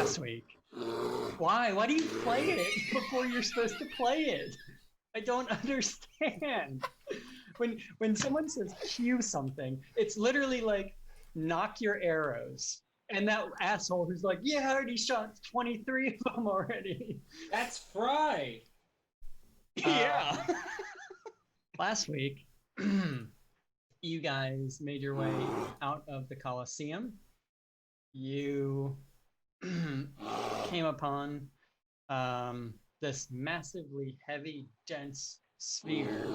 last week. Why? Why do you play it before you're supposed to play it? I don't understand. When someone says cue something, it's literally like knock your arrows. And that asshole who's like, yeah, I already shot 23 of them already. That's Fry. Yeah. Last week, you guys made your way out of the Colosseum. You came upon this massively heavy, dense sphere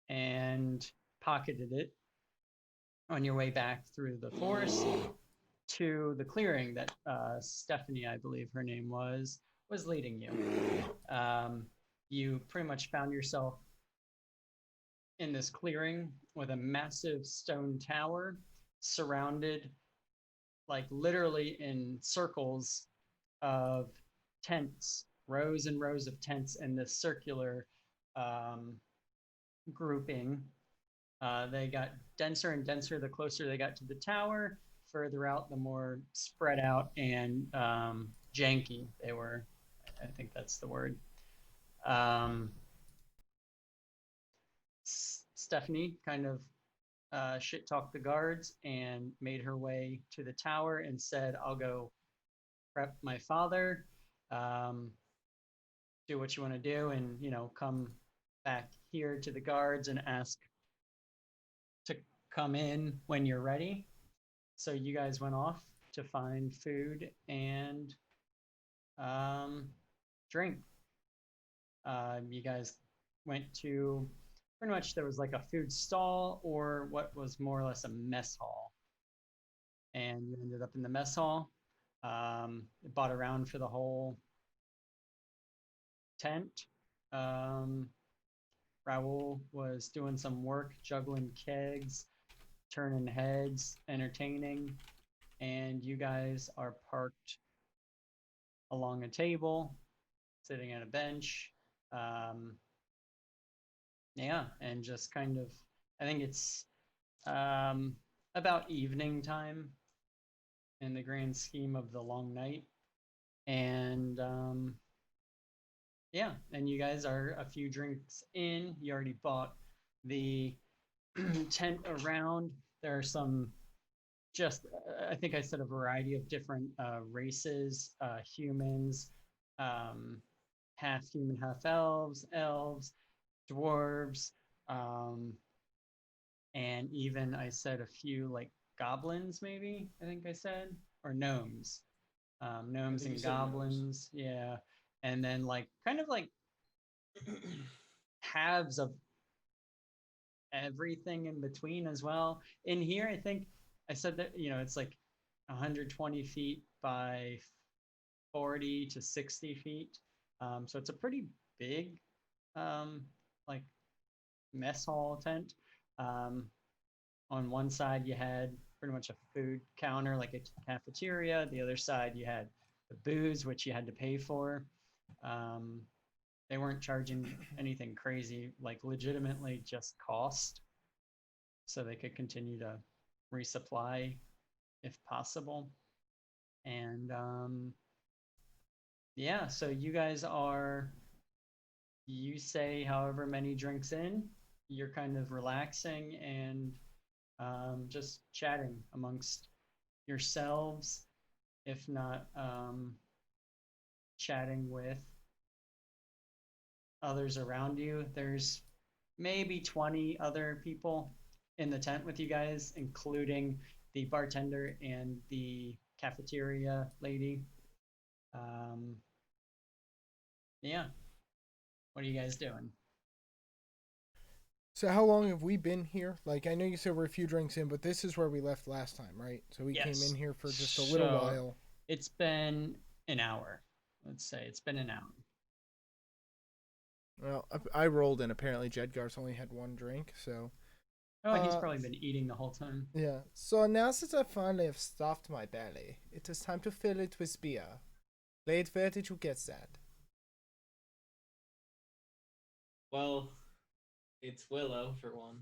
and pocketed it on your way back through the forest to the clearing that Stephanie, I believe her name was leading you. You pretty much found yourself in this clearing with a massive stone tower surrounded, like literally in circles of tents, rows and rows of tents in this circular grouping. They got denser and denser the closer they got to the tower. Further out, the more spread out and janky they were. I think that's the word. Stephanie kind of shit talked the guards and made her way to the tower and said, I'll go prep my father, do what you want to do, and, you know, come back here to the guards and ask to come in when you're ready. So you guys went off to find food and drink. You guys went to pretty much, there was like a food stall or what was more or less a mess hall. And you ended up in the mess hall. Bought around for the whole tent. Raoul was doing some work, juggling kegs, turning heads, entertaining, and you guys are parked along a table, sitting at a bench. Yeah, and just kind of, I think it's about evening time in the grand scheme of the long night. And yeah, and you guys are a few drinks in. You already bought the tent around. There are some just, I think I said a variety of different races, humans, half human, half elves, dwarves, and even I said a few like goblins, maybe, I think I said, or gnomes. Gnomes and goblins, yeah. And then like kind of like halves of everything in between as well. In here, I think I said that, you know, it's like 120 feet by 40 to 60 feet. So it's a pretty big, like mess hall tent. On one side, you had pretty much a food counter, like a cafeteria. The other side, you had the booze, which you had to pay for. They weren't charging anything crazy, like legitimately just cost, so they could continue to resupply if possible. And yeah, so you guys are, you say however many drinks in, you're kind of relaxing and just chatting amongst yourselves, if not chatting with others around you. There's maybe 20 other people in the tent with you guys, including the bartender and the cafeteria lady. Yeah. What are you guys doing? So how long have we been here? Like, I know you said we're a few drinks in, but this is where we left last time, right? So we came in here for just a little while. It's been an hour. Let's say it's been an hour. Well, I rolled and apparently Jedgar's only had one drink, so... Oh, he's probably been eating the whole time. Yeah. So now since I finally have stuffed my belly, it is time to fill it with beer. Blade, where did you get that? Well, it's Willow, for one.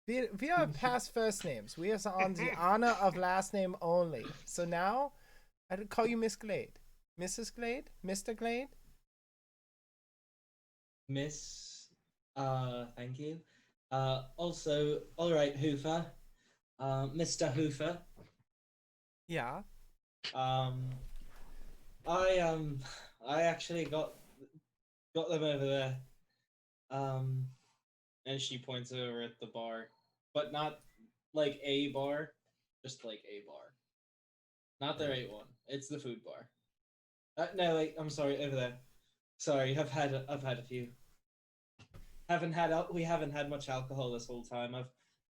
We are past first names. We are on the honor of last name only. So now, I'd call you Miss Glade. Mrs. Glade? Mr. Glade? Miss. Thank you. Also, all right, Hoofer. Mr. Hoofer. Yeah. I actually got them over there. And she points over at the bar, but not like a bar, just like a bar. Not the right one. It's the food bar. No, wait, I'm sorry, over there. Sorry, I've had a few. We haven't had much alcohol this whole time. I've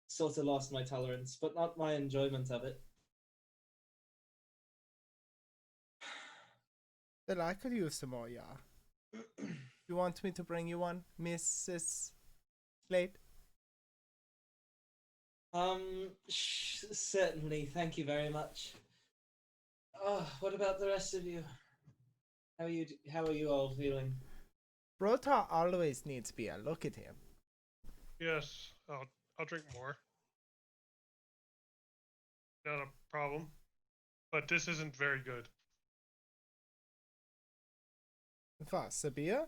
sort of lost my tolerance, but not my enjoyment of it. Then I could use some more, yeah. You want me to bring you one, Mrs. Glade? Certainly. Thank you very much. What about the rest of you? How are you all feeling? Brotar always needs beer. Look at him. Yes, I'll drink more. Not a problem. But this isn't very good. Was, the beer?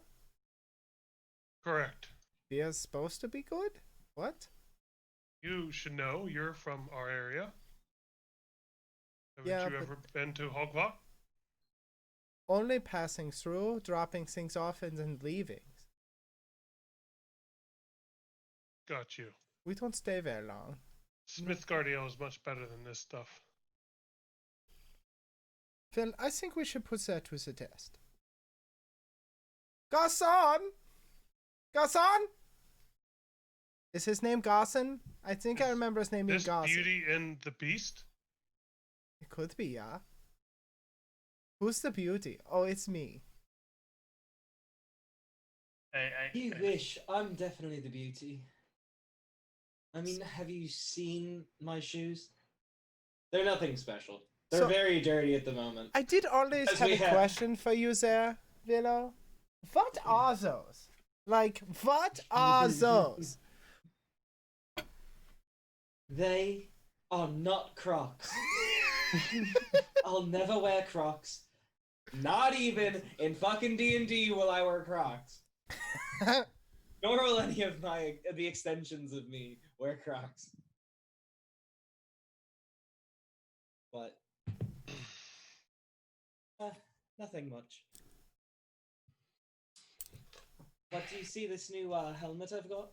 Correct. Beer's supposed to be good? What? You should know. You're from our area. Haven't Yeah, you but- ever been to Hogwa? Only passing through, dropping things off, and then leaving. Got you. We don't stay very long. Smithgard Ale is much better than this stuff. Phil, I think we should put that to the test. Garçon! Garçon! Is his name Garson? I think I remember his name being This Garson. Beauty and the Beast? It could be, yeah. Who's the beauty? Oh, it's me. You wish. I'm definitely the beauty. I mean, have you seen my shoes? They're nothing special. They're So- very dirty at the moment. I did always As have we a have. question for you there, Willow. What are those? Like, what are those? They are not Crocs. I'll never wear Crocs. Not even in fucking D&D will I wear Crocs. Nor will any of the extensions of me wear Crocs. But nothing much. But do you see this new helmet I've got?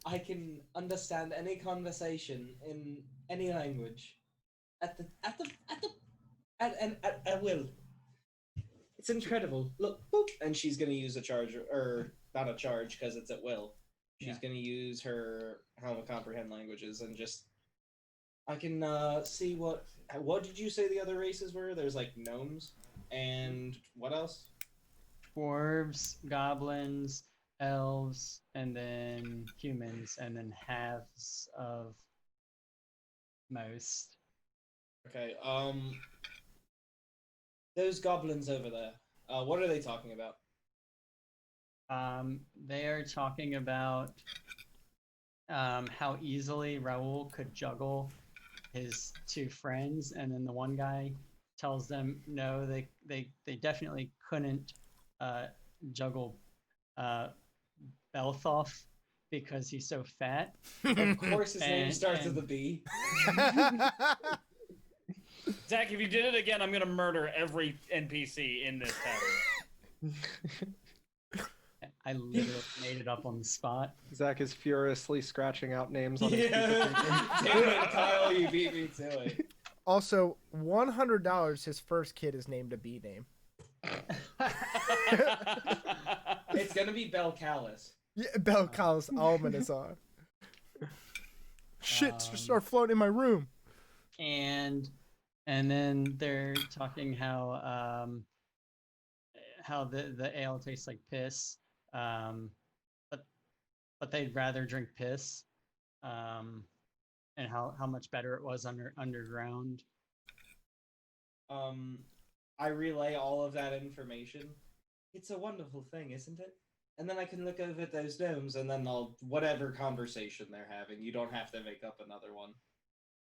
I can understand any conversation in any language at will. It's incredible. Look, boop, and she's gonna use a charge, or not a charge because it's at will. She's Yeah. gonna use her Helm of Comprehend languages and just. I can see what did you say the other races were? There's like gnomes and what else? Dwarves, goblins, elves, and then humans, and then halves of most. Okay. Those goblins over there. What are they talking about? They are talking about how easily Raoul could juggle his two friends, and then the one guy tells them no, they definitely couldn't juggle Belthoff because he's so fat. Of course, his name And- starts with and- a B. Zach, if you did it again, I'm gonna murder every NPC in this tavern. I literally made it up on the spot. Zach is furiously scratching out names on his piece of Yeah. paper. Damn it, Kyle, you beat me to it. Also, $100, his first kid is named a B name. It's gonna be Bel Callus. Yeah, Belkal's Almanazar. Shit, Um, start floating in my room. and then they're talking how the ale tastes like piss, but they'd rather drink piss, and how much better it was underground. I relay all of that information. It's a wonderful thing, isn't it? And then I can look over at those gnomes, and then I'll whatever conversation they're having. You don't have to make up another one,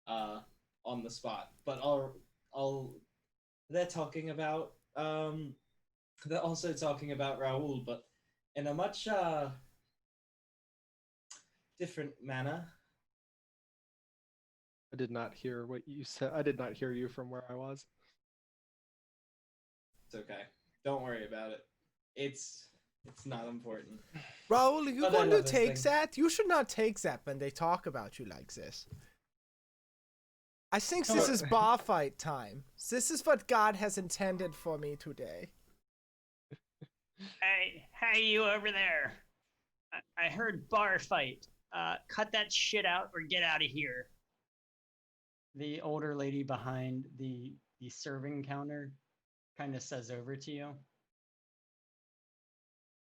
on the spot. But they're talking about they're also talking about Raoul, but in a much different manner. I did not hear what you said. I did not hear you from where I was. It's okay. Don't worry about it. It's not important. Raul, you But I going to love this take thing. that? You should not take that when they talk about you like this. I think this is bar fight time. This is what God has intended for me today. Hey, you over there. I heard bar fight. Cut that shit out or get out of here. The older lady behind the serving counter kind of says over to you.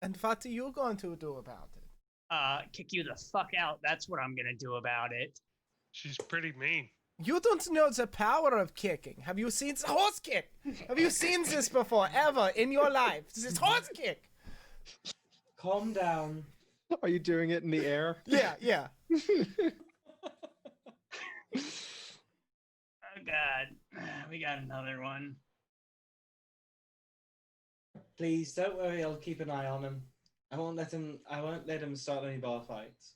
And what are you going to do about it? Kick you the fuck out. That's what I'm gonna do about it. She's pretty mean. You don't know the power of kicking. Have you seen the horse kick? Have you seen this before, ever, in your life? This horse kick. Calm down. Are you doing it in the air? Yeah. Oh god, we got another one. Please don't worry. I'll keep an eye on him. I won't let him start any bar fights.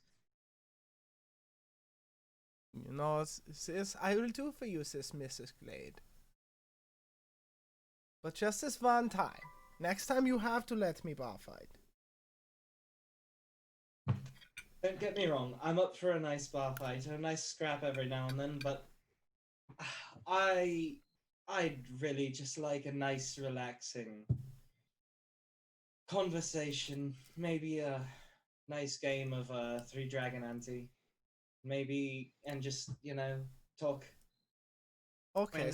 You know, this I will do for you, says Mrs. Glade. But just this one time. Next time you have to let me bar fight. Don't get me wrong. I'm up for a nice bar fight, a nice scrap every now and then, but I'd really just like a nice, relaxing conversation. Maybe a nice game of Three Dragon Ante. Maybe, and just, talk. Okay,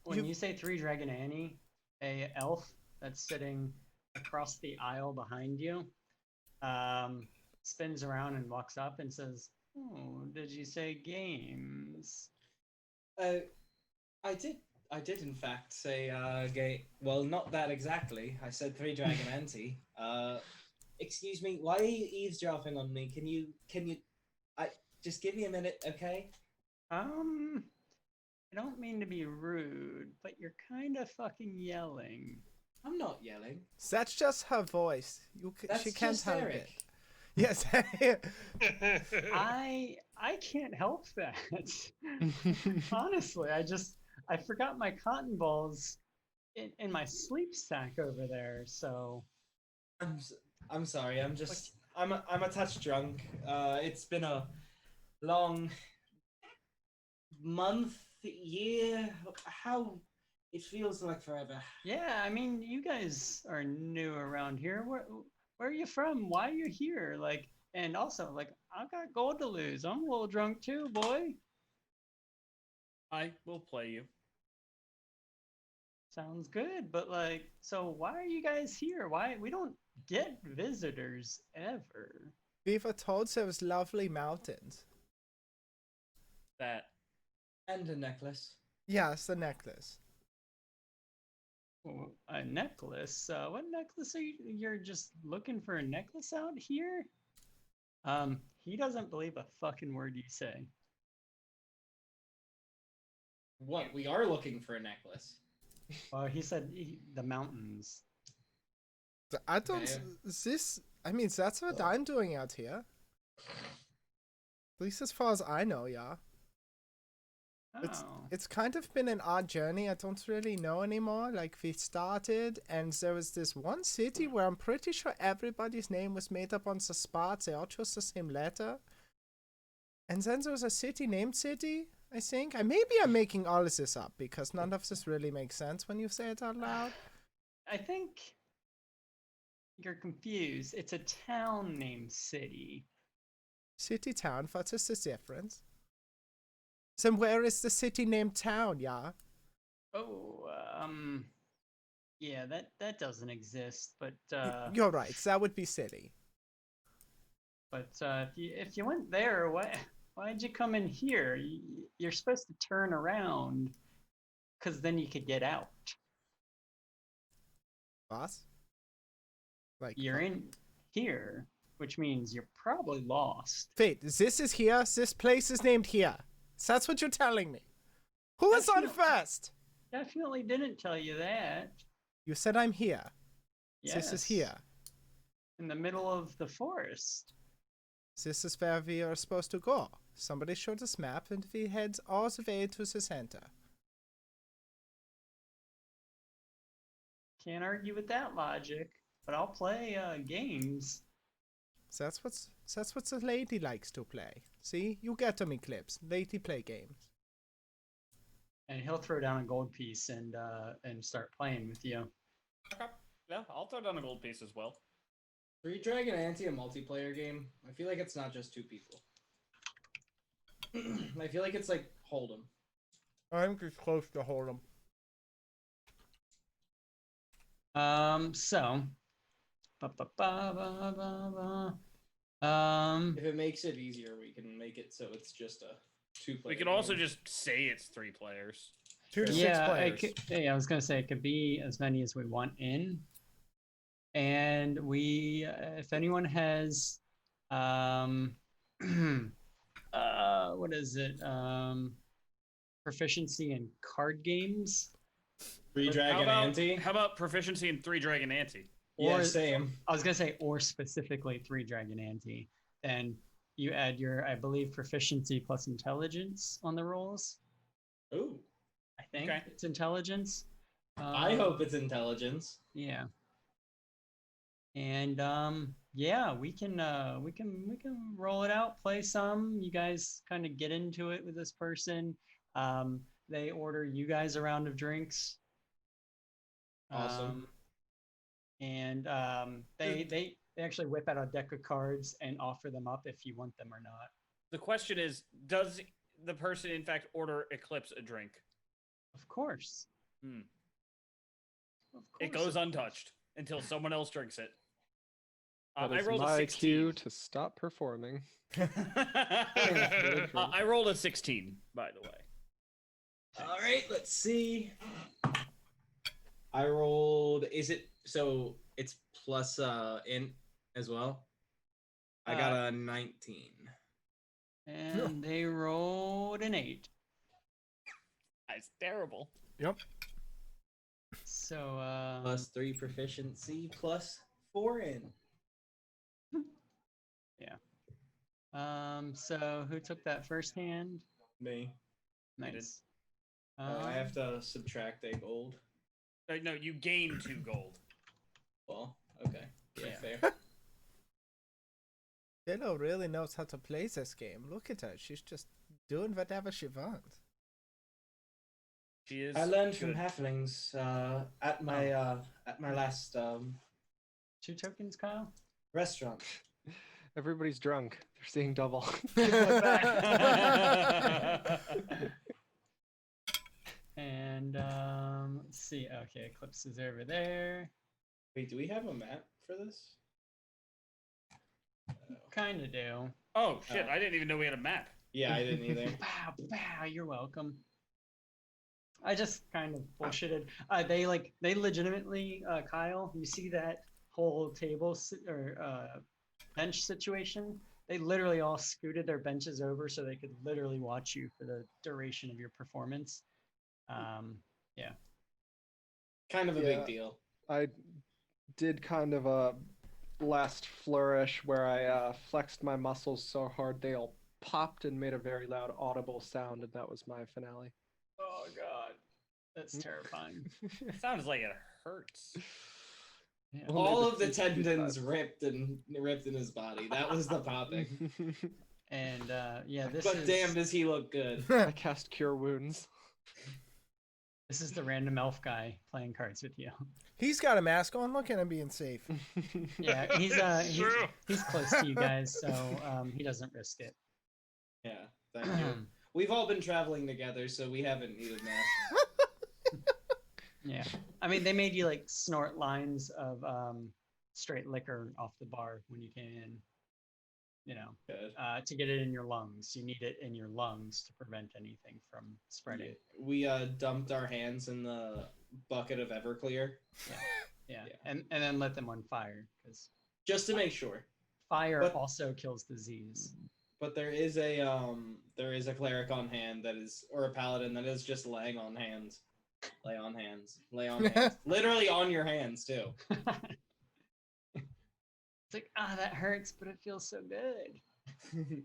When you say Three Dragon Annie, a elf that's sitting across the aisle behind you, spins around and walks up and says, "Oh, did you say games?" I did in fact say gay. Well, not that exactly. I said Three Dragon Ante. Excuse me. Why are you eavesdropping on me? Can you? Just give me a minute, okay? I don't mean to be rude, but you're kind of fucking yelling. I'm not yelling. that's just her voice. That's she can't just help Eric. it. Yes. I can't help that. Honestly, I forgot my cotton balls in my sleep sack over there. So I'm sorry. I'm a touch drunk. It's been a long month, year. How it feels like forever. yeah, I mean, you guys are new around here. Where are you from? Why are you here? Like, and also, like, I've got gold to lose. I'm a little drunk too, boy. I will play you. Sounds good, but like, so why are you guys here? Why we don't get visitors ever? We were told there was lovely mountains. That And a necklace. Yes, the necklace. Oh, a necklace? What necklace are you? You're just looking for a necklace out here? He doesn't believe a fucking word you say. What? We are looking for a necklace. Well, he said the mountains. I don't. Okay. I mean, that's what I'm doing out here. At least as far as I know, yeah. Oh. It's kind of been an odd journey. I don't really know anymore. Like, we started, and there was this one city where I'm pretty sure everybody's name was made up on the spot. They all chose the same letter. And then there was a city named City, I think. Maybe I'm making all of this up, because none of this really makes sense when you say it out loud. I think you're confused. It's a town named City. City Town, what is the difference? Then where is the city named Town, yeah? Oh, yeah, that doesn't exist. But You're right, that would be City. if you went there, why'd you come in here? You're supposed to turn around, because then you could get out. Boss? Like, You're in here, which means you're probably lost. wait, this is here? This place is named here. That's what you're telling me. Who is That's on not- first? Definitely didn't tell you that. You said I'm here. Yes. This is here. In the middle of the forest. This is where we are supposed to go. Somebody showed us map and we head all the way to the center. Can't argue with that logic, but I'll play games. That's what the lady likes to play. See? You get them, Eclipse. Lady play games. And he'll throw down a gold piece and start playing with you. Okay. Yeah, I'll throw down a gold piece as well. Three Dragon Ante a multiplayer game? I feel like it's not just two people. I feel like it's like Hold'em. I think it's close to Hold'em. So. If it makes it easier, we can make it so it's just a two-player. We could also game. just say it's 3 players. 2 to 6 yeah, players. I was gonna say it could be as many as we want in, and we, if anyone has, what is it? Proficiency in card games. Three Dragon Ante. How about proficiency in 3 Dragon Ante? Yeah, Or- same. I was gonna say, or specifically 3 Dragon Ante. Then you add your, I believe, proficiency plus intelligence on the rolls. Ooh. I think Okay. it's intelligence. I hope it's intelligence. Yeah. And yeah, we can roll it out, play some. You guys kind of get into it with this person. They order you guys a round of drinks. Awesome. And they actually whip out a deck of cards and offer them up if you want them or not. The question is, does the person in fact order Eclipse a drink? Of course. Hmm. Of It course. goes untouched until someone else drinks it. That I is rolled a my 16. cue to stop performing. I rolled a 16, by the way. All right, let's see. I rolled. Is it so? It's plus int as well. I got a 19. And they rolled an 8. That's terrible. Yep. So Plus 3 proficiency, plus 4 int. so who took that first hand? Me. Nice. I have to subtract a gold. No, you gain 2 gold. Well, okay. Yeah, Yeah. fair. Willow really knows how to play this game. Look at her. She's just doing whatever she wants. She is. I learned from good. halflings at my last 2 tokens, Kyle? restaurant. Everybody's drunk. They're seeing double. And let's see. Okay, Eclipse is over there. Wait, do we have a map for this? Kind of do. Oh shit! I didn't even know we had a map. Yeah, I didn't either. Bow, bow, you're welcome. I just kind of bullshitted. They legitimately, Kyle, you see that whole table bench situation? They literally all scooted their benches over so they could literally watch you for the duration of your performance. Yeah. Kind of a Yeah. big deal. I did kind of a last flourish where I flexed my muscles so hard they all popped and made a very loud audible sound, and that was my finale. Oh god, that's terrifying. Sounds like it hurts. Yeah. Well, All maybe of the it's 65. tendons ripped in his body. That was the popping. And yeah, this But is damn, does he look good? I cast Cure Wounds. this is the random elf guy playing cards with you. He's got a mask on. Look at him being safe. Yeah, True. he's close to you guys, so he doesn't risk it. Yeah, thank you. We've all been traveling together, so we haven't needed masks. Yeah, I mean they made you like snort lines of straight liquor off the bar when you came in. You know, Good. to get it in your lungs, you need it in your lungs to prevent anything from spreading. We dumped our hands in the bucket of Everclear Yeah, Yeah. and then let them on fire because just to make sure. fire But- also kills disease. But there is a cleric on hand that is, or a paladin that is just laying on hands. Lay on hands. Lay on hands. Literally on your hands too. It's like, that hurts, but it feels so good.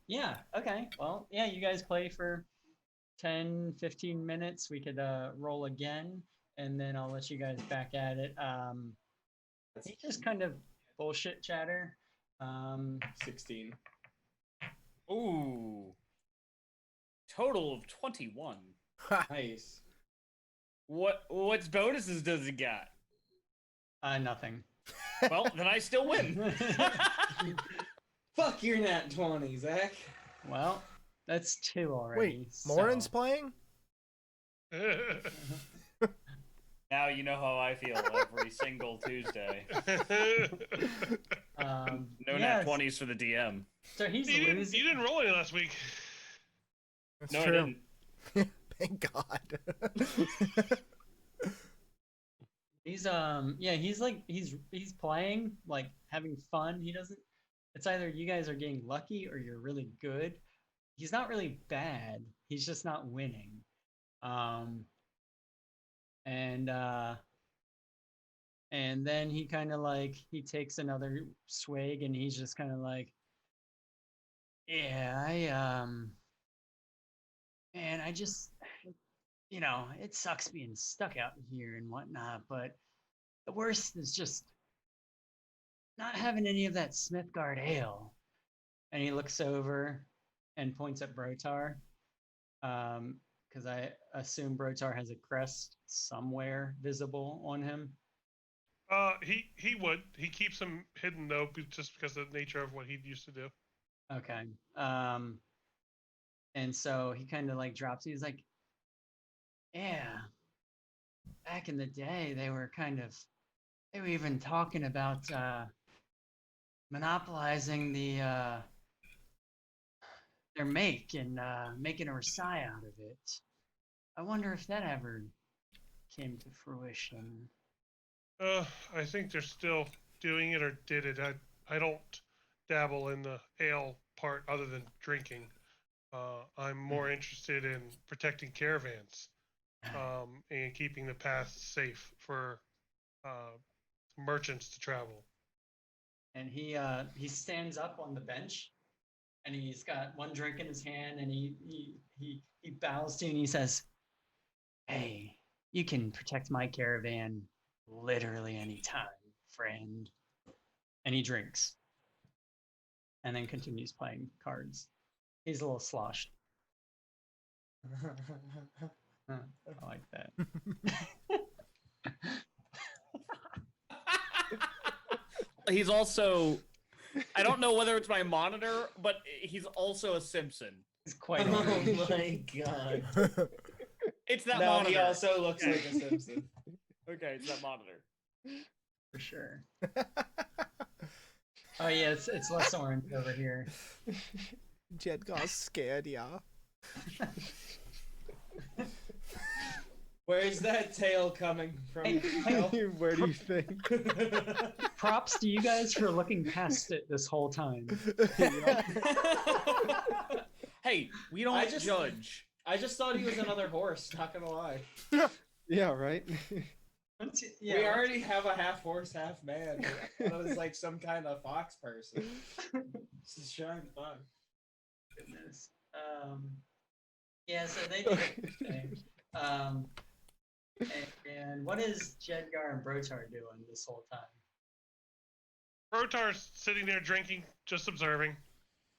Yeah, okay. Well, yeah, you guys play for 10, 15 minutes. We could roll again, and then I'll let you guys back at it. He just kind of bullshit chatter. 16. Ooh. Total of 21. Nice. What's bonuses does he got? Nothing. Well, then I still win. Fuck your nat 20, Zach. Well, that's 2 already. Wait, Morin's so- playing? Now you know how I feel every single Tuesday. No yes. nat 20s for the DM. So he's you losing. didn't roll any last week. That's No, true. I didn't. Thank God. He's he's playing, like having fun. He doesn't. It's either you guys are getting lucky or you're really good. He's not really bad. He's just not winning. And then he kind of like he takes another swig and he's just kind of like, yeah, man, I just, it sucks being stuck out here and whatnot, but the worst is just not having any of that Smithgard ale. And he looks over and points at Brotar, because I assume Brotar has a crest somewhere visible on him. He would. He keeps them hidden though, just because of the nature of what he used to do. Okay. And so he kind of like drops. He's like, yeah, back in the day, they were even talking about monopolizing their make and making a Versailles out of it. I wonder if that ever came to fruition. I think they're still doing it or did it. I don't dabble in the ale part other than drinking. I'm more interested in protecting caravans and keeping the paths safe for merchants to travel. And he stands up on the bench, and he's got one drink in his hand, and he bows to you and he says, "Hey, you can protect my caravan literally any time, friend." And he drinks, and then continues playing cards. He's a little sloshed. I like that. He's also, I don't know whether it's my monitor, but he's also a Simpson. He's quite Oh orange. my god. It's that No, monitor. he also looks like a Simpson. Okay, it's that monitor. For sure. Oh yeah, it's less orange over here. Jedgar's scared, yeah. Where's that tail coming from? Hey, Where do you think? props to you guys for looking past it this whole time. Hey, we don't judge. I just thought he was another horse, not gonna lie. Yeah, right. Yeah, We already have a half horse, half man. I thought it was like some kind of fox person. This is showing fun. goodness. Yeah, so they did it today. And what is Jedgar and Brotar doing this whole time? Brotar's sitting there drinking, just observing.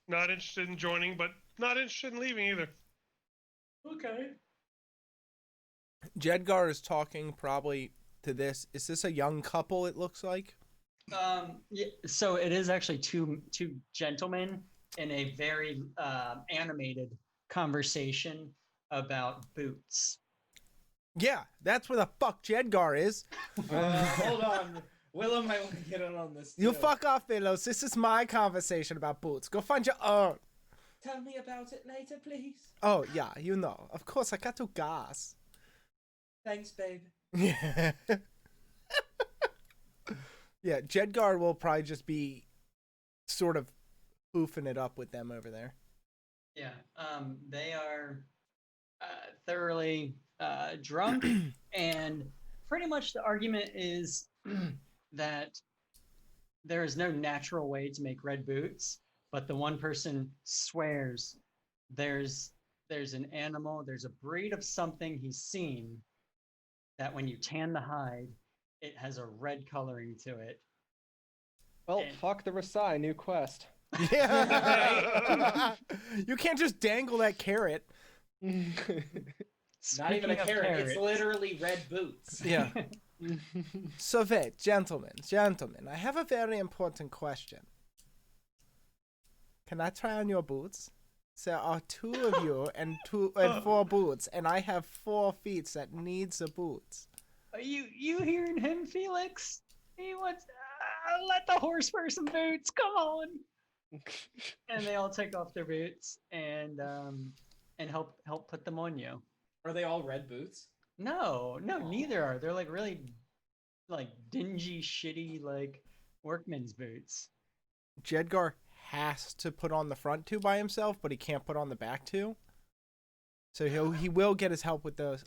Not interested in joining, but not interested in leaving either. Okay. Jedgar is talking probably to this. Is this a young couple, it looks like? Yeah, so it is actually two gentlemen in a very animated conversation about boots. Yeah, that's where the fuck Jedgar is. Hold on. Willow might want to get in on this. You too. fuck off, Philos. This is my conversation about boots. Go find your own. Tell me about it later, please. Oh, yeah, you know. Of course, I got to gas. Thanks, babe. Yeah. Yeah, Jedgar will probably just be sort of hoofing it up with them over there. Yeah. They are. thoroughly drunk, and pretty much the argument is that there is no natural way to make red boots, but the one person swears there's an animal, there's a breed of something he's seen that when you tan the hide, it has a red coloring to it. Well, And- fuck the Rasai, new quest. Yeah. You can't just dangle that carrot. Not even Speaking a of carrot. It's carrots- literally red boots. Yeah. So wait, gentlemen, I have a very important question. Can I try on your boots? There are 2 of you and 4 boots, and I have 4 feet that needs the boots. Are you hearing him, Felix? He wants let the horse wear some boots. Come on. And they all take off their boots and help put them on you. Are they all red boots? No, neither are. They're like really like dingy, shitty like workman's boots. Jedgar has to put on the front 2 by himself, but he can't put on the back 2. So he will get his help with those.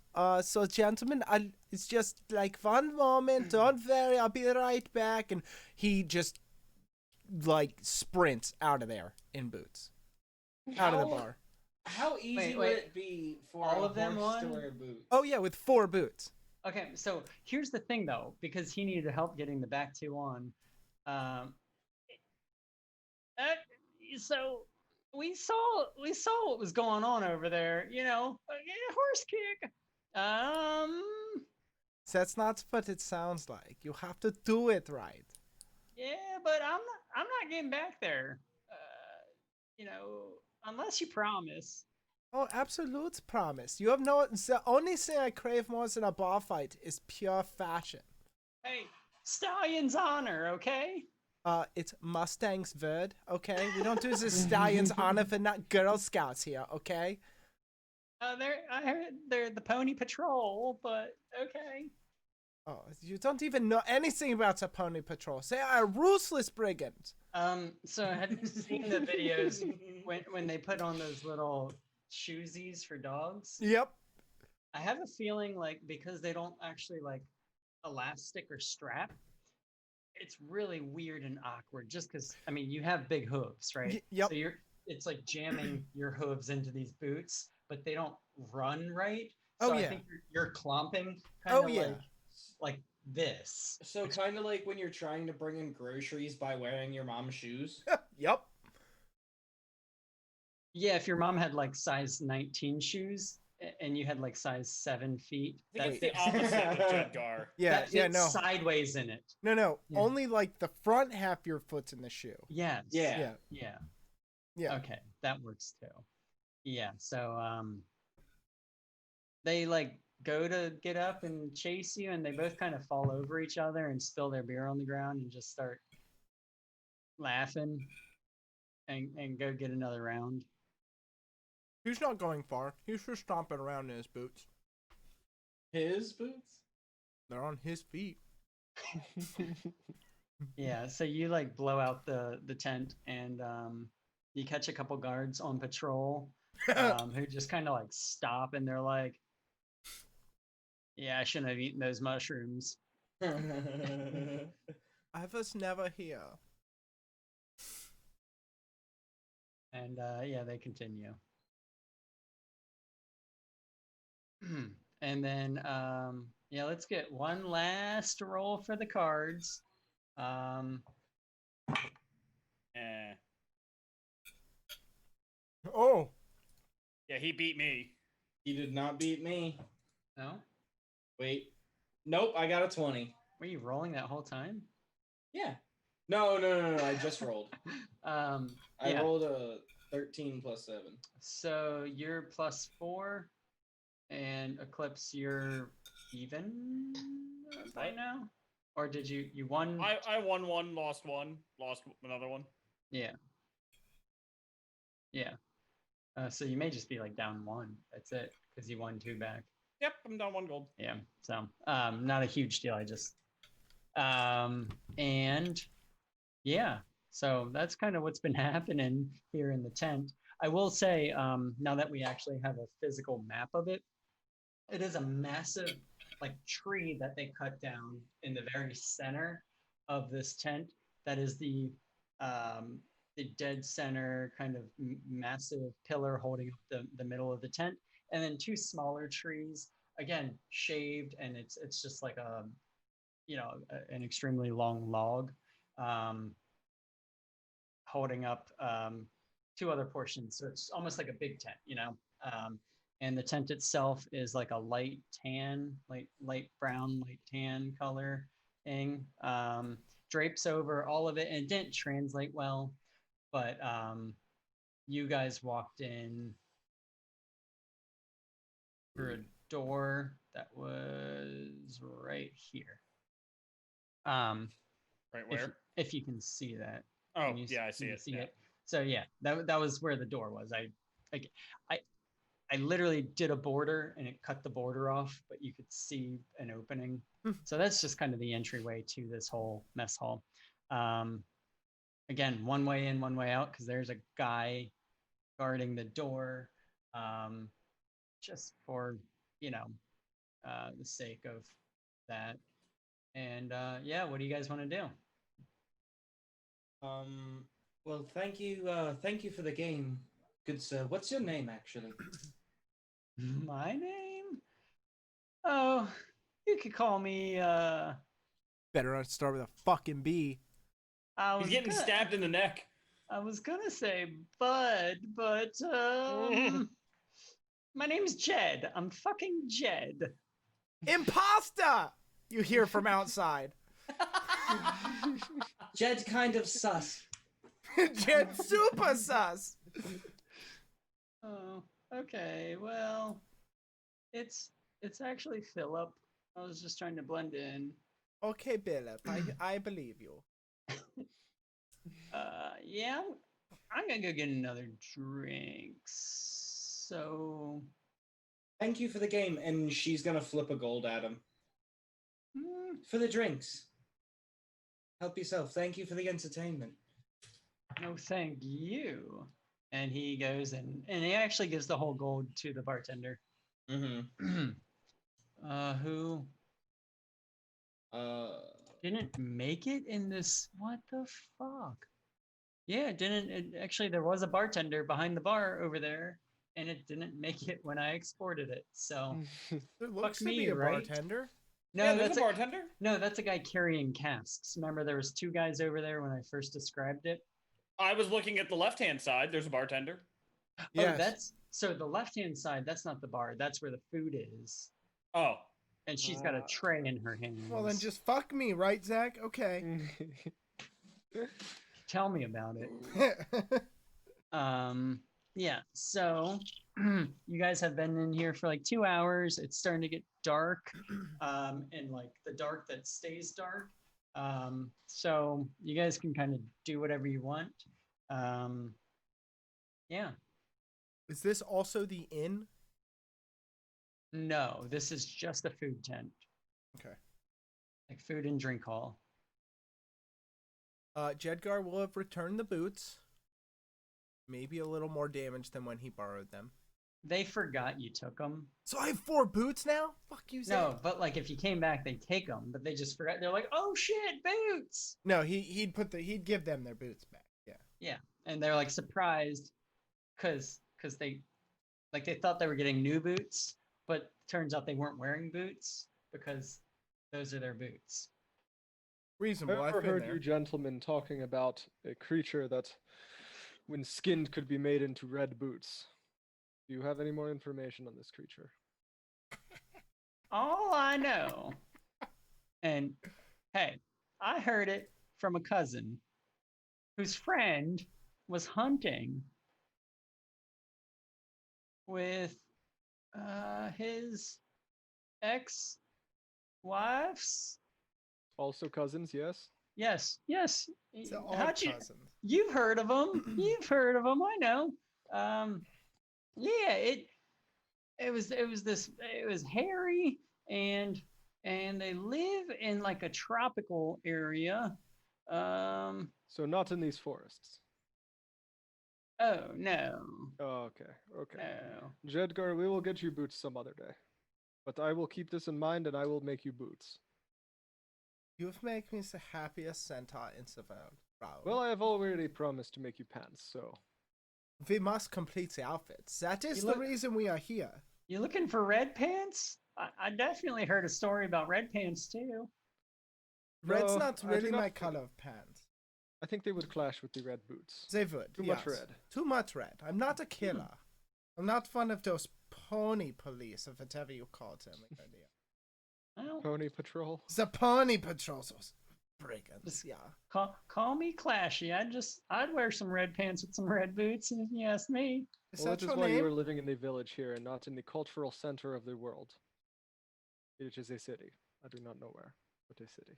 So gentlemen, it's just like one moment. Don't worry, I'll be right back. And he just like sprints out of there in boots, out of the bar. How easy would Wait. it be for All a of them horse to on? wear boots? Oh yeah, with 4 boots. Okay, so here's the thing though, because he needed help getting the back 2 on. So we saw what was going on over there. You know, horse kick. So that's not what it sounds like. You have to do it right. Yeah, but I'm not getting back there. You know, unless you promise. Oh, absolute promise. You have no. The only thing I crave more than a bar fight is pure fashion. Hey, Stallion's honor, okay? It's Mustang's word, okay? We don't do the Stallion's honor for not Girl Scouts here, okay? I heard they're the Pony Patrol, but okay. Oh, you don't even know anything about the Pony Patrol. They are ruthless brigands. So have you seen the videos when they put on those little shoesies for dogs? Yep. I have a feeling like because they don't actually like elastic or strap, it's really weird and awkward just because I mean you have big hooves, right? Yep. So it's like jamming your hooves into these boots, but they don't run right. So Oh, I yeah. think you're clomping kind Oh, of yeah. like this. So kind of like when you're trying to bring in groceries by wearing your mom's shoes. Yep. Yeah, if your mom had like size 19 shoes and you had like size 7 feet, I think it's that the opposite with Jedgar. Yeah, that yeah, fits no. sideways in it. No. Yeah. Only like the front half of your foot's in the shoe. Yes. Yeah. Yeah. Yeah. Okay, that works too. Yeah, so they like go to get up and chase you and they both kind of fall over each other and spill their beer on the ground and just start laughing and go get another round. He's not going far. He's just stomping around in his boots. His boots? They're on his feet. Yeah, so you like blow out the tent and you catch a couple guards on patrol who just kind of like stop and they're like, yeah, I shouldn't have eaten those mushrooms. I was never here. And yeah, they continue. And then yeah, let's get one last roll for the cards. Eh. Oh, Yeah, he beat me. He did not beat me. No? Wait. Nope, I got a 20. Were you rolling that whole time? Yeah. No, I just rolled. I I rolled a 13 plus 7. So you're +4 and Eclipse, you're even by now? Or did you won? I won one, lost another one. Yeah. Yeah. So you may just be like down 1. That's it, because you won 2 back. Yep, I'm down 1 gold. Yeah. So not a huge deal. I just and yeah. So that's kind of what's been happening here in the tent. I will say, now that we actually have a physical map of it, It is a massive like tree that they cut down in the very center of this tent. That is the dead center kind of massive pillar holding up the middle of the tent, and then two smaller trees, again shaved, and it's just like a an extremely long log, um, holding up two other portions. So it's almost like a big tent, and the tent itself is like a light tan, light brown, light tan coloring. Drapes over all of it, and it didn't translate well, but you guys walked in through a door that was right here. Right If, where? if you can see that. Oh, Can you yeah, I see can you it. see Yeah. it? So yeah, that was where the door was. I literally did a border and it cut the border off, but you could see an opening. So that's just kind of the entryway to this whole mess hall. Again, one way in, one way out, because there's a guy guarding the door, just for the sake of that. And yeah, what do you guys want to do? Well, thank you for the game, good sir. What's your name, actually? My name? Oh, you could call me. Better not start with a fucking B. He's getting stabbed in the neck. I was gonna say Bud, but my name's Jed. I'm fucking Jed. Imposter! You hear from outside. Jed kind of sus. Jed super sus. Oh, okay. Well, it's actually Philip. I was just trying to blend in. Okay, Philip, I believe you. Yeah, I'm gonna go get another drink. So, Thank you for the game, and she's gonna flip a gold at him. For the drinks. Help yourself. Thank you for the entertainment. no, thank you. And he goes and he actually gives the whole gold to the bartender. Mm-hmm. Who didn't make it in this? What the fuck? Yeah, actually there was a bartender behind the bar over there, and it didn't make it when I exported it. So It looks to me, be a right? bartender. no, Yeah, there's that's a bartender. no, that's a guy carrying casks. Remember, there was two guys over there when I first described it. I was looking at the left-hand side. There's a bartender. Yes. Oh, that's so the left-hand side. That's not the bar. That's where the food is. Oh, And she's got a tray in her hand. Well, then just fuck me, right, Zach? Okay. Tell me about it. Yeah, so you guys have been in here for like 2 hours. It's starting to get dark, and like the dark that stays dark. So you guys can kind of do whatever you want. Yeah. Is this also the inn? No, this is just a food tent. Okay. Like food and drink hall. Jedgar will have returned the boots. Maybe a little more damage than when he borrowed them. They forgot you took them. So I have 4 boots now? Fuck you, Zach. No, but like if you came back, they take them, but they just forgot. They're like, "Oh shit, boots!" No, he'd give them their boots back. Yeah. Yeah, and they're like surprised because they thought they were getting new boots, but turns out they weren't wearing boots because those are their boots. Reasonable. I I've been heard there. you gentlemen talking about a creature that, when skinned, could be made into red boots. Do you have any more information on this creature? All I know, and hey, I heard it from a cousin whose friend was hunting with his ex-wives. Also cousins, yes? Yes. It's an How'd odd you? cousin. You've heard of them. You've heard of them. I know. Yeah. It was hairy, and they live in like a tropical area. So not in these forests. Oh no. Oh, okay. No. Jedgar, we will get you boots some other day. But I will keep this in mind, and I will make you boots. You've made me the happiest centaur in the world, Raoul. Well, I have already promised to make you pants, so We must complete the outfits. That is You the look- reason we are here. You looking for red pants? I definitely heard a story about red pants too. Red's No, not I do really not my think- color of pants. I think they would clash with the red boots. They would. Too much yes. red. Too much red. I'm not a killer. I'm not one of those pony police, or whatever you call them. Well, Pony Patrol. The pony patrols, those brigands. Yeah. call me clashy. I'd wear some red pants with some red boots, if you ask me. Is Well, that that is your why you are name? living in the village here and not in the cultural center of the world. It is a city. I do not know where, but a city.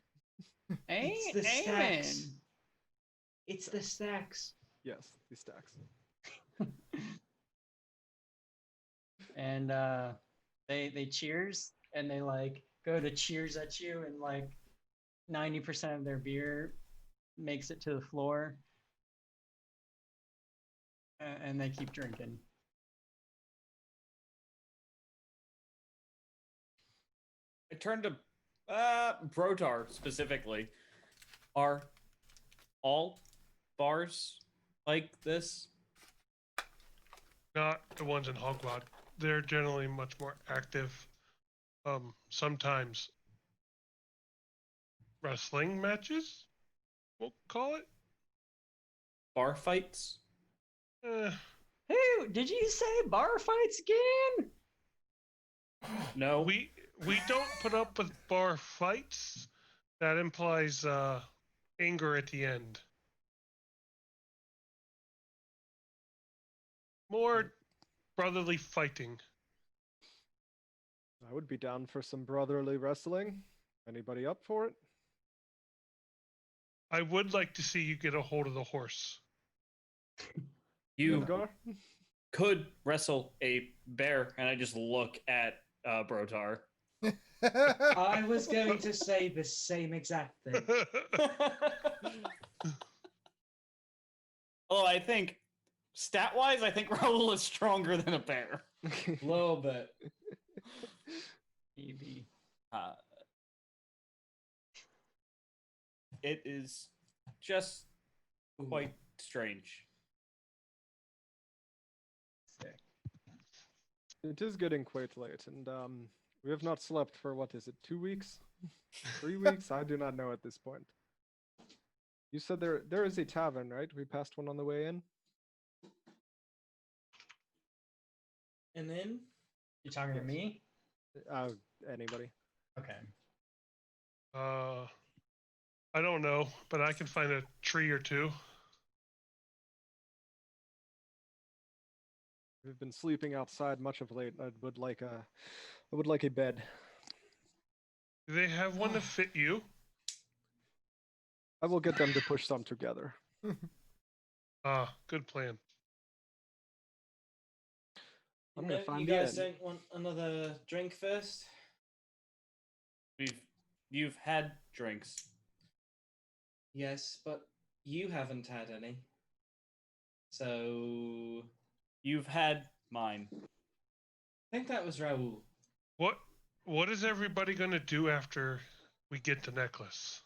It's the Amen. stacks. It's the stacks. Yes, the stacks. And they cheers, and they like go to cheers at you, and like 90% of their beer makes it to the floor, and they keep drinking. I turned to Brotar specifically. Are all bars like this? Not the ones in Hogwarts. They're generally much more active. Sometimes wrestling matches, we'll call it. Bar fights? Who did you say bar fights again? No. We don't put up with bar fights. That implies anger at the end. More brotherly fighting. I would be down for some brotherly wrestling. Anybody up for it? I would like to see you get a hold of the horse. You Edgar? could wrestle a bear, and I just look at Brotar. I was going to say the same exact thing. Oh, I think stat-wise, I think Raoul is stronger than a bear. A little bit. Maybe. Uh, it is just quite strange. Sick. It is getting quite late, and we have not slept for what is it, 2 weeks? 3 weeks? I do not know at this point. You said there is a tavern, right? We passed one on the way in. And then You talking to Yes. me? Anybody? Okay. I don't know, but I can find a tree or two. We've been sleeping outside much of late. I would like a bed. Do they have one to fit you? I will get them to push some together. Good plan. I'm gonna find you the guys end. don't want another drink first? You've had drinks. Yes, but you haven't had any. So You've had mine. I think that was Raoul. What is everybody gonna do after we get the necklace?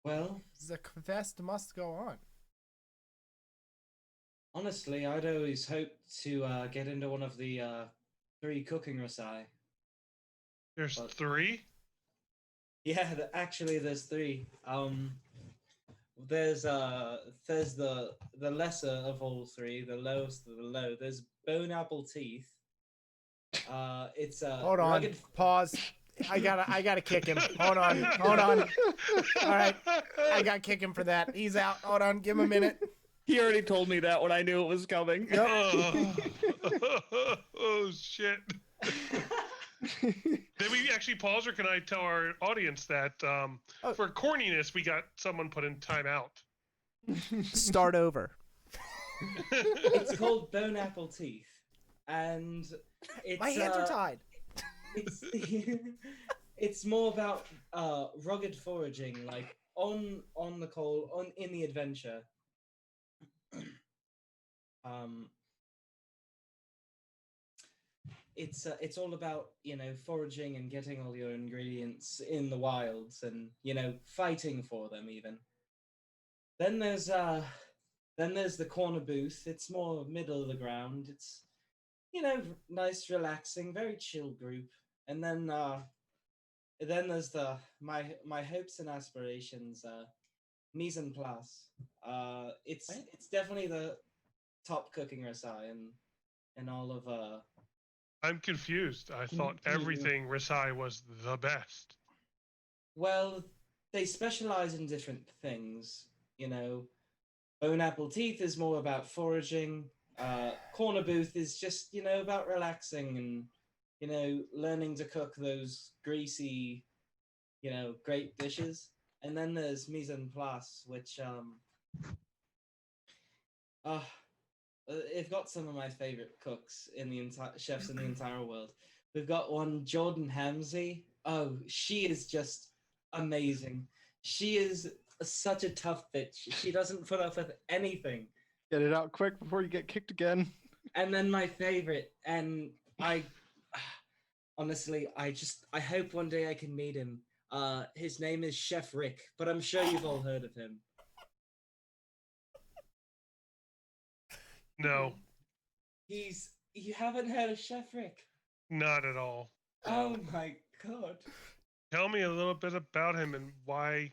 Well, The quest must go on. honestly, I'd always hoped to get into one of the 3 cooking Rasai. There's But- 3. Yeah, actually, there's 3. There's the lesser of all 3, the lowest of the low. There's bone apple teeth. It's Hold on. rugged. Pause. I gotta kick him. Hold on. All right. I gotta kick him for that. He's out. Hold on. Give him a minute. He already told me that when I knew it was coming. Oh shit. Did we actually pause, or can I tell our audience that for corniness we got someone put in timeout? Start over. It's called bone apple teeth, and it's My hands are tied. It's it's more about rugged foraging, like on the call, in the adventure. it's all about, you know, foraging and getting all your ingredients in the wilds and, you know, fighting for them even. Then there's the corner booth. It's more middle of the ground. It's, you know, nice, relaxing, very chill group. And then there's the my hopes and aspirations, mise en place. It's definitely the top cooking recipe in all of I'm confused. I thought everything Risai was the best. well, they specialize in different things. You know, Bone Apple Teeth is more about foraging. Corner Booth is just, you know, about relaxing and, you know, learning to cook those greasy, you know, great dishes. And then there's Mise en Place, which uh, they've got some of my favorite cooks in the entire chefs in the entire world. We've got one, Jordan Hamsey. Oh, she is just amazing. She is such a tough bitch. She doesn't put up with anything. Get it out quick before you get kicked again. And then my favorite, and I honestly, I hope one day I can meet him. His name is Chef Rick, but I'm sure you've all heard of him. No, You haven't heard of Chef Rick? not at all. Oh my god. Tell me a little bit about him and why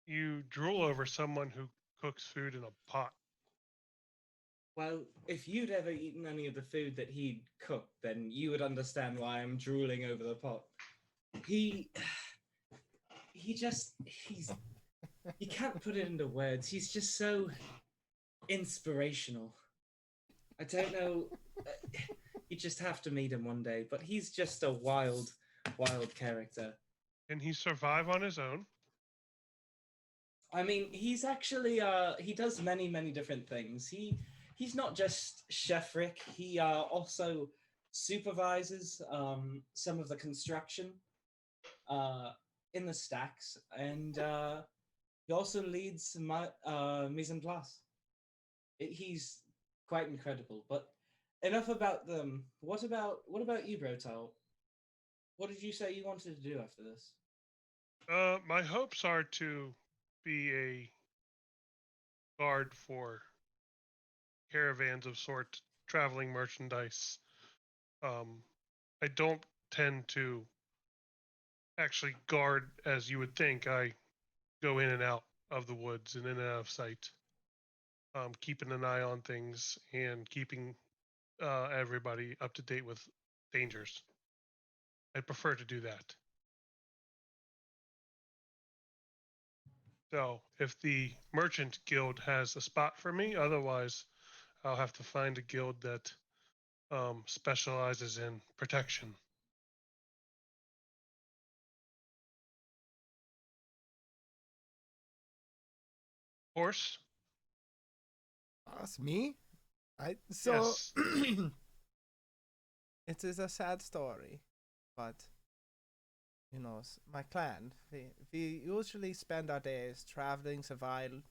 you drool over someone who cooks food in a pot. Well, if you'd ever eaten any of the food that he'd cooked, then you would understand why I'm drooling over the pot. He can't put it into words. He's just so inspirational. I don't know. You just have to meet him one day, but he's just a wild character. Can he survive on his own? I mean, he's actually he does many different things. He's not just Chef Rick. He also supervises some of the construction in the stacks, and he also leads mise en place. He's quite incredible. But enough about them. What about you, Brotal? What did you say you wanted to do after this? My hopes are to be a guard for caravans of sorts, traveling merchandise. I don't tend to actually guard as you would think. I go in and out of the woods and in and out of sight, keeping an eye on things and keeping everybody up to date with dangers. I prefer to do that. So if the merchant guild has a spot for me, otherwise I'll have to find a guild that specializes in protection. Horse? That's me. So Yes. it is a sad story, but you know, my clan, we usually spend our days traveling the wild,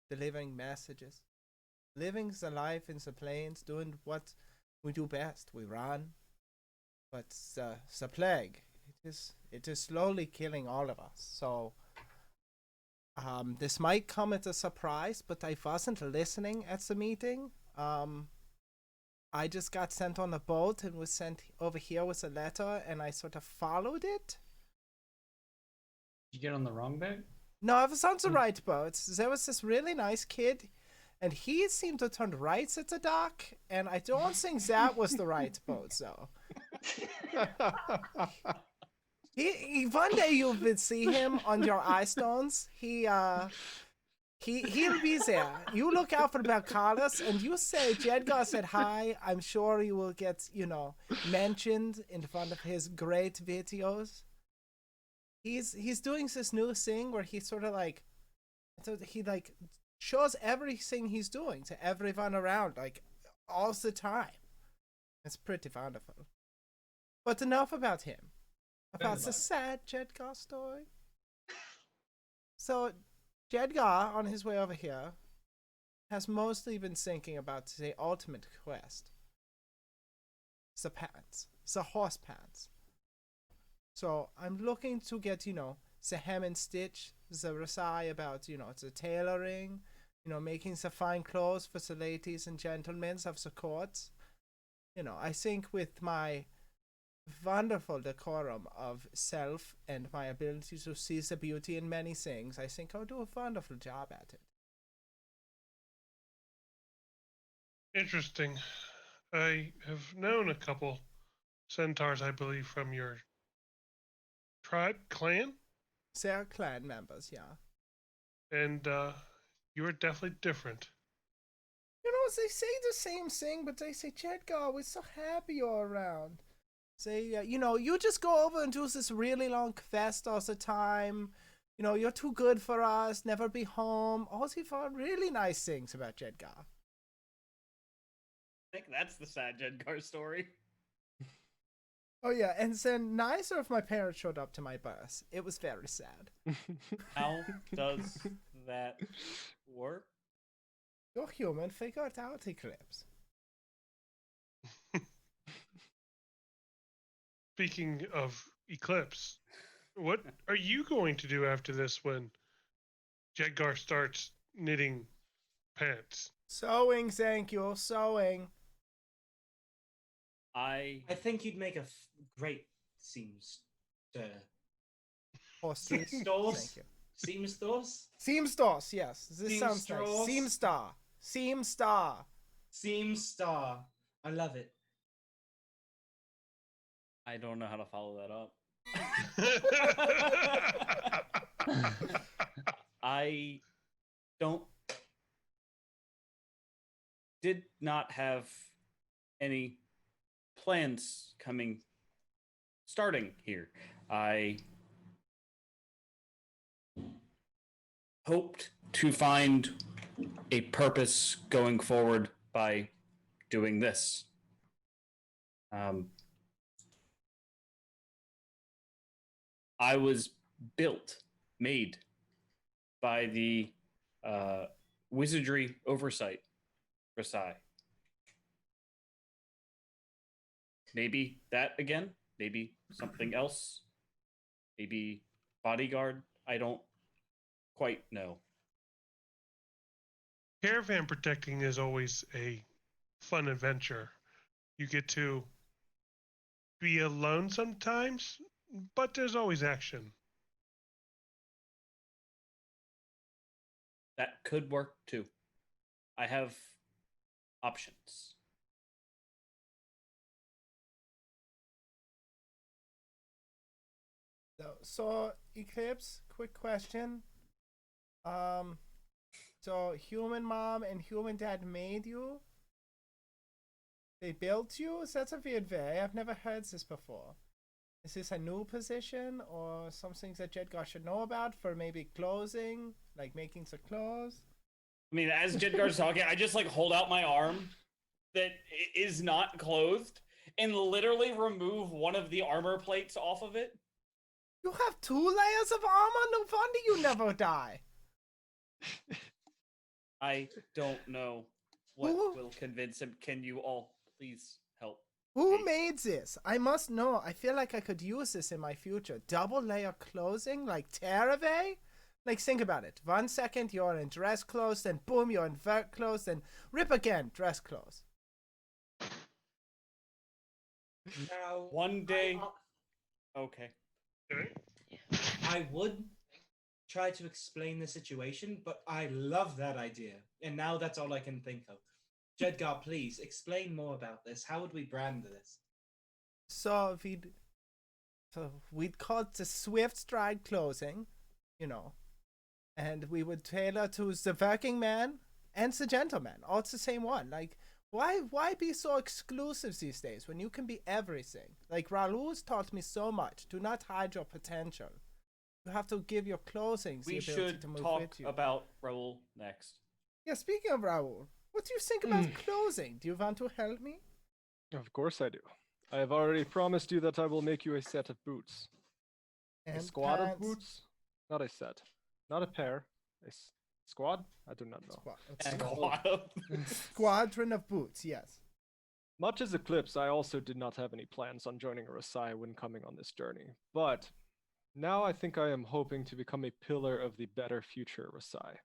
delivering messages, living the life in the plains, doing what we do best. We run, but the plague, it is slowly killing all of us. So this might come as a surprise, but I wasn't listening at the meeting. I just got sent on a boat and was sent over here with a letter, and I sort of followed it. Did you get on the wrong boat? No, I was on the right boat. There was this really nice kid, and he seemed to turn right at the dock, and I don't think that was the right boat, though. He one day you will see him on your ice stones. He'll be there. You look out for Belcalis, and you say Jedgar said hi. I'm sure you will get, mentioned in front of his great videos. He's doing this new thing where he sort of he shows everything he's doing to everyone around, all the time. It's pretty wonderful. But enough about him. About the sad Jedgar story. So, Jedgar, on his way over here, has mostly been thinking about the ultimate quest. The pants. the horse pants. So I'm looking to get, the hem and stitch, the Rasai about, the tailoring, making the fine clothes for the ladies and gentlemen of the courts. I think with my wonderful decorum of self and my ability to see the beauty in many things, I think I'll do a wonderful job at it. Interesting. I have known a couple centaurs, I believe, from your tribe, clan, They're clan members, yeah. and you are definitely different. They say the same thing, but they say, Jedgar, we're so happy you're around. Say, you just go over and do this really long quest all the time. You're too good for us, never be home. All these are really nice things about Jedgar. I think that's the sad Jedgar story. Oh, yeah, and then neither of my parents showed up to my birth. It was very sad. How does that work? You're human, figure it out, Eclipse. Speaking of Eclipse, what are you going to do after this when Jedgar starts knitting pants? Sewing, thank you, sewing. I think you'd make a great seamster. Hostess. Seamsters? Thank you. Seamsters? Seamsters, yes. This sounds nice. Seamsters? Seamstar. Seamstar. I love it. I don't know how to follow that up. I did not have any plans starting here. I hoped to find a purpose going forward by doing this. I was made by the Wizardry Oversight Rasai. Maybe that again? Maybe something else? Maybe bodyguard? I don't quite know. Caravan protecting is always a fun adventure. You get to be alone sometimes, but there's always action. That could work too. I have options. So Eclipse, quick question. So human mom and human dad made you? They built you? That's a weird way. I've never heard this before. Is this a new position or something that Jedgar should know about for maybe clothing, like making the clothes? I mean, as Jedgar's talking, I just hold out my arm that is not clothed and literally remove one of the armor plates off of it. You have 2 layers of armor? No wonder you never die. I don't know what will convince him. Can you all please help? Who made this? I must know. I feel like I could use this in my future. Double layer clothing like Terave? Like, think about it. 1 second you're in dress clothes, then boom, you're in work clothes, then rip again, dress clothes. Now, One day. Okay. I would try to explain the situation, but I love that idea. And now that's all I can think of. Jedgar, please explain more about this. How would we brand this? So we'd call it the Swift Stride clothing, and we would tailor to the working man and the gentleman. All it's the same one. Like, why be so exclusive these days when you can be everything? Like, Raul's taught me so much. Do not hide your potential. You have to give your clothing the We ability should to move talk with you. about Raul next. Yeah, speaking of Raul, what do you think about clothing? Do you want to help me? Of course I do. I have already promised you that I will make you a set of boots. And A squad of pants. boots? Not a set. Not a pair. A squad? I do not know. Squadron of boots, yes. Much as Eclipse, I also did not have any plans on joining a Rasai when coming on this journey, but now I think I am hoping to become a pillar of the better future Rasai.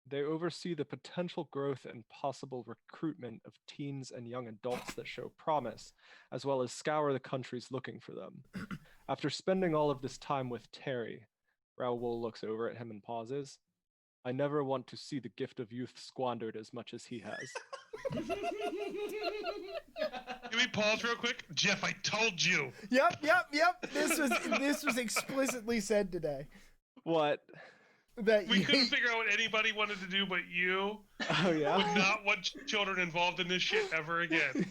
They oversee the potential growth and possible recruitment of teens and young adults that show promise, as well as scour the countries looking for them. After spending all of this time with Terry, Raoul looks over at him and pauses. I never want to see the gift of youth squandered as much as he has. Can we pause real quick? Jeff, I told you. Yep. This was explicitly said today. What? That We couldn't figure out what anybody wanted to do but you. Oh yeah. Would not want children involved in this shit ever again.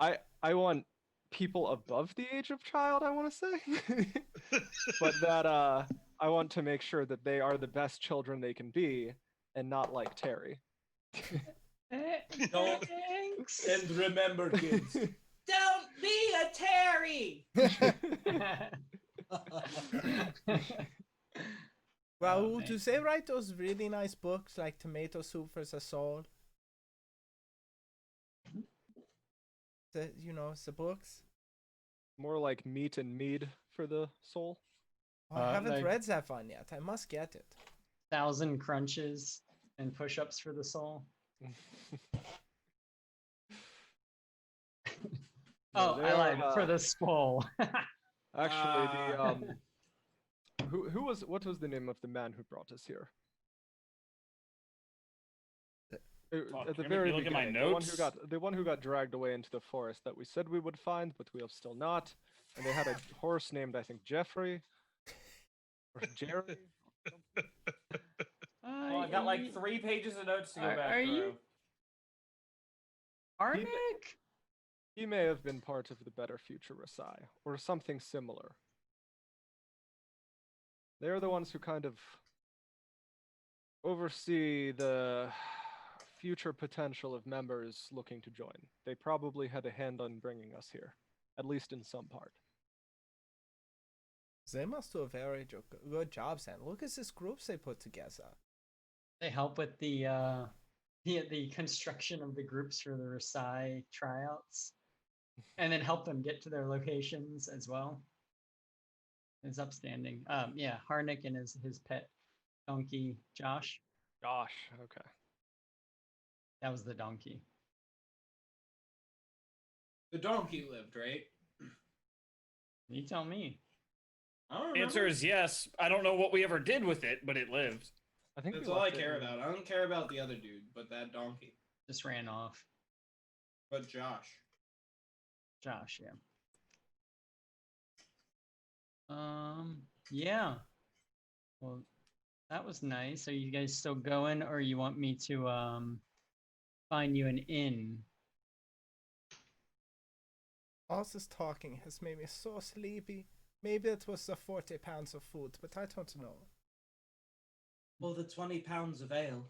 I want people above the age of child, I want to say. But that I want to make sure that they are the best children they can be and not like Terry. No. Thanks. And remember, kids, don't be a Terry. Raoul, man. do they write those really nice books like Tomato Soup for the Soul? The books? More like meat and mead for the soul. Oh, I haven't like- read that one yet. I must get it. 1,000 crunches and push-ups for the soul. Oh, they I are, lied. For the skull. Actually, what was the name of the man who brought us here? At the can very you look at my beginning, notes? the one who got dragged away into the forest that we said we would find, but we have still not. And they had a horse named, I think, Jeffrey or Jerry. Well, I got like 3 pages of notes to go Are- back are through. you- Arnick? He may have been part of the Better Future Rasai, or something similar. They're the ones who kind of oversee the future potential of members looking to join. They probably had a hand on bringing us here, at least in some part. They must do a very good job, Sam. Look at this groups they put together. They help with the construction of the groups for the Rasai tryouts, and then help them get to their locations as well. It's upstanding. Yeah, Harnick and his pet donkey Josh. Gosh, okay. That was the donkey. The donkey lived, right? You tell me. I don't The remember. answer is yes. I don't know what we ever did with it, but it lived. I think That's we all I left it care in- about. I don't care about the other dude, but that donkey. Just ran off. But Josh. Josh, yeah. Yeah. Well, that was nice. Are you guys still going, or you want me to find you an inn? All this talking has made me so sleepy. Maybe it was the 40 pounds of food, but I don't know. Well, the 20 pounds of ale.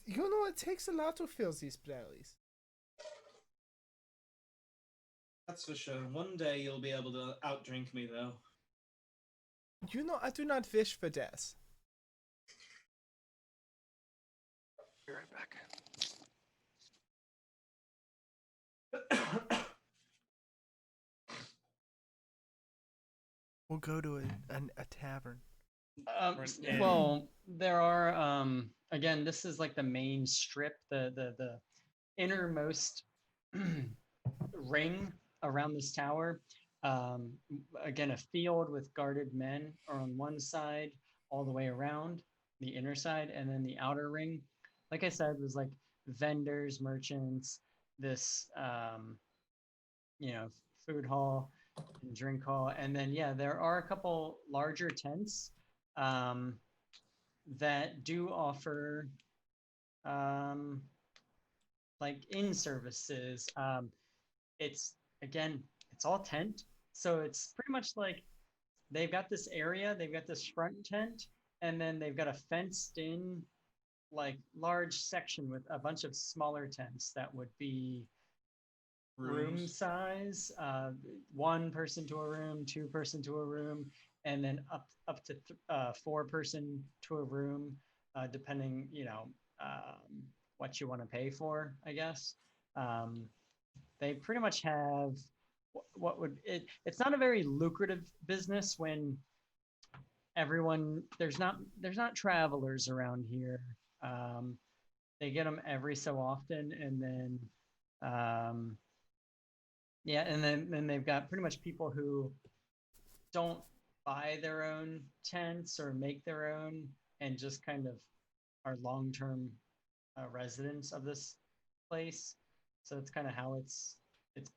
You know, it takes a lot to fill these bellies. That's for sure. One day you'll be able to outdrink me, though. You know, I do not wish for death. Be right back. We'll go to a tavern. Or an inn. Well, there are again, this is like the main strip, the innermost ring around this tower. Again, a field with guarded men are on one side, all the way around the inner side, and then the outer ring, like I said, was like vendors, merchants, this food hall and drink hall, and then yeah, there are a couple larger tents that do offer like inn services. It's all tent, so it's pretty much like they've got this area, they've got this front tent, and then they've got a fenced in like large section with a bunch of smaller tents that would be room size, 1 person to a room, 2 person to a room, and then up to 4 person to a room, depending what you want to pay for, I guess. They pretty much have what would it? It's not a very lucrative business when there's not travelers around here. They get them every so often, and then yeah, and then they've got pretty much people who don't buy their own tents or make their own, and just kind of are long-term residents of this place. So it's kind of how it's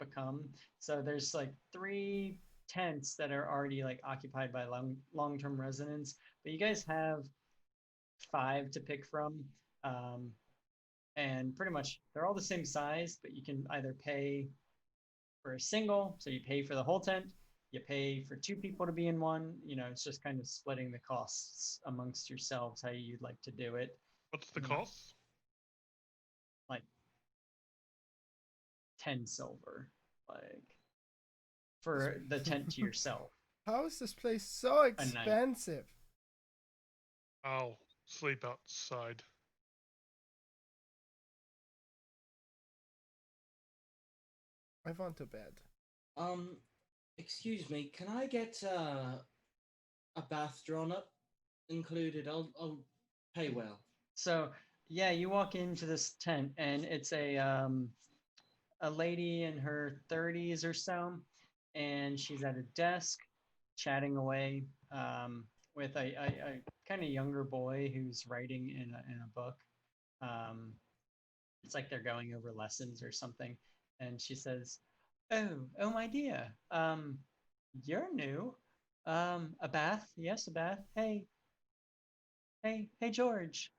become. So there's like 3 tents that are already like occupied by long-term residents, but you guys have 5 to pick from. And pretty much they're all the same size, but you can either pay for a single, so you pay for the whole tent, you pay for 2 people to be in one. It's just kind of splitting the costs amongst yourselves how you'd like to do it. What's the cost? Like 10 silver, like for the tent to yourself. How is this place so night. expensive? I'll sleep outside. I want to bed. Excuse me, can I get a bath drawn up included? I'll pay well. So yeah, you walk into this tent and it's a lady in her 30s or so, and she's at a desk chatting away with a kind of younger boy who's writing in a book. It's like they're going over lessons or something, and she says, "Oh, my dear, you're new. A bath? Yes, a bath. Hey, George.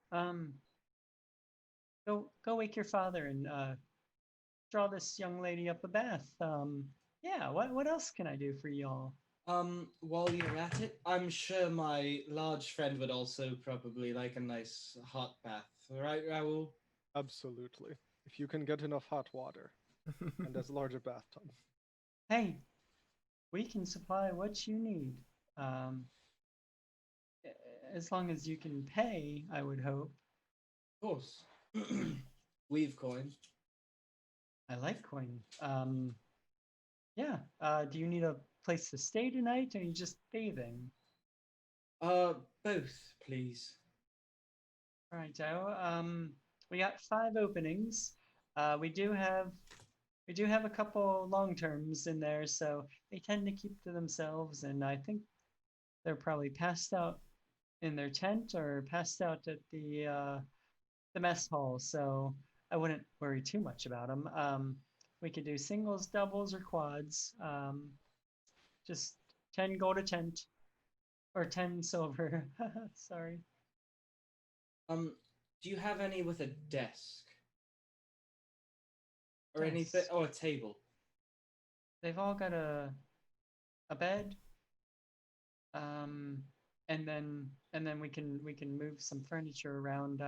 Go wake your father and draw this young lady up a bath. Yeah. What else can I do for y'all?" While you're at it, I'm sure my large friend would also probably like a nice hot bath. Right, Raoul? Absolutely. If you can get enough hot water and as large a bathtub. Hey, we can supply what you need. As long as you can pay, I would hope. Of course. We've coin. I like coin. Yeah. Do you need a place to stay tonight, or are you just bathing? Both, please. Righto. We got 5 openings. We do have a couple long terms in there, so they tend to keep to themselves, and I think they're probably passed out in their tent or passed out at the mess hall. So I wouldn't worry too much about them. We could do singles, doubles, or quads. Just 10 gold a tent, or 10 silver. Sorry. Do you have any with a desk? Or anything? Desk. Oh, a table. They've all got a bed. And then we can move some furniture around.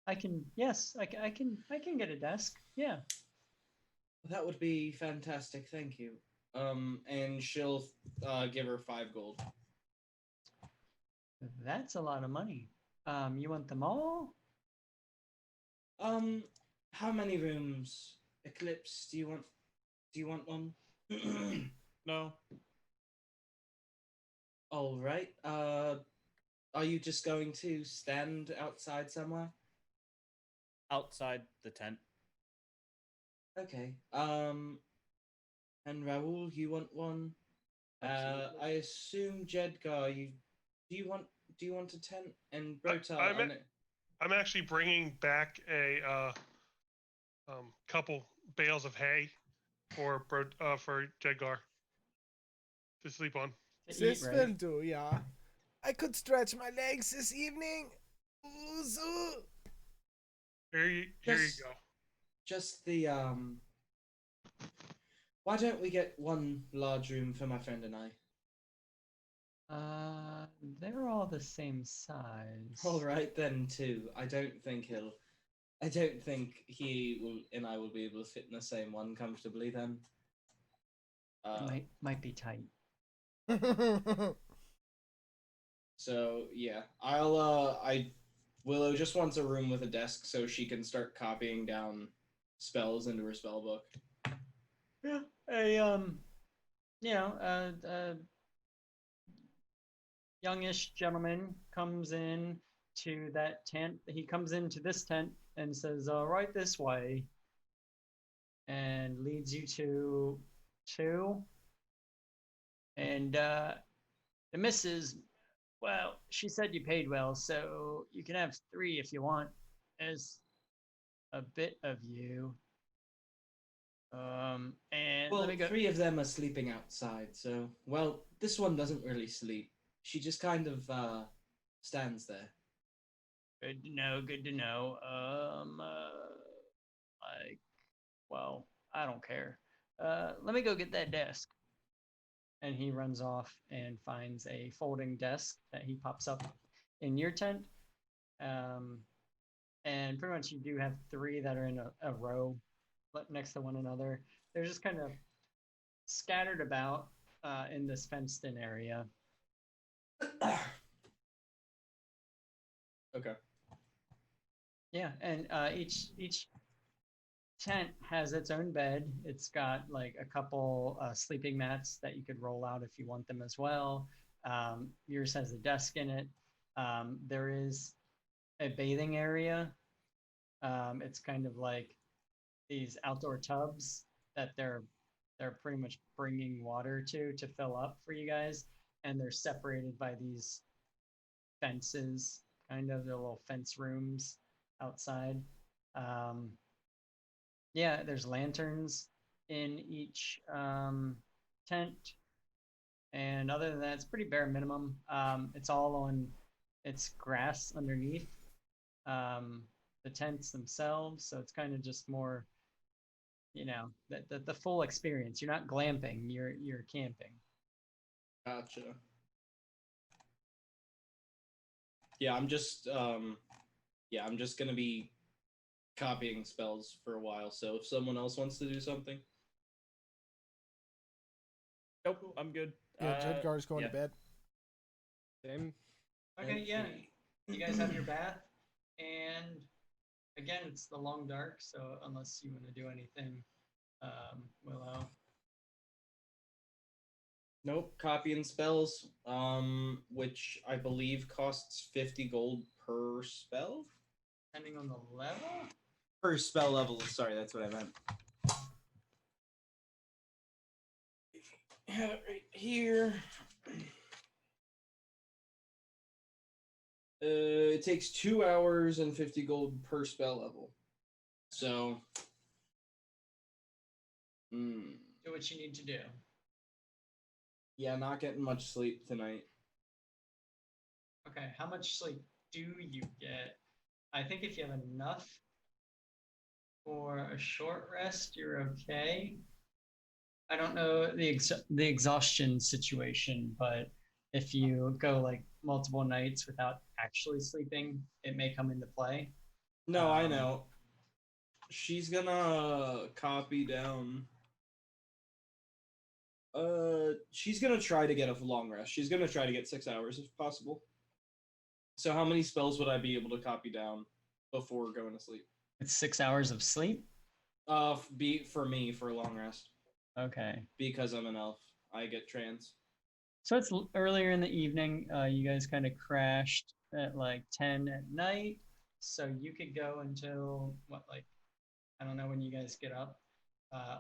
I can get a desk. Yeah. That would be fantastic, thank you. And she'll give her 5 gold. That's a lot of money. You want them all? How many rooms? Eclipse, do you want one? No. All right. Are you just going to stand outside somewhere? Outside the tent. Okay. And Raoul, you want one? Absolutely. I assume Jedgar, do you want a tent? And Brotar, I'm actually bringing back a couple bales of hay for Jedgar to sleep on. This will do, yeah. I could stretch my legs this evening. Ooh, Here you go. Just the Why don't we get one large room for my friend and I? They're all the same size. All right then, too. I don't think he will and I will be able to fit in the same one comfortably then. Might be tight. So yeah, I Willow just wants a room with a desk so she can start copying down spells into her spell book. Yeah. A youngish gentleman comes in to that tent. He comes into this tent and says, right this way, and leads you to two. And the missus, well, she said you paid well, so you can have three if you want. There's a bit of you. And Well, let me go. 3 of them are sleeping outside, so well, this one doesn't really sleep. She just kind of stands there. Good to know. Good to know. Like, well, I don't care. Let me go get that desk. And he runs off and finds a folding desk that he pops up in your tent. And pretty much you do have three that are in a row next to one another. They're just kind of scattered about in this fenced-in area. Okay. Yeah, and each tent has its own bed. It's got like a couple sleeping mats that you could roll out if you want them as well. Yours has a desk in it. There is a bathing area. It's kind of like these outdoor tubs that they're pretty much bringing water to fill up for you guys, and they're separated by these fences, kind of the little fence rooms outside. Yeah, there's lanterns in each tent, and other than that, it's pretty bare minimum. It's all on, it's grass underneath the tents themselves, so it's kind of just more, the full experience. You're not glamping, you're camping. Gotcha. Yeah, I'm just gonna be copying spells for a while, so if someone else wants to do something. Nope, I'm good. Yeah, Jedgar's going yeah. to bed. Same. Okay, yeah. You guys have your bath, and again, it's the long dark, so unless you want to do anything, Willow. Nope, copying spells, which I believe costs 50 gold per spell? Depending on the level? Per spell level, sorry, that's what I meant. Have it right here. It takes 2 hours and 50 gold per spell level. So, Do what you need to do. yeah, not getting much sleep tonight. Okay, how much sleep do you get? I think if you have enough for a short rest, you're okay. I don't know the exhaustion situation, but if you go like multiple nights without actually sleeping, it may come into play. No, I know. She's gonna copy down. She's gonna try to get a long rest. She's gonna try to get 6 hours if possible. So how many spells would I be able to copy down before going to sleep? It's 6 hours of sleep. Be for me for a long rest Okay. because I'm an elf. I get trans. So it's earlier in the evening. You guys kind of crashed at like 10 at night. So you could go until what, like, I don't know when you guys get up,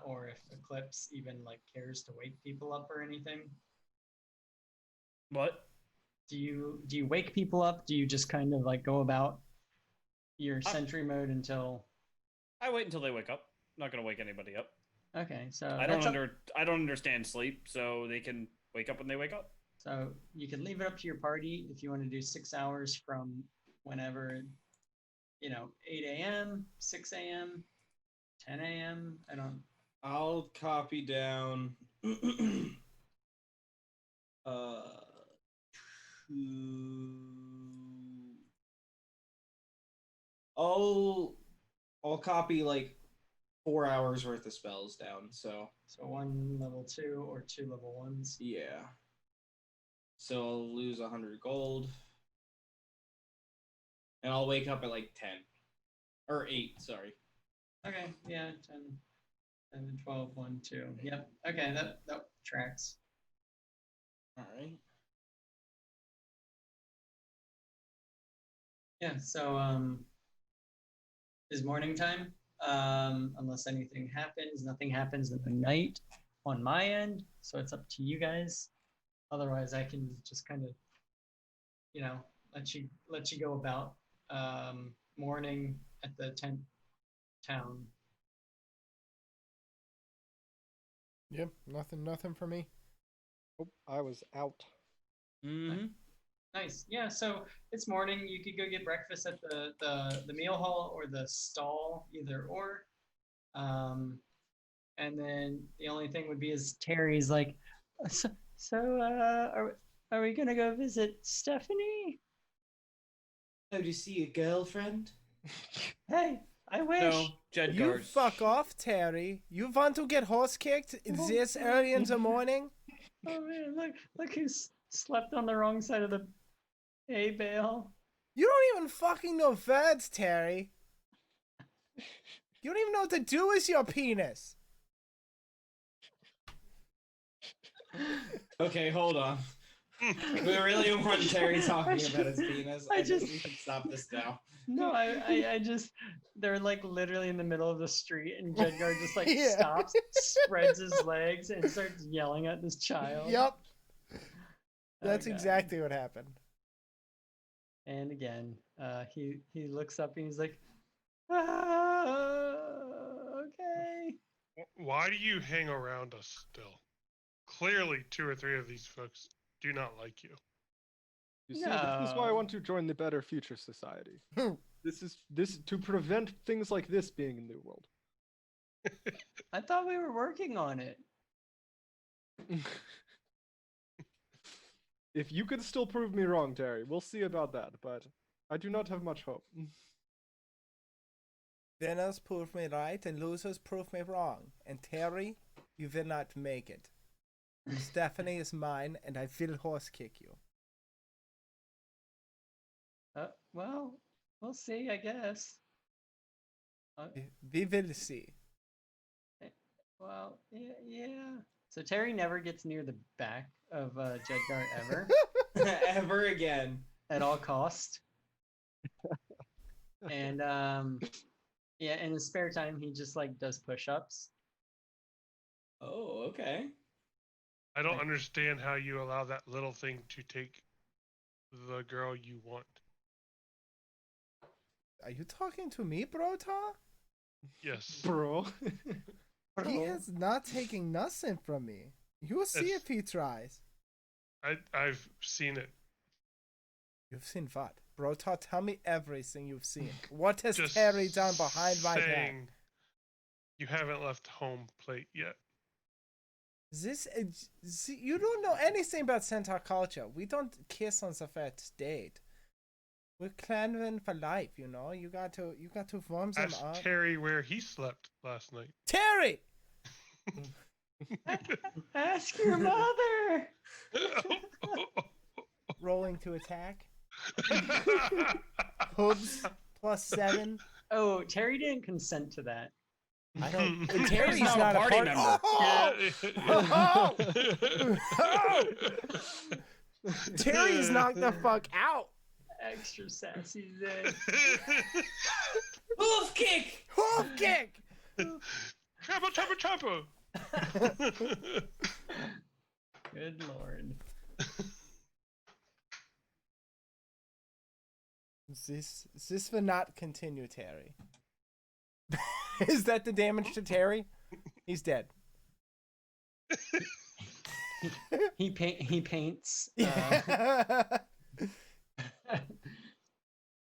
or if Eclipse even like cares to wake people up or anything. What? Do you wake people up? Do you just kind of like go about your sentry mode until? I wait until they wake up. I'm not gonna wake anybody up. Okay, so I don't understand sleep, so they can wake up when they wake up. So you can leave it up to your party if you want to do 6 hours from whenever, 8 a.m., 6 a.m., 10 a.m. I'll copy down. I'll copy like 4 hours worth of spells down. So one level 2 or 2 level 1s. yeah. So I'll lose 100 gold. and I'll wake up at like 10 or 8. Sorry. Okay, yeah, 10, 10 to 12, 1, 2. Yep. Okay, that tracks. All right. Yeah, so is morning time. Unless anything happens, nothing happens in the night on my end, so it's up to you guys. Otherwise, I can just kind of, let you go about morning at the 10th town. Yep, nothing for me. Oh, I was out. Mm-hmm. Nice. Yeah, so it's morning. You could go get breakfast at the meal hall or the stall, either or. And then the only thing would be is Terry's like, are we gonna go visit Stephanie? Oh, do you see your girlfriend? Hey, I wish. No, Jedgar. You fuck off, Terry. You want to get horse kicked this early in the morning? Oh man, look who's slept on the wrong side of the hay bale. You don't even fucking know words, Terry. You don't even know what to do with your penis. Okay, hold on. We really want Terry talking about his penis. I I just just- we should stop this now. No, I just, they're like literally in the middle of the street, and Jedgar just like Yeah. stops, spreads his legs, and starts yelling at this child. Yep. Oh, That's God. exactly what happened. And again, he looks up and he's like, okay. Why do you hang around us still? Clearly, 2 or 3 of these folks do not like you. You see, this is why I No. want to join the Better Future Society. Hmm. This to prevent things like this being in the world. I thought we were working on it. If you could still prove me wrong, Terry, we'll see about that, but I do not have much hope. Winners prove me right and losers prove me wrong. And Terry, you will not make it. Stephanie is mine and I will horse kick you. Well, we'll see, I guess. We will see. Well, yeah. So Terry never gets near the back of Jedgar ever, Ever again. at all cost. And yeah, in his spare time, he just like does push-ups. Oh, okay. I don't Like- understand how you allow that little thing to take the girl you want. Are you talking to me, Brota? Yes. Bro. He is not taking nothing from me. You'll see Yes. if he tries. I've seen it. You've seen what? Brota, tell me everything you've seen. What has Just Terry done behind my back? saying you haven't left home plate yet. This see, you don't know anything about Centaur culture. We don't kiss on the first date. We're clanmen for life, you know. You got to warm them Ask up. Terry where he slept last night. Terry! Ask your mother. Rolling to attack. Hooves +7. Oh, Terry didn't consent to that. I don't. Terry's Terry's not a not a party party member. Terry's knocked the fuck out. Extra sassy day. Hoof kick! Hoof kick. Trample, trample, trample. Good lord. This will not continue, Terry. Is that the damage to Terry? He's dead. He paints.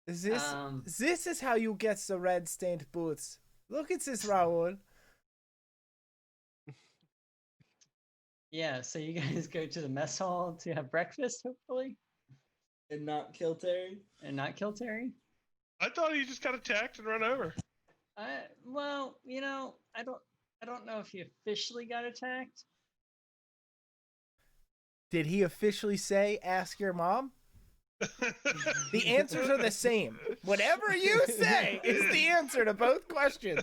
This is how you get the red stained boots. Look at this, Raul. Yeah, so you guys go to the mess hall to have breakfast, hopefully, And not kill Terry? and not kill Terry. I thought he just got attacked and run over. Well, I don't know if he officially got attacked. Did he officially say, ask your mom? The answers are the same. Whatever you say is the answer to both questions.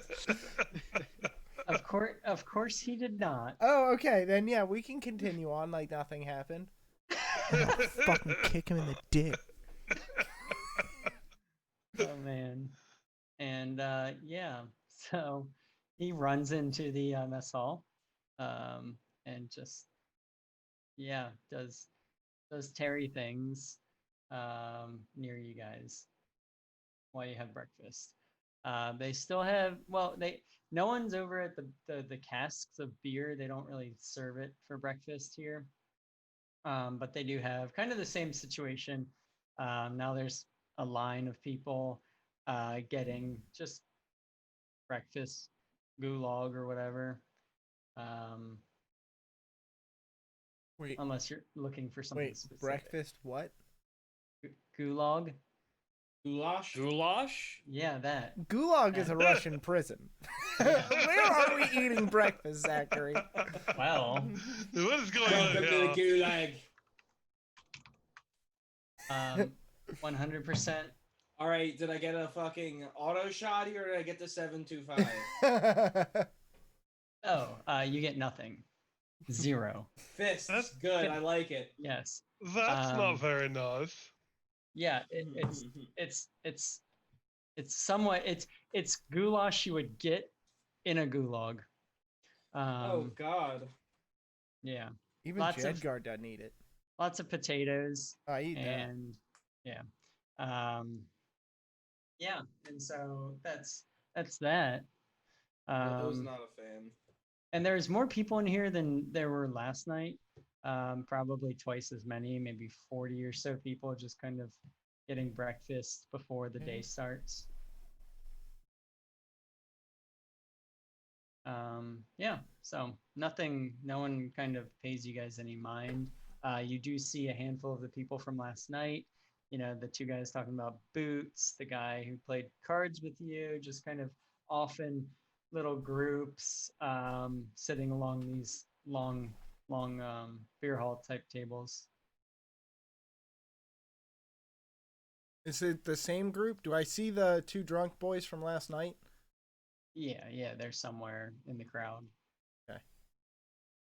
Of course, he did not. Oh, okay. Then yeah, we can continue on like nothing happened. Fucking kick him in the dick. Oh man, and yeah, so he runs into the mess hall, and just does Terry things near you guys while you have breakfast. They still have no one's over at the casks of beer. They don't really serve it for breakfast here. But they do have kind of the same situation. Now there's a line of people getting just breakfast, gulag or whatever. Wait, Unless you're looking for something wait. specific. Breakfast? What? Gulag? Goulash? Goulash? Yeah, that. Gulag is a Russian prison. Where are we eating breakfast, Zachary? Well, What is going on Welcome to the here? gulag. 100%. All right, did I get a fucking auto shot here, or did I get the 725? Oh, you get nothing. 0. Fists, That's good. I like it. Yes. That's not Um, very nice. Yeah, it's somewhat it's goulash you would get in a gulag. Oh God. Yeah, Even Lots of- Jedgar doesn't eat it. lots of potatoes I eat that. and yeah, and so that's that. I was Um, not a fan. and there's more people in here than there were last night. Probably twice as many, maybe 40 or so people just kind of getting breakfast before the day starts. Yeah, so no one kind of pays you guys any mind. You do see a handful of the people from last night, the two guys talking about boots, the guy who played cards with you, just kind of off in little groups, sitting along these long beer hall type tables. Is it the same group? Do I see the two drunk boys from last night? Yeah, they're somewhere in the crowd.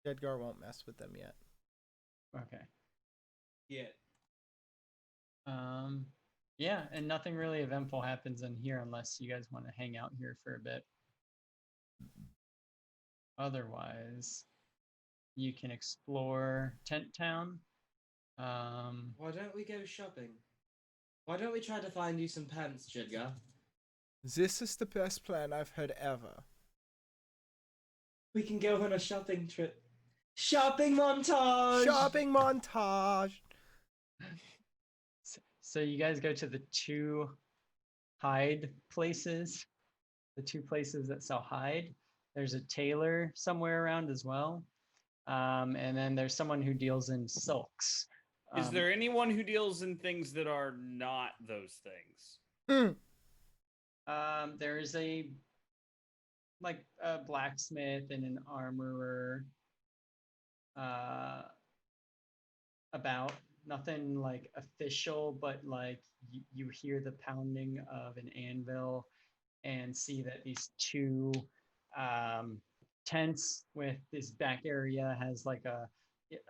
Jedgar won't mess with them yet. Okay. Yeah. Yeah, and nothing really eventful happens in here unless you guys want to hang out here for a bit. Otherwise, you can explore Tent Town. Why don't we go shopping? Why don't we try to find you some pants, Jedgar? This is the best plan I've heard ever. We can go on a shopping trip. Shopping montage. Shopping montage. So you guys go to the two hide places, the two places that sell hide. There's a tailor somewhere around as well. And then there's someone who deals in silks. Is there anyone who deals in things that are not those things? There's a blacksmith and an armorer. About nothing like official, but like you hear the pounding of an anvil and see that these two tents with this back area has like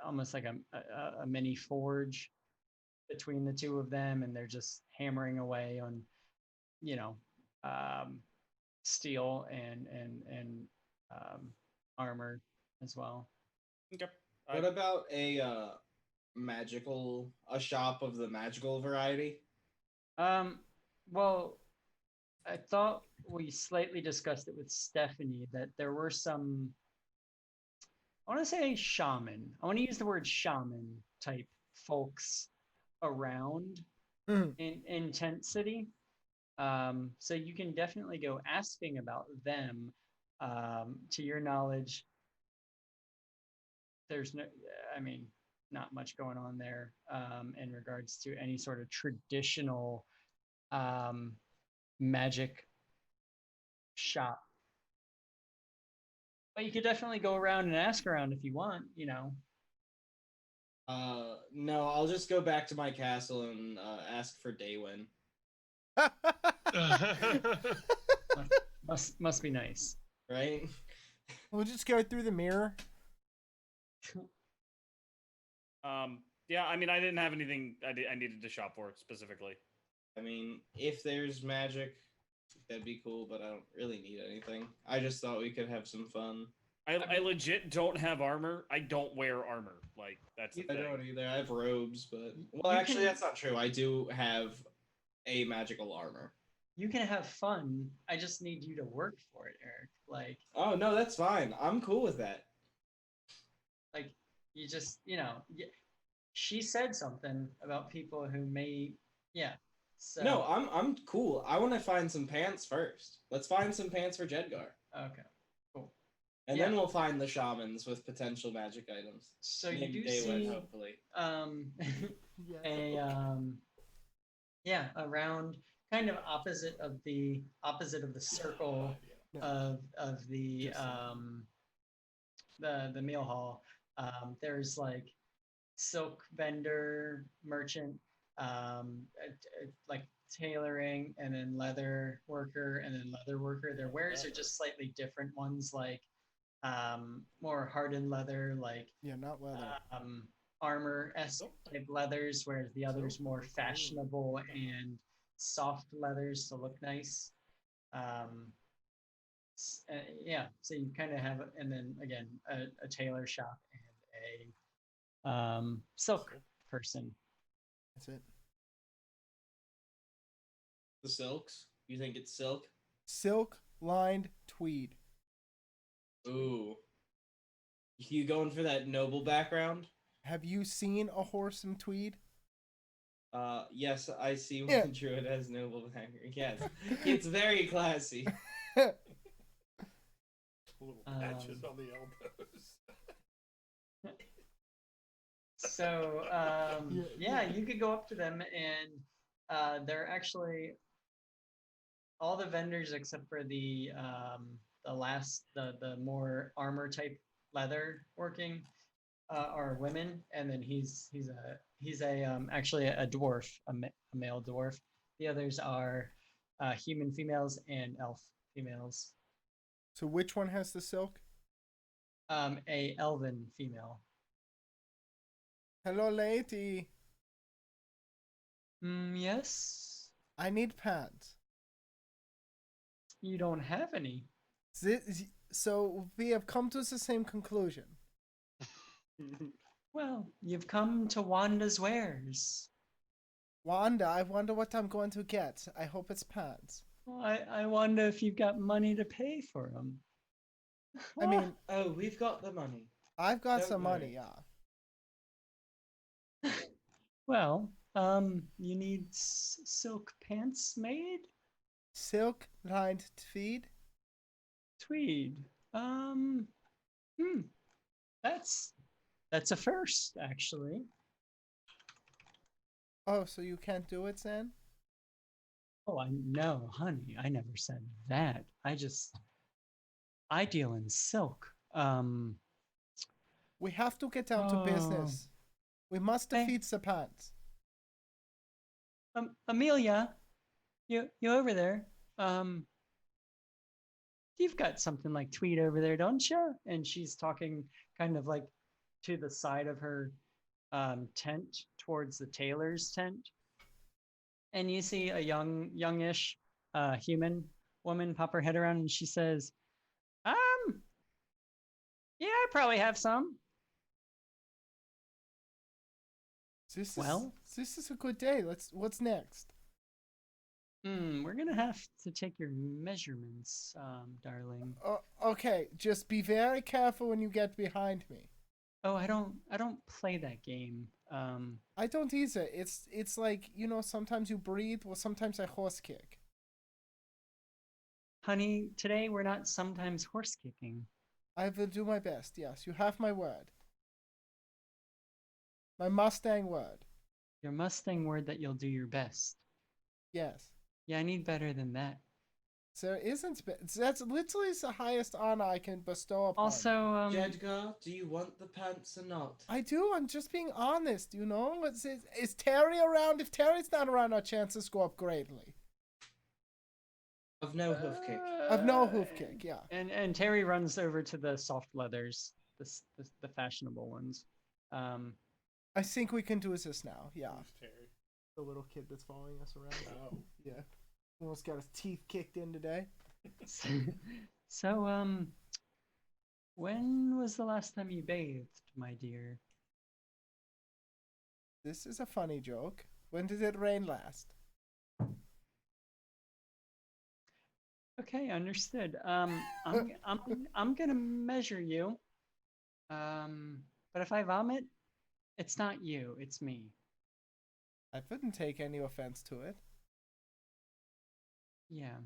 almost like a mini forge between the two of them, and they're just hammering away on steel and armor as well. Okay. What about a shop of the magical variety? Well, I thought we slightly discussed it with Stephanie that there were some, I want to say shaman. I want to use the word shaman type folks around in Tent City. So you can definitely go asking about them. To your knowledge, there's not much going on there in regards to any sort of traditional magic shop. But you could definitely go around and ask around if you want, No, I'll just go back to my castle and ask for Daywin. Must be nice. Right? We'll just go through the mirror. Yeah, I mean, I didn't have anything I needed to shop for specifically. I mean, if there's magic, that'd be cool, but I don't really need anything. I just thought we could have some fun. I legit don't have armor. I don't wear armor. Like, that's the I thing. don't either. I have robes, but well, You actually, can- that's not true. I do have a magical armor. You can have fun. I just need you to work for it, Eric. Oh no, that's fine. I'm cool with that. Like you just, she said something about people who may, yeah. So No, I'm cool. I want to find some pants first. Let's find some pants for Jedgar, okay. and Yeah. then we'll find the shamans with potential magic items. So you Maybe do Daywin, see hopefully. Yeah. around kind of opposite of the circle of the meal hall. There's like silk vendor, merchant, like tailoring, and then leather worker, and then leather worker. Their wares are just slightly different. Ones like more hardened leather, like Yeah, not leather. armor-esque type leathers, whereas the others more fashionable and soft leathers to look nice. Yeah, so you kind of have, and then again, a tailor shop and a silk person. That's it. The silks? You think it's silk? Silk lined tweed. Ooh. You going for that noble background? Have you seen a horse in tweed? Yes, I see Yeah. one druid has noble background. Yes, it's very classy. Little patches on the elbows. So yeah, you could go up to them, and they're actually all the vendors except for the more armor type leather working are women, and then he's actually a dwarf, a male dwarf. The others are human females and elf females. So which one has the silk? A elven female. Hello, lady. Yes. I need pants. You don't have any. So we have come to the same conclusion. Well, you've come to Wanda's wares. Wanda, I wonder what I'm going to get. I hope it's pants. Well, I wonder if you've got money to pay for them. I mean, Oh, we've got the money. I've got Don't some worry. money, yeah. Well, you need silk pants made? Silk lined tweed. Tweed. That's a first, actually. Oh, so you can't do it then? Oh, no, honey, I never said that. I deal in silk. We have to get down to business. We must Hey. defeat the pants. Amelia, you over there? You've got something like tweed over there, don't you? And she's talking kind of like to the side of her tent towards the tailor's tent. And you see a youngish human woman pop her head around, and she says, yeah, I probably have some. This is a good day. What's next? We're gonna have to take your measurements, darling. Okay, just be very careful when you get behind me. Oh, I don't play that game. I don't either. It's like, sometimes you breathe, well, sometimes I horse kick. Honey, today we're not sometimes horse kicking. I will do my best, yes. You have my word. My Mustang word. Your Mustang word that you'll do your best. Yes. Yeah, I need better than that. There isn't. That's literally the highest honor I can bestow upon. Also, Jedgar, do you want the pants or not? I do. I'm just being honest. You know, is Terry around? If Terry's not around, our chances go up greatly. Of no hoof kick. Of no hoof kick. Yeah. and Terry runs over to the soft leathers, the fashionable ones. I think we can do this now. Yeah. Who's Terry? The little kid that's following us around. Oh. Yeah. Almost got his teeth kicked in today. So, when was the last time you bathed, my dear? This is a funny joke. When did it rain last? Okay, understood. I'm gonna measure you. But if I vomit, it's not you, it's me. I wouldn't take any offense to it. Yeah.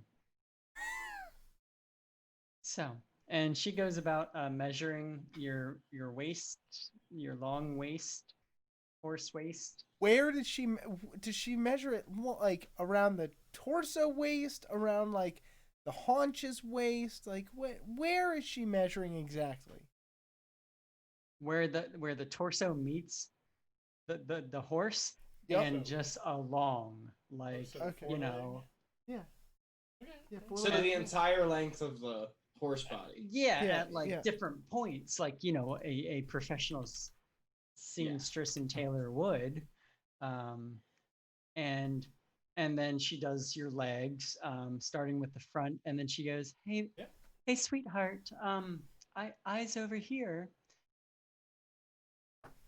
So, and she goes about measuring your waist, your long waist, horse waist. Where did she measure it? Like around the torso waist, around like the haunches waist? Like where is she measuring exactly? Where the torso meets the horse, Yep. and just along, like Okay. you know. Yeah. Yeah. So to the entire length of the horse body. Yeah, Yeah, at like yeah. different points, like you know, a professional seamstress and tailor would, and then she does your legs, starting with the front, and then she goes, "Hey, Yeah. hey, sweetheart, eyes over here.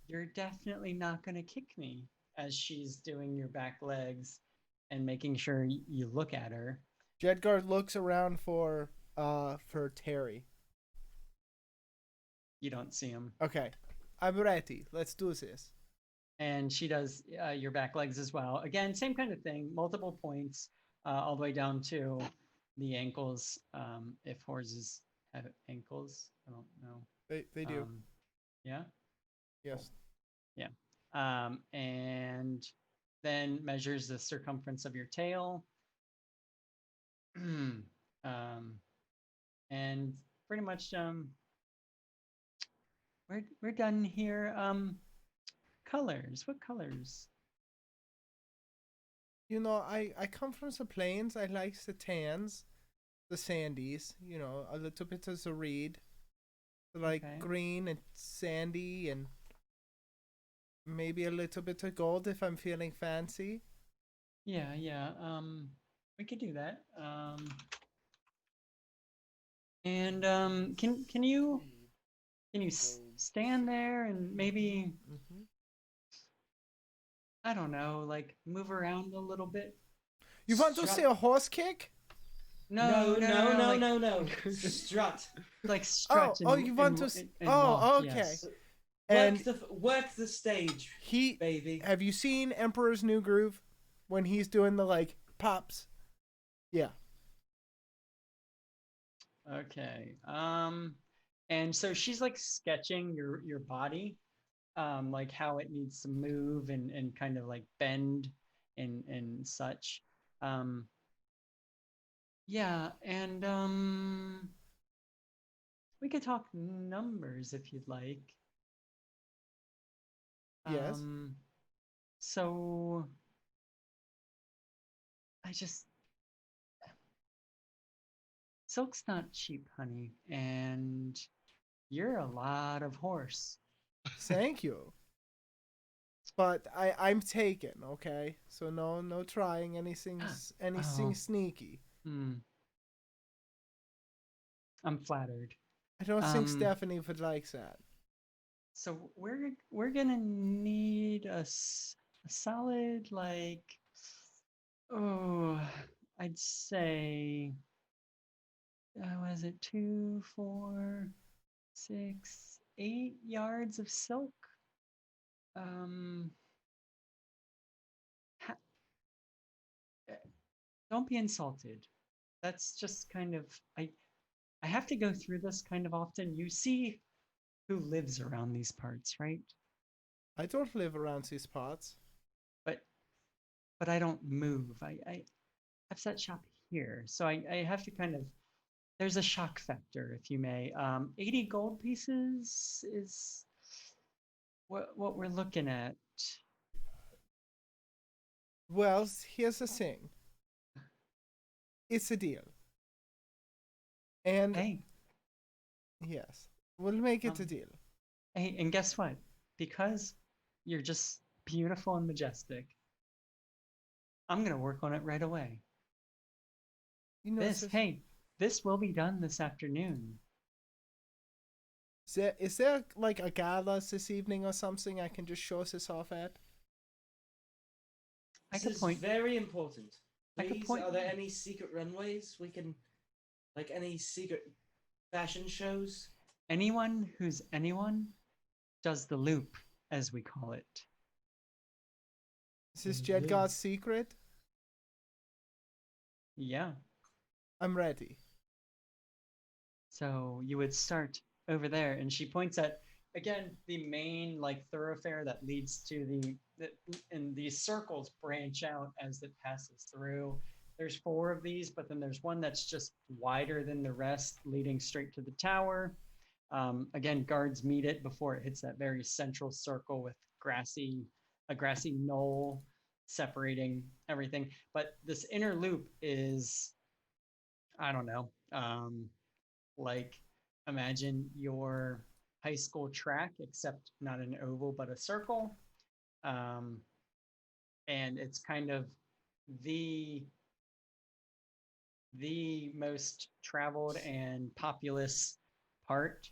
You're definitely not gonna kick me." As she's doing your back legs and making sure you look at her. Jedgar looks around for Terry. You don't see him. Okay. I'm ready. Let's do this. And she does your back legs as well. Again, same kind of thing, multiple points, all the way down to the ankles. If horses have ankles, I don't know. They do. Yeah. Yes. Yeah. And then measures the circumference of your tail. And pretty much we're done here. Colors. What colors? You know, I come from the plains. I like the tans, the sandies. You know, a little bit of the reed, like Okay. green and sandy, and maybe a little bit of gold if I'm feeling fancy. Yeah, yeah. We could do that. And can you stand there and maybe Mm-hmm. I don't know, like move around a little bit? You want to Strut. see a horse kick? No, like, No. Strut. like stretch. Oh, and- you want and- to? and Oh, walk, okay. yes. And Work the stage, he baby. have you seen Emperor's New Groove when he's doing the like pops? Yeah. Okay. And so she's like sketching your body, like how it needs to move and kind of like bend and such. Yeah, and we could talk numbers if you'd like. Yes. So silk's not cheap, honey, and you're a lot of horse. Thank you. But I'm taken, okay? So no trying anything Oh. sneaky. I'm flattered. I don't think Um, Stephanie would like that. So we're gonna need a solid like, oh, I'd say, was it 2, 4, 6, 8 yards of silk? Ha- don't be insulted. That's just kind of I have to go through this kind of often. You see who lives around these parts, right? I don't live around these parts. But I don't move. I have set shop here. So I have to kind of, there's a shock factor, if you may. 80 gold pieces is what we're looking at. Well, here's the thing. It's a deal. And Hey, yes, we'll make it a Um, deal. hey, and guess what? Because you're just beautiful and majestic, I'm gonna work on it right away. You know, This will be done this afternoon. is there like a gala this evening or something I can just show this off at? I This could is point. very important. I could Please, point- are there any secret runways we can, like any secret fashion shows? Anyone who's anyone does the loop, as we call it. Is this Mhm. Jedgar's secret? Yeah. I'm ready. So you would start over there, and she points at again the main like thoroughfare that leads to and these circles branch out as it passes through. There's 4 of these, but then there's one that's just wider than the rest, leading straight to the tower. Again, guards meet it before it hits that very central circle with a grassy knoll separating everything. But this inner loop is, I don't know, like imagine your high school track, except not an oval, but a circle. And it's kind of the most traveled and populous part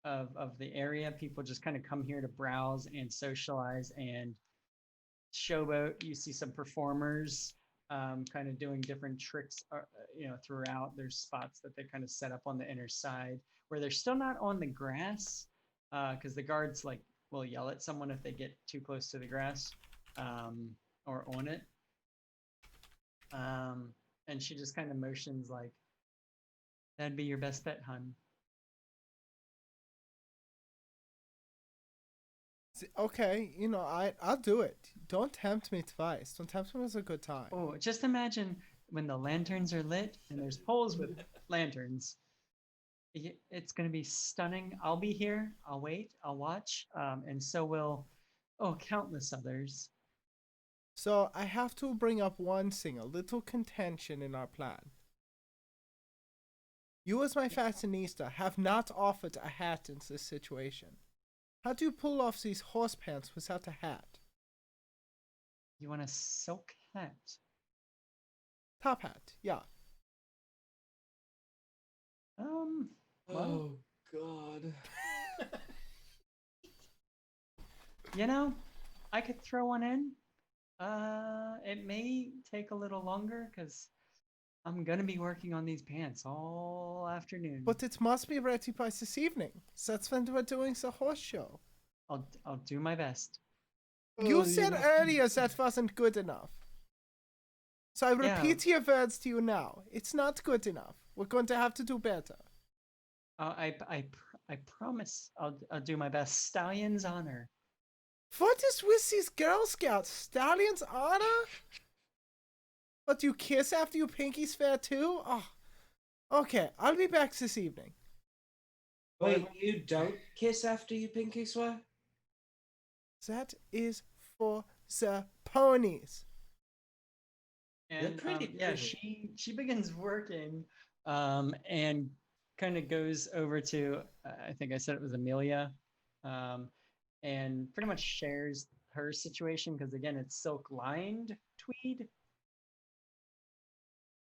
of the area. People just kind of come here to browse and socialize and showboat. You see some performers kind of doing different tricks, throughout. There's spots that they kind of set up on the inner side where they're still not on the grass, because the guards like will yell at someone if they get too close to the grass, or on it. And she just kind of motions like, that'd be your best bet, hun. Okay, I'll do it. Don't tempt me twice. Don't tempt me with a good time. Oh, just imagine when the lanterns are lit and there's poles with lanterns. It's going to be stunning. I'll be here. I'll wait. I'll watch. And so will, countless others. So I have to bring up one thing, a little contention in our plan. You as my fashionista have not offered a hat in this situation. How do you pull off these horse pants without a hat? You want a silk hat? Top hat, yeah. Well, Oh God. I could throw one in. It may take a little longer because I'm gonna be working on these pants all afternoon. But it must be ready by this evening. That's when we're doing the horse show. I'll do my best. You said earlier that wasn't good enough. So I Yeah. repeat your words to you now. It's not good enough. We're going to have to do better. I promise I'll do my best. Stallion's honor. What is with these Girl Scouts? Stallion's honor? But you kiss after you pinky swear too? Oh. Okay, I'll be back this evening. Wait, you don't kiss after you pinky swear? That is for the ponies. And pretty yeah, pretty. she begins working, and kind of goes over to, I think I said it was Amelia, and pretty much shares her situation because again it's silk lined tweed.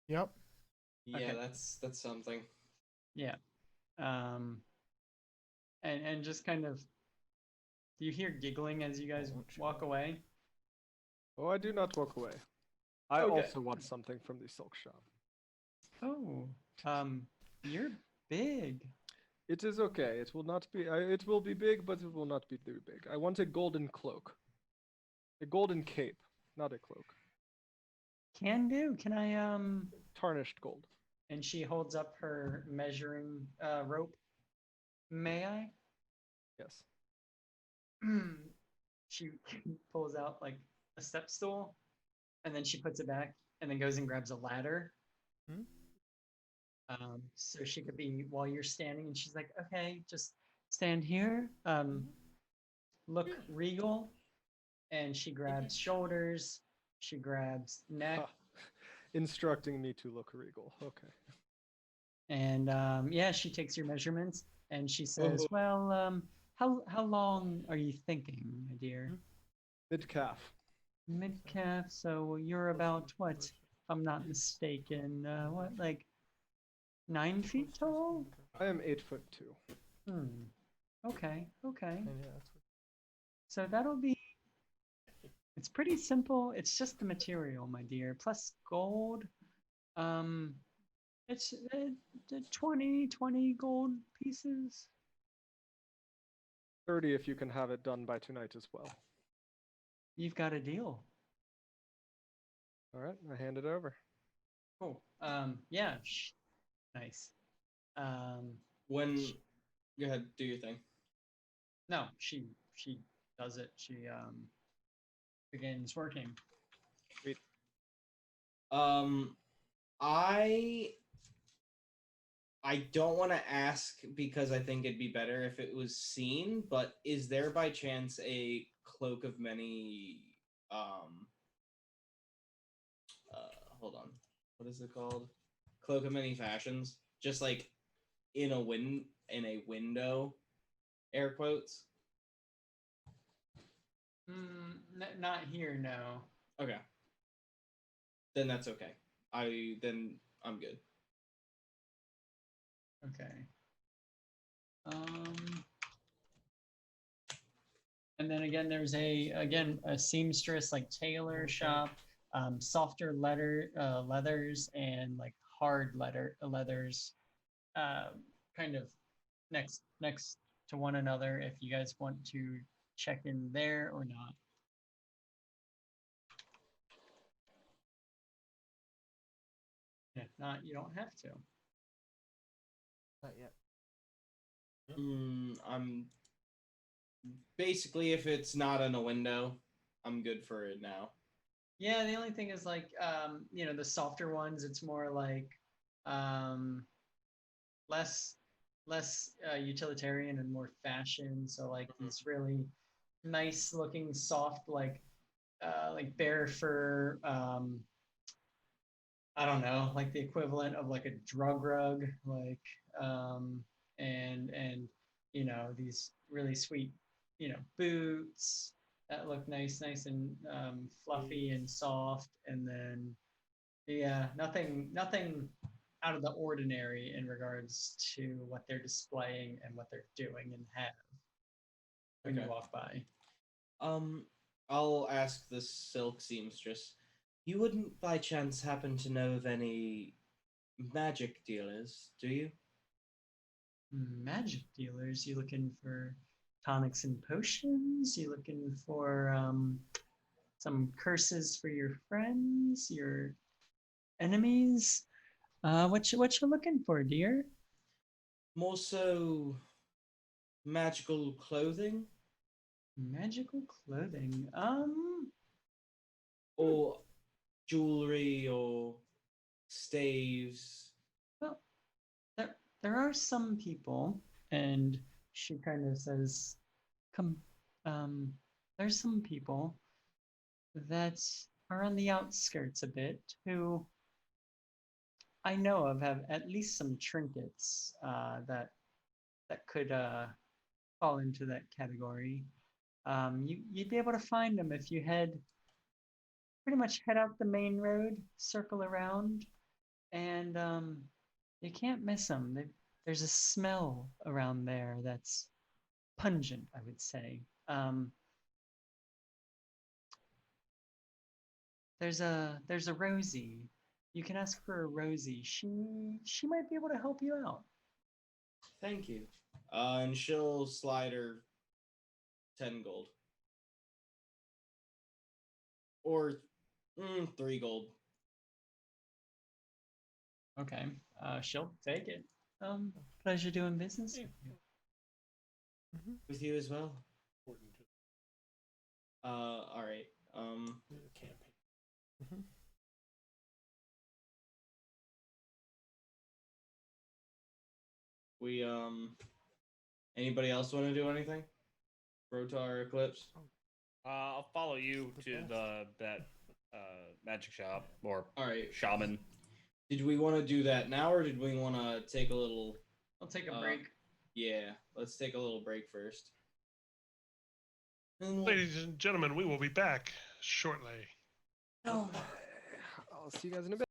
Yep. Yeah, Okay. that's something. Yeah. And just kind of, do you hear giggling as you guys walk away? Oh, I do not walk away. I Okay. also want something from the silk shop. Oh, you're big. It is okay. It will not be. It will be big, but it will not be too big. I want a golden cloak, a golden cape, not a cloak. Can do. Can I Tarnished gold. And she holds up her measuring rope. May I? Yes. She pulls out like a step stool, and then she puts it back, and then goes and grabs a ladder, So she could be while you're standing, and she's like, "Okay, just stand here. Look regal." And she grabs shoulders. She grabs neck. Ha. Instructing me to look regal. Okay. And yeah, she takes your measurements and she says, Oh. "Well, how long are you thinking, my dear?" Mid calf. Mid calf. So you're about what, if I'm not mistaken, what, like 9 feet tall? I am 8'2". Okay. Okay. And yeah, that's what- So that'll be. It's pretty simple. It's just the material, my dear, plus gold. It's 20 gold pieces. 30 if you can have it done by tonight as well. You've got a deal. All right, I hand it over. Cool. Yeah. Nice. When go ahead, do your thing. No, she does it. She begins working. I don't want to ask because I think it'd be better if it was seen, but is there by chance a cloak of many hold on. What is it called? Cloak of many fashions? Just like in a window, air quotes. Not here, no. Okay. Then that's okay. I'm good. Okay. And then again, there's a seamstress, like tailor shop, softer leathers and like hard leathers, kind of next to one another. If you guys want to check in there or not. If not, you don't have to. Not yet. I'm basically, if it's not in a window, I'm good for it now. Yeah, the only thing is like the softer ones, it's more like less utilitarian and more fashion. So like these really nice looking soft like bear fur, I don't know, like the equivalent of like a drug rug, like and these really sweet boots that look nice and fluffy and soft, and then yeah, nothing out of the ordinary in regards to what they're displaying and what they're doing and have when you walk by. I'll ask the silk seamstress. You wouldn't by chance happen to know of any magic dealers, do you? Magic dealers? You looking for tonics and potions? You looking for some curses for your friends, your enemies? What you looking for, dear? More so magical clothing? Magical clothing. Or jewelry or staves. Well, there are some people, and she kind of says, "Come, there's some people that are on the outskirts a bit who I know of have at least some trinkets that could fall into that category. You'd be able to find them if you pretty much head out the main road, circle around, and you can't miss them. There's a smell around there that's pungent, I would say. There's a Rosie. You can ask for a Rosie. She might be able to help you out. Thank you. And she'll slide her 10 gold. Or 3 gold. Okay. She'll take it. Pleasure doing business with you. With you as well. According to All right. the campaign. We Anybody else want to do anything? Rotar Eclipse. I'll follow you to that magic shop or All right. shaman. Did we want to do that now, or did we want to take a little? I'll take a break. Yeah, let's take a little break first. And Ladies and gentlemen, we will be back shortly. I'll see you guys in a bit.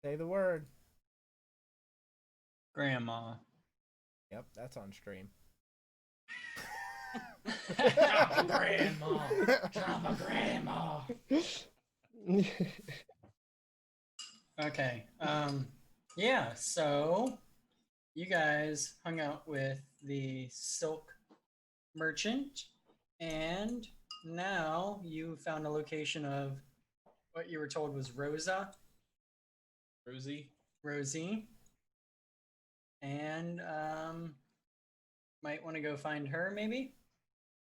Say the word. Grandma. Yep, that's on stream. Drop a grandma. Drop a grandma. Okay. Yeah, so you guys hung out with the silk merchant, and now you found a location of what you were told was Rosie. Rosie. And might want to go find her maybe?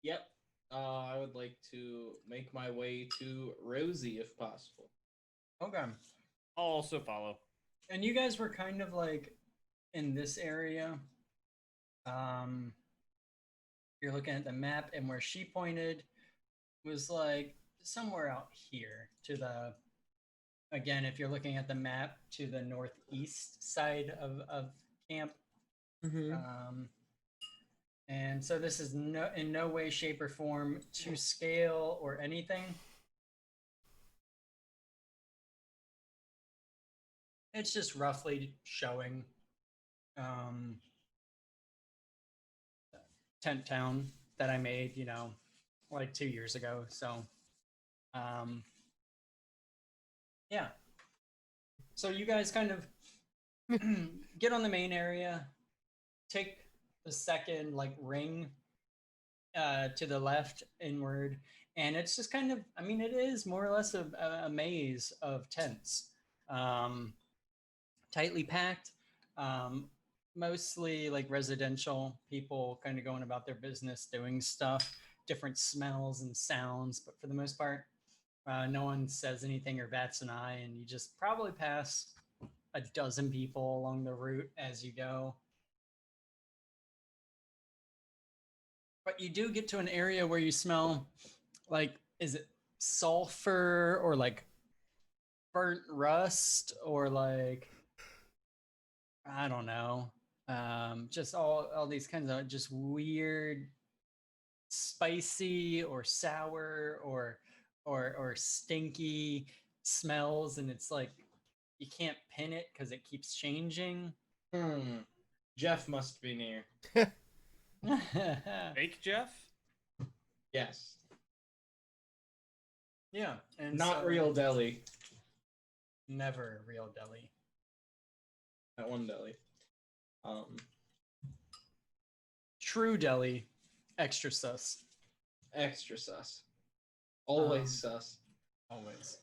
Yep. I would like to make my way to Rosie if possible. Okay. I'll also follow. And you guys were kind of like in this area. You're looking at the map, and where she pointed was like somewhere out here to the, again, if you're looking at the map, to the northeast side of camp. And so this is in no way, shape, or form to scale or anything. It's just roughly showing tent town that I made, you know, like 2 years ago. So yeah. So you guys kind of get on the main area, take the second like ring to the left inward, and it's just kind of, I mean, it is more or less a maze of tents, tightly packed, mostly like residential people kind of going about their business, doing stuff, different smells and sounds, but for the most part, no one says anything or bats an eye, and you just probably pass a dozen people along the route as you go. But you do get to an area where you smell like, is it sulfur or like burnt rust or like, I don't know, just all these kinds of just weird, spicy or sour or stinky smells, and it's like you can't pin it because it keeps changing. Jeff must be near. Fake Jeff? Yes. Yeah, and Not so- real deli. Never real deli. That one deli. True deli, extra sus. Extra sus. Always sus. Always.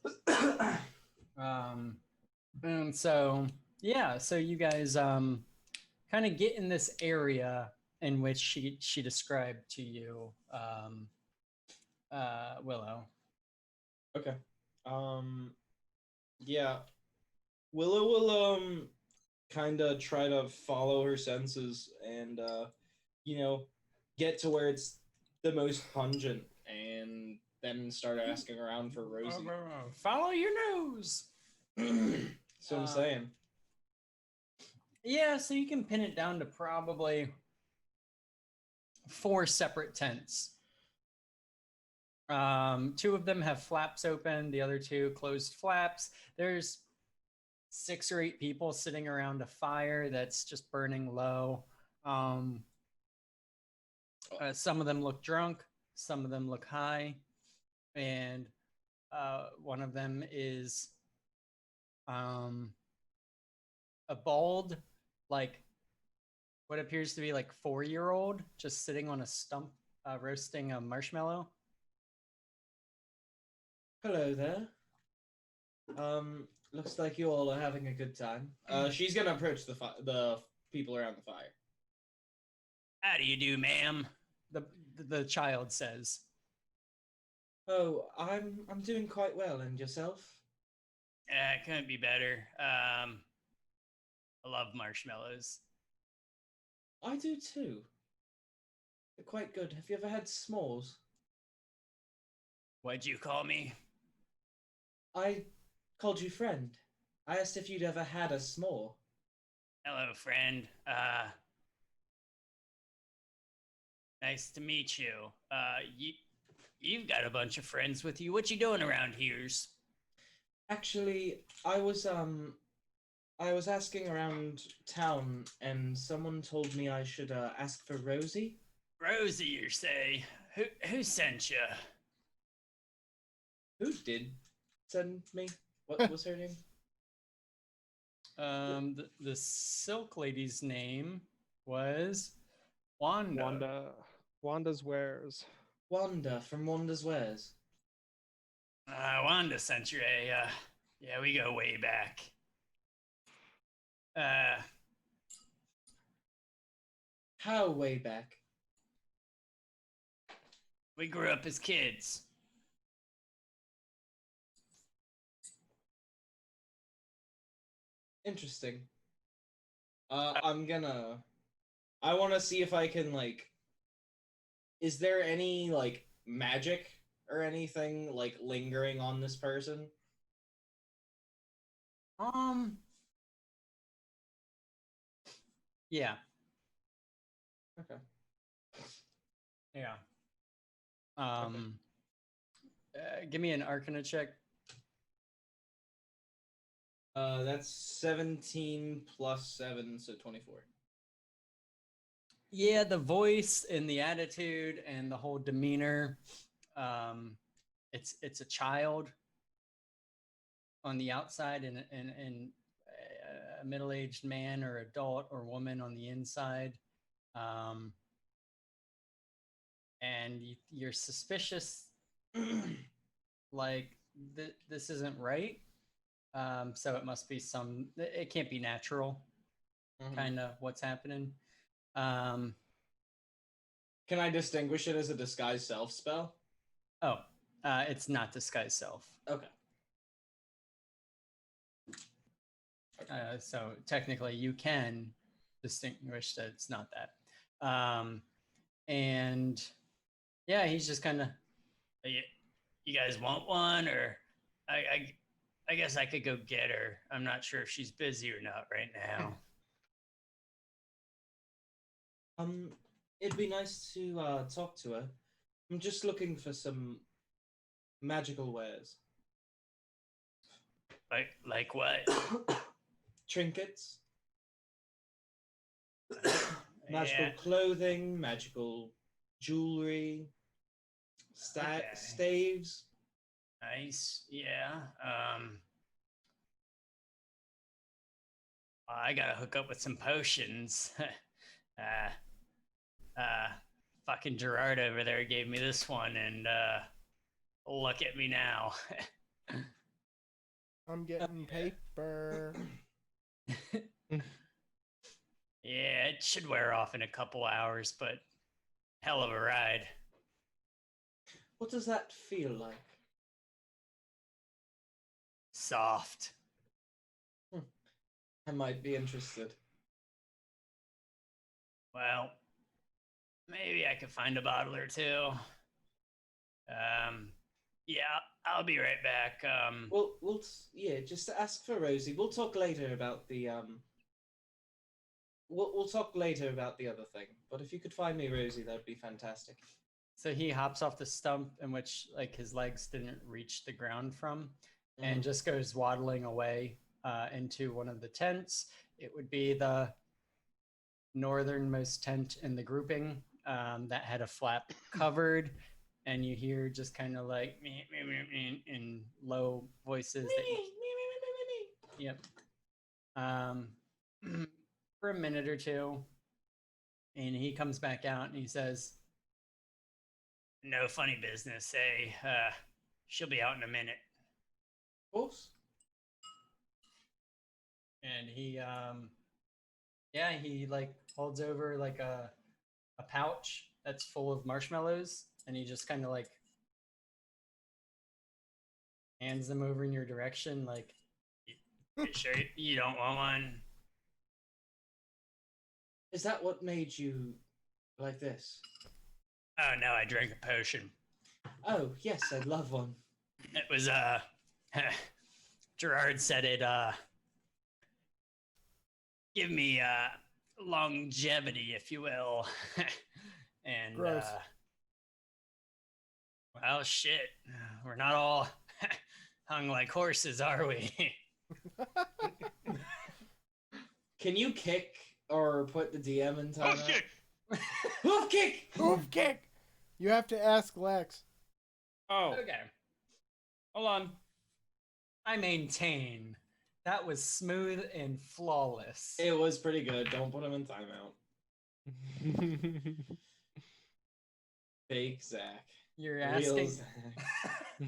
And so yeah, so you guys kind of get in this area in which she described to you, Willow. Okay. Yeah. Willow will kind of try to follow her senses and get to where it's the most pungent, and then start asking around for Rosie. Follow your nose. So I'm saying. Yeah, so you can pin it down to probably 4 separate tents. 2 of them have flaps open, the other 2 closed flaps. There's 6 or 8 people sitting around a fire that's just burning low. Some of them look drunk, some of them look high, and one of them is a bald, like what appears to be like 4-year-old just sitting on a stump roasting a marshmallow. Hello there. Looks like you all are having a good time. She's gonna approach the people around the fire. How do you do, ma'am? The child says. Oh, I'm doing quite well, and yourself? Couldn't be better. I love marshmallows. I do too. They're quite good. Have you ever had s'mores? What'd you call me? I called you friend. I asked if you'd ever had a s'more. Hello, friend. Nice to meet you. You've got a bunch of friends with you. What you doing around here's? Actually, I was I was asking around town, and someone told me I should ask for Rosie. Rosie, you say? Who sent you? Who did send me? What was her name? The Silk Lady's name was Wanda. Wanda's wares. Wanda from Wanda's Wares. Wanda sent you a, yeah, we go way back. How way back? We grew up as kids. Interesting. I want to see if I can, like, is there any, like, magic or anything, like, lingering on this person? Yeah. Okay. Yeah. Give me an Arcana check. That's 17 plus 7, so 24. Yeah, the voice and the attitude and the whole demeanor. It's a child on the outside and a middle-aged man or adult or woman on the inside. And you're suspicious, like this isn't right. So it must be it can't be natural, kind of what's happening. Can I distinguish it as a disguise self spell? Oh, it's not disguise self. Okay. So technically you can distinguish that it's not that. And yeah, he's just kind of, you guys want one, or I guess I could go get her. I'm not sure if she's busy or not right now. It'd be nice to talk to her. I'm just looking for some magical wares. Like what? Trinkets. Magical clothing, magical jewelry, staves. Nice. Yeah. I gotta hook up with some potions. Fucking Gerard over there gave me this one, and look at me now. I'm getting paper. Yeah, it should wear off in a couple hours, but hell of a ride. What does that feel like? Soft. I might be interested. Well, maybe I could find a bottle or two. Yeah, I'll be right back. Yeah, just ask for Rosie. We'll talk later about the We'll talk later about the other thing. But if you could find me Rosie, that'd be fantastic. So he hops off the stump in which like his legs didn't reach the ground from, and just goes waddling away into one of the tents. It would be the northernmost tent in the grouping that had a flap covered, and you hear just kind of like in low voices. Yep. For a minute or two, and he comes back out and he says, "No funny business, eh? She'll be out in a minute." Of course. And he he like holds over like a pouch that's full of marshmallows, and he just kind of like hands them over in your direction, like, "You sure you don't want one?" Is that what made you like this? Oh no, I drank a potion. Oh yes, I'd love one. It was Gerard said it give me longevity, if you will. And Gross. well, shit, we're not all hung like horses, are we? Can you kick or put the DM in timeout? Hoof kick! Hoof kick! Hoof kick! You have to ask Lex. Oh, Okay. hold on. I maintain that was smooth and flawless. It was pretty good. Don't put him in timeout. Fake Zach. You're Real asking. Zach.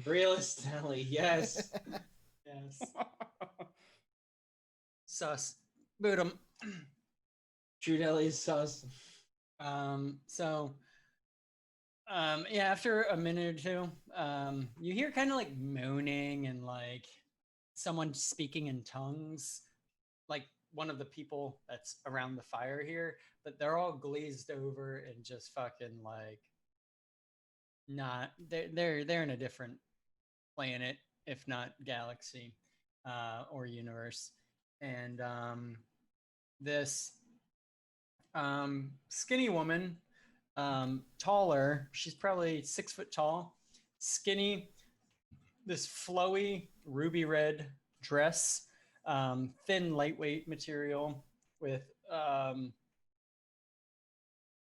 Real Stanley, yes. Yes. Sus. Boot 'em. True Deli's sus. Yeah, after a minute or two, you hear kind of like moaning and like someone speaking in tongues, like one of the people that's around the fire here, but they're all glazed over and just fucking like not they're in a different planet, if not galaxy, or universe. And this skinny woman, taller, she's probably 6 foot tall, skinny, this flowy ruby red dress, thin lightweight material with the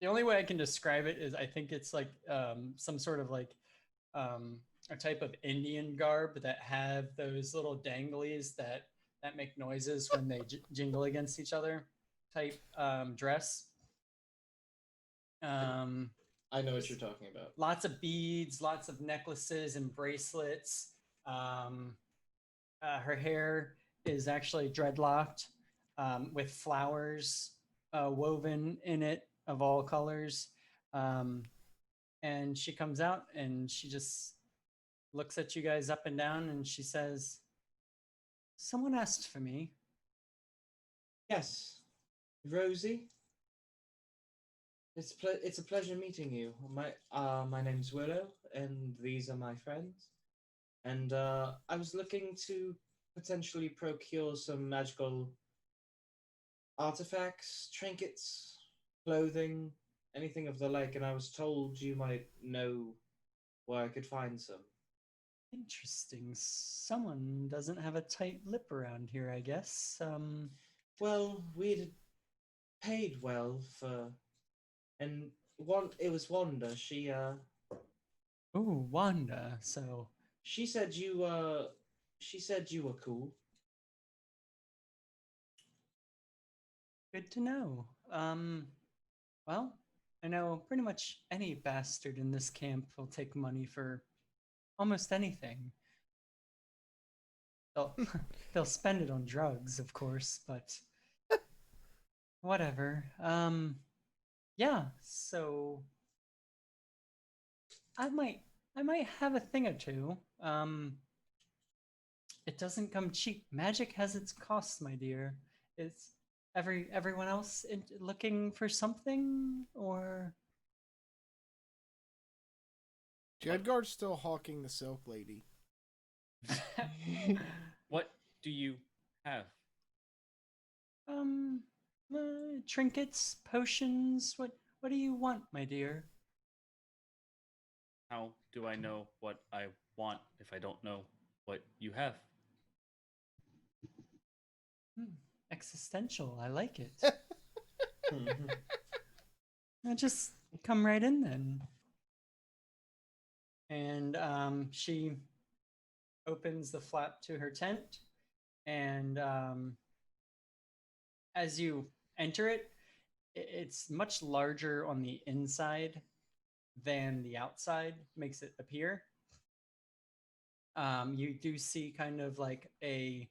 only way I can describe it is I think it's like some sort of like a type of Indian garb that have those little danglies that make noises when they jingle against each other type dress. I know what you're talking about. Lots of beads, lots of necklaces and bracelets. Her hair is actually dreadlocked with flowers woven in it of all colors. And she comes out and she just looks at you guys up and down and she says, "Someone asked for me." Yes. Rosie? It's a pleasure meeting you. My name's Willow, and these are my friends. And I was looking to potentially procure some magical artifacts, trinkets, clothing, anything of the like, and I was told you might know where I could find some. Interesting. Someone doesn't have a tight lip around here, I guess. Well, we'd paid well for, and it was Wanda. She Ooh, Wanda. So she said you were cool. good to know. Well, I know pretty much any bastard in this camp will take money for almost anything. They'll they'll spend it on drugs, of course, but whatever. Yeah, so I might have a thing or two. It doesn't come cheap. Magic has its costs, my dear. Is everyone else looking for something, or Jedgar's still hawking the soap lady. What do you have? Trinkets, potions? What do you want, my dear? How do I know what I want if I don't know what you have? Existential. I like it. Now just come right in then. And she opens the flap to her tent, and as you enter it, it's much larger on the inside than the outside makes it appear. You do see kind of like a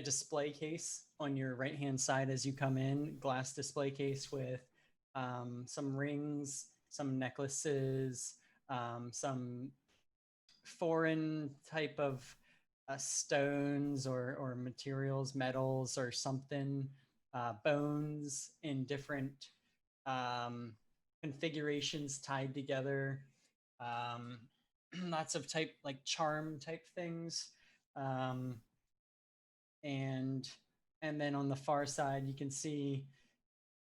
display case on your right hand side as you come in, glass display case with some rings, some necklaces, some foreign type of stones or materials, metals or something, bones in different configurations tied together, lots of type like charm type things, and then on the far side you can see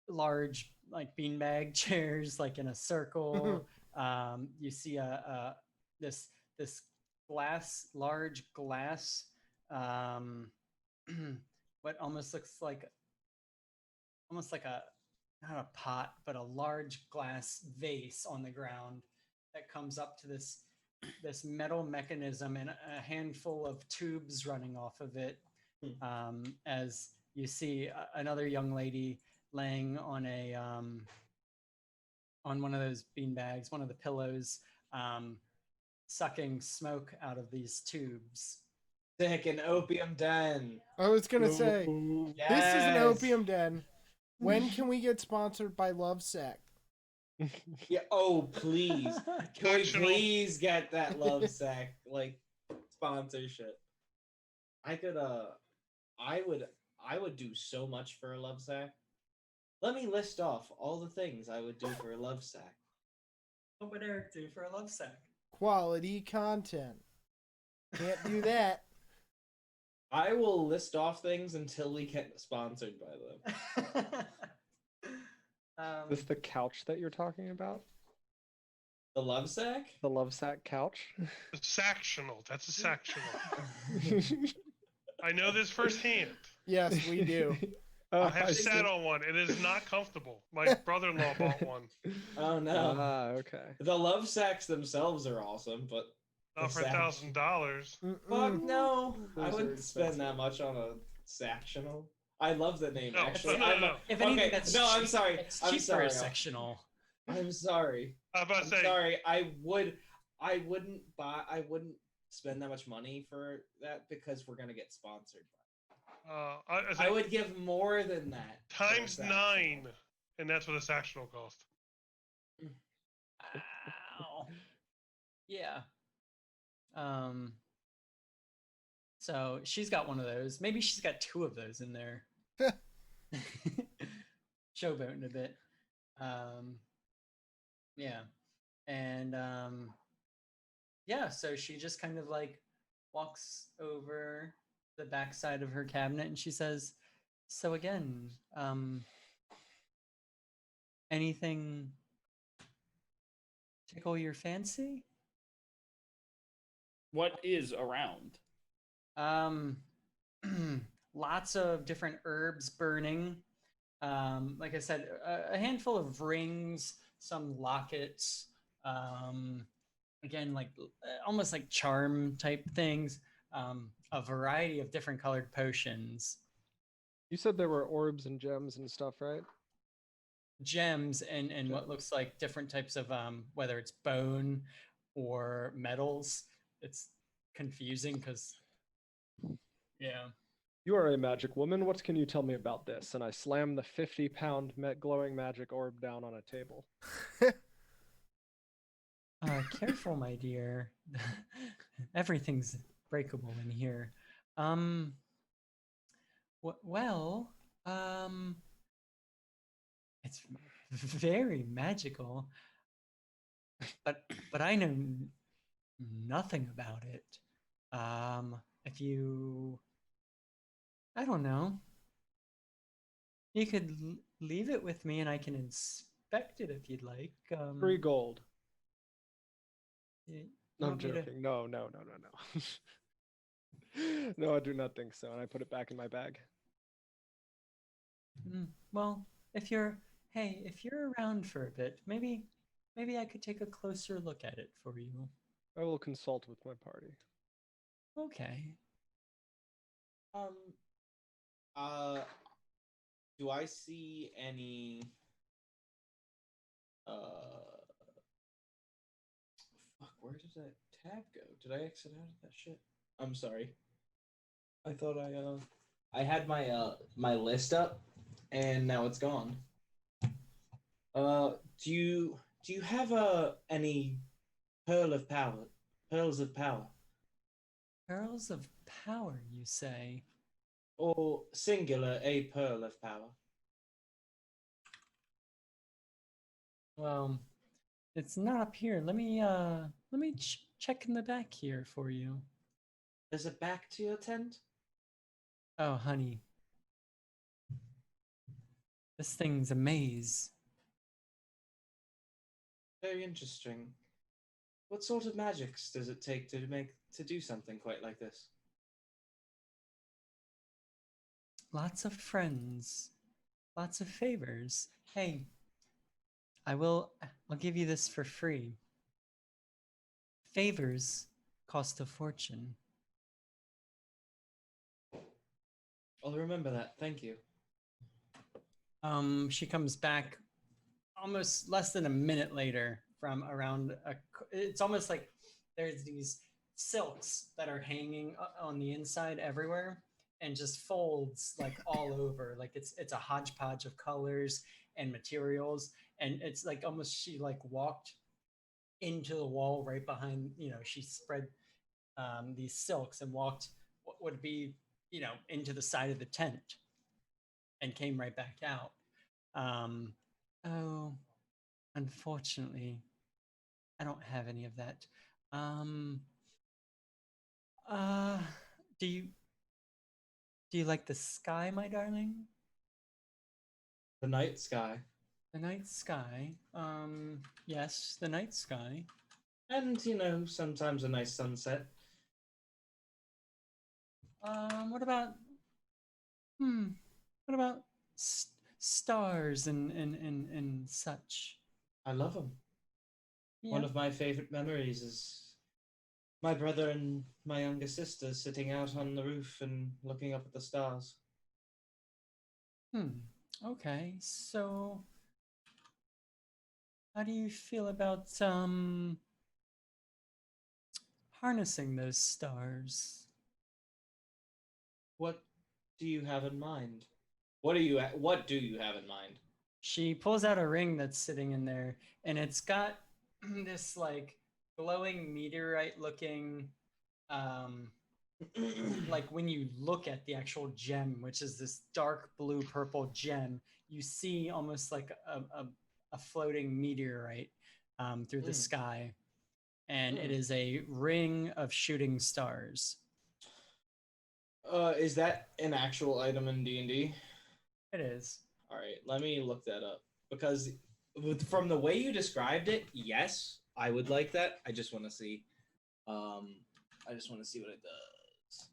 large like beanbag chairs like in a circle. You see this large glass what almost looks like almost like a not a pot, but a large glass vase on the ground that comes up to this metal mechanism and a handful of tubes running off of it. As you see another young lady laying on a on one of those bean bags, one of the pillows, sucking smoke out of these tubes. Sick, an opium den. I was gonna say, Yes. this is an opium den. When can we get sponsored by Lovesac? Yeah. Oh, please. Can we Actual- please get that love sack like sponsorship? I could I would do so much for a love sack. Let me list off all the things I would do for a love sack. What would Eric do for a love sack? Quality content. Can't do that. I will list off things until we get sponsored by them. Is this the couch that you're talking about? The love sack? The love sack couch? The Sactional. That's a Sactional. I know this firsthand. Yes, we do. Oh, I have I sat see. on one. It is not comfortable. My brother-in-law bought one. Oh no. Ah, okay. The love sacks themselves are awesome, but Not for Sack. $1,000. fuck no. I Those are wouldn't spend expensive. that much on a Sactional. I love the name No, actually. no, no. If anything, Okay, that's no, I'm cheap- sorry. It's I'm cheaper sorry. as sectional. I'm sorry. I was about I'm to say, sorry. I wouldn't spend that much money for that because we're gonna get sponsored. I I would give more than that. for a times Sactional. 9, and that's what a Sactional cost. Ow. Yeah. So she's got one of those. Maybe she's got two of those in there. Showboating a bit. Yeah. And yeah, so she just kind of like walks over the backside of her cabinet and she says, "So again, anything tickle your fancy?" What is around? Lots of different herbs burning. Like I said, a handful of rings, some lockets. Again, like almost like charm type things. A variety of different colored potions, You said there were orbs and gems and stuff, right? gems, and what looks like different types of whether it's bone or metals. It's confusing because, yeah. You are a magic woman. What can you tell me about this? And I slam the 50-pound glowing magic orb down on a table. Careful, my dear. Everything's breakable in here. Well, it's very magical, but I know nothing about it. If you, I don't know, you could leave it with me and I can inspect it if you'd like. 3 gold. You No, I'm want me to- joking. No. No, I do not think so. And I put it back in my bag. Well, if you're around for a bit, maybe I could take a closer look at it for you. I will consult with my party. Okay. Do I see any fuck, where did that tab go? Did I exit out of that shit? I'm sorry. I thought I had my my list up and now it's gone. Do you have any pearls of power? Pearls of power, you say? Or singular, a pearl of power? Well, it's not up here. Let me check in the back here for you. There's a back to your tent? Oh, honey. This thing's a maze. Very interesting. What sort of magics does it take to do something quite like this? Lots of friends lots of favors. Hey, I'll give you this for free. Favors cost a fortune. I'll remember that. Thank you. She comes back almost less than a minute later from around it's almost like there's these silks that are hanging on the inside everywhere and just folds like all over, like it's a hodgepodge of colors and materials, and it's like almost she like walked into the wall right behind, she spread these silks and walked what would be, into the side of the tent and came right back out. Oh, unfortunately, I don't have any of that. Uh, do you like the sky, my darling? The night sky. The night sky. Yes, the night sky. And, sometimes a nice sunset. What about what about stars and such? I love them. Yeah. One of my favorite memories is my brother and my younger sister sitting out on the roof and looking up at the stars. Okay, so how do you feel about harnessing those stars? What do you have in mind? What do you have in mind? She pulls out a ring that's sitting in there, and it's got this like glowing meteorite looking like when you look at the actual gem, which is this dark blue purple gem, you see almost like a floating meteorite through the sky, and it is a ring of shooting stars. Is that an actual item in D&D? It is. All right, let me look that up, because from the way you described it, yes, I would like that. I just want to see. I just want to see what it does.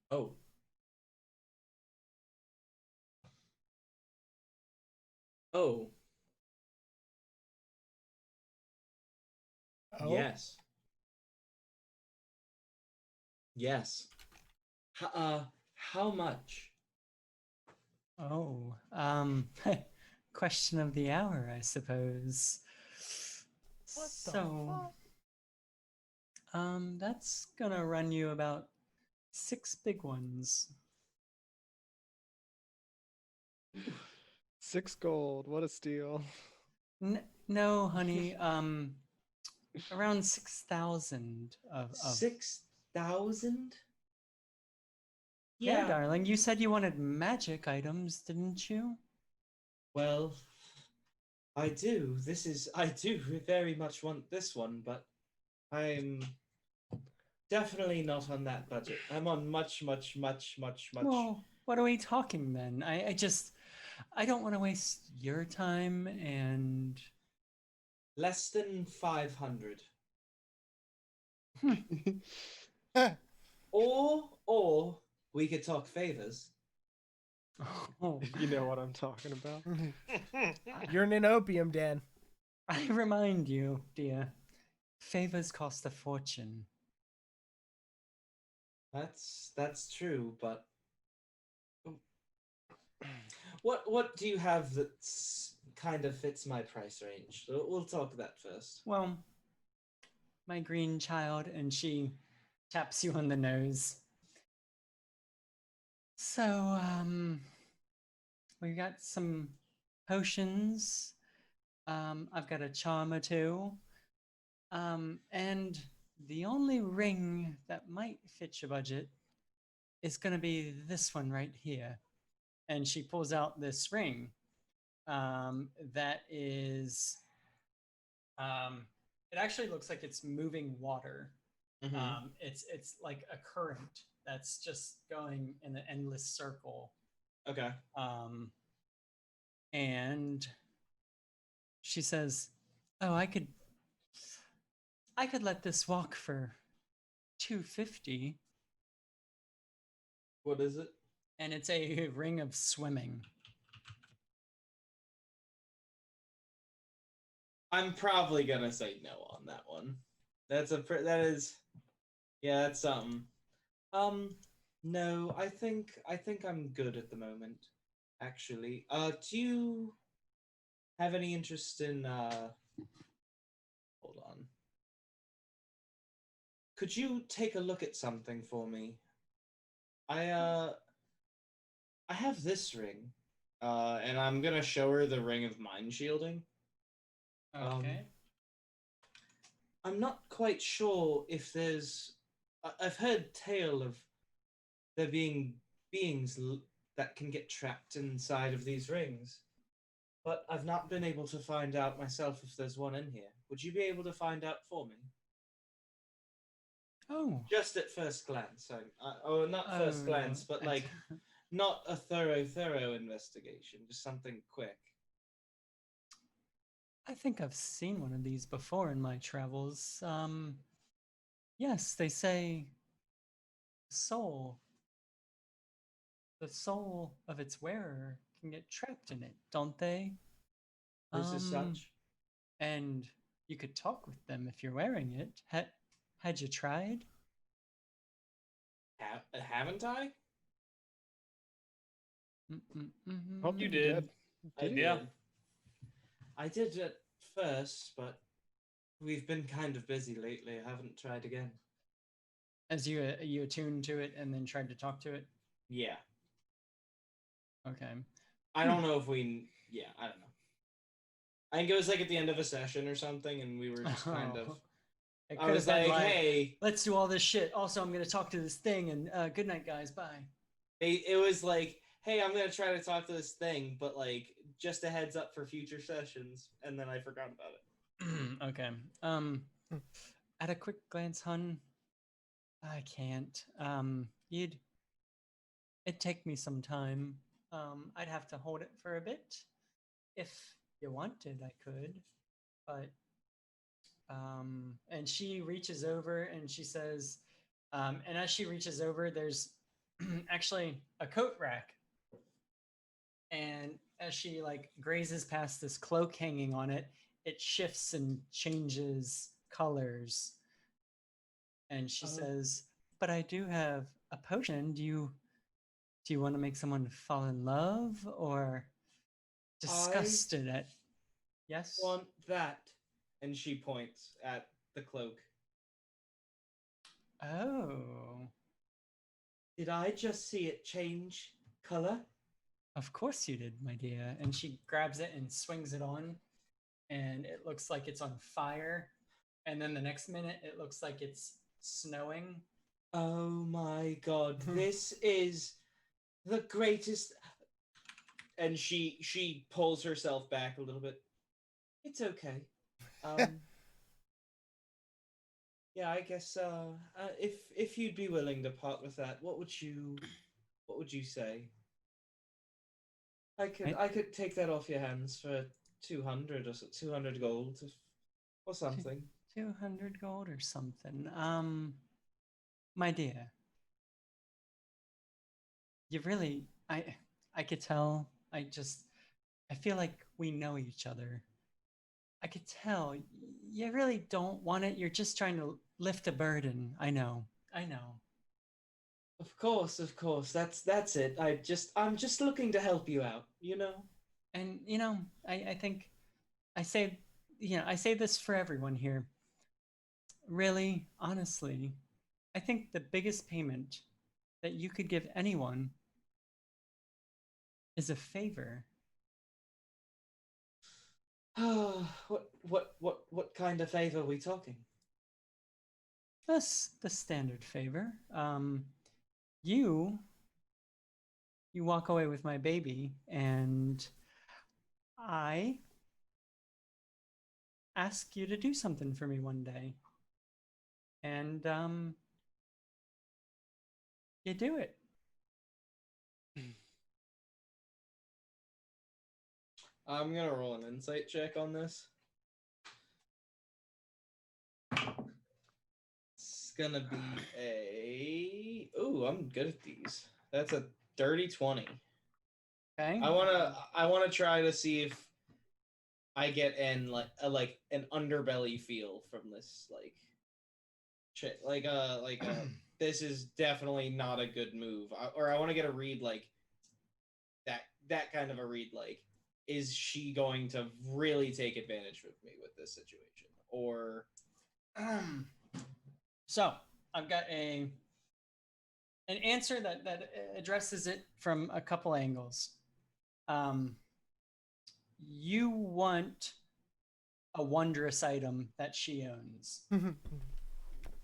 Oh. Oh. Oh. Yes. Yes. How much? Oh, question of the hour, I suppose. What the So, fuck? that's gonna run you about 6 big ones. 6 gold. What a steal. No, honey. Around 6,000 of 6,000? Yeah, darling. You said you wanted magic items, didn't you? Well, I do. I do very much want this one, but I'm definitely not on that budget. I'm on much. Well, what are we talking then? I don't want to waste your time and less than 500. Or we could talk favors. Oh, You know what I'm talking about. You're an opium, Dan. I remind you, dear, favors cost a fortune. That's true, but what do you have that's kind of fits my price range? We'll talk that first. Well, my green child, and she taps you on the nose. So, we got some potions. I've got a charm or two. And the only ring that might fit your budget is going to be this one right here. And she pulls out this ring that is, it actually looks like it's moving water. It's like a current that's just going in an endless circle. Okay. And she says, "Oh, I could let this walk for 250, What is it? and it's a ring of swimming. I'm probably gonna say no on that one. That is, yeah, that's something. No, I think I'm good at the moment. Actually, do you have any interest in? Hold on. Could you take a look at something for me? I have this ring, and I'm gonna show her the ring of mind shielding. Okay. I'm not quite sure if there's. I've heard tale of there being beings that can get trapped inside of these rings, but I've not been able to find out myself if there's one in here. Would you be able to find out for me? Oh. Just at first glance. Oh, not first glance, but like not a thorough investigation. Just something quick. I think I've seen one of these before in my travels. Yes, they say soul. The soul of its wearer can get trapped in it, don't they? This is such. And you could talk with them if you're wearing it. Had you tried? Haven't I? Hope You did. I Yeah. did. I did at first, but we've been kind of busy lately. I haven't tried again. As you attuned to it and then tried to talk to it? Yeah. Okay. I don't know if we. Yeah, I don't know. I think it was like at the end of a session or something, and we were just kind of. It I could was have been like, hey. let's do all this shit. Also, I'm going to talk to this thing, and good night, guys. Bye. It was like, hey, I'm gonna try to talk to this thing, but like just a heads up for future sessions, and then I forgot about it. Okay. At a quick glance, hun, I can't. It'd take me some time. I'd have to hold it for a bit. If you wanted, I could. But and she reaches over and she says, and as she reaches over, there's actually a coat rack. And as she like grazes past this cloak hanging on it, it shifts and changes colors. And she says, "But I do have a potion. Do you want to make someone fall in love or disgusted at?" Yes. Want that? And she points at the cloak. Oh. Did I just see it change color? Of course you did, my dear. And she grabs it and swings it on, and it looks like it's on fire. And then the next minute, it looks like it's snowing. Oh my god, this is the greatest. And she pulls herself back a little bit. It's okay. Yeah, I guess if you'd be willing to part with that, what would you say? I could take that off your hands for 200 or 200 gold or something. 200 gold or something. My dear, you really, I could tell. I feel like we know each other. I could tell you really don't want it. You're just trying to lift a burden. I know. Of course. That's it. I'm just looking to help you out, you know? And I think I say this for everyone here. Really, honestly, I think the biggest payment that you could give anyone is a favor. What kind of favor are we talking? That's the standard favor. You walk away with my baby, and I ask you to do something for me one day. And you do it. I'm gonna roll an insight check on this. That's gonna be a. Ooh, I'm good at these. That's a dirty 20. Okay. I wanna try to see if I get like an underbelly feel from this shit. This is definitely not a good move. Or I want to get a read like that kind of a read like, is she going to really take advantage of me with this situation? Or So I've got an answer that addresses it from a couple angles. You want a wondrous item that she owns,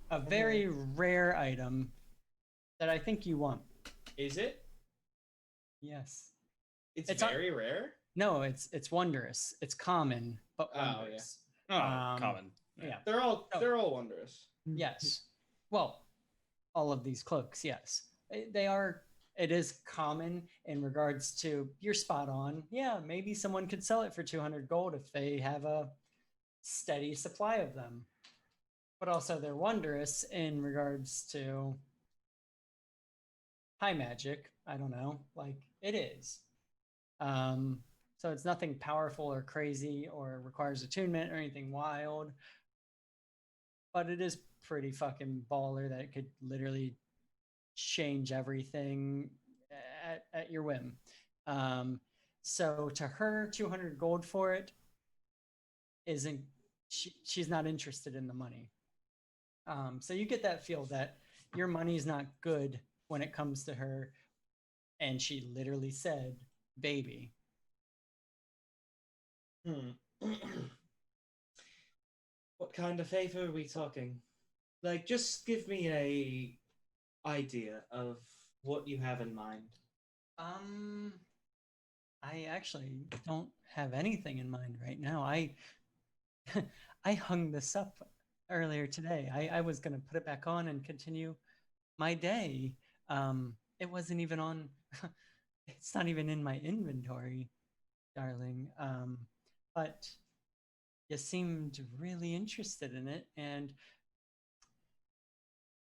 a very rare item that I think you want. is it? Yes. It's It's not- very rare. No, it's wondrous. It's common, but Oh, yeah. wondrous. Oh, common. Yeah. They're all wondrous. Yes. Well, all of these cloaks, yes. They are. It is common in regards to, you're spot on. Yeah, maybe someone could sell it for 200 gold if they have a steady supply of them. But also they're wondrous in regards to high magic. I don't know, like it is. So it's nothing powerful or crazy or requires attunement or anything wild. But it is pretty fucking baller that it could literally change everything at your whim. So to her, 200 gold for it isn't, she's not interested in the money. So you get that feel that your money's not good when it comes to her. And she literally said, baby. What kind of favor are we talking? Like, just give me a idea of what you have in mind. I actually don't have anything in mind right now. I hung this up earlier today. I was gonna put it back on and continue my day. It wasn't even on. It's not even in my inventory, darling. But you seemed really interested in it, and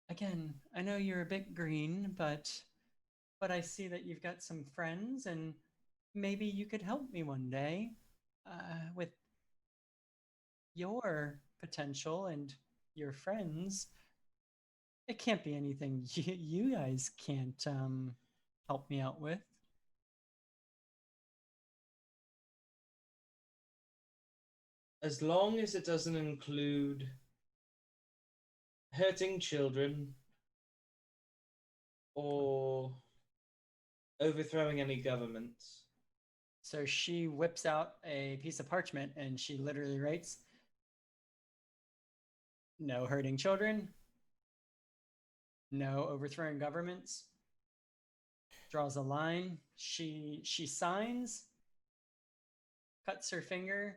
again, I know you're a bit green, but I see that you've got some friends, and maybe you could help me one day with your potential and your friends. It can't be anything you guys can't help me out with. As long as it doesn't include hurting children or overthrowing any governments. So she whips out a piece of parchment and she literally writes, no hurting children, no overthrowing governments. Draws a line. She signs, cuts her finger,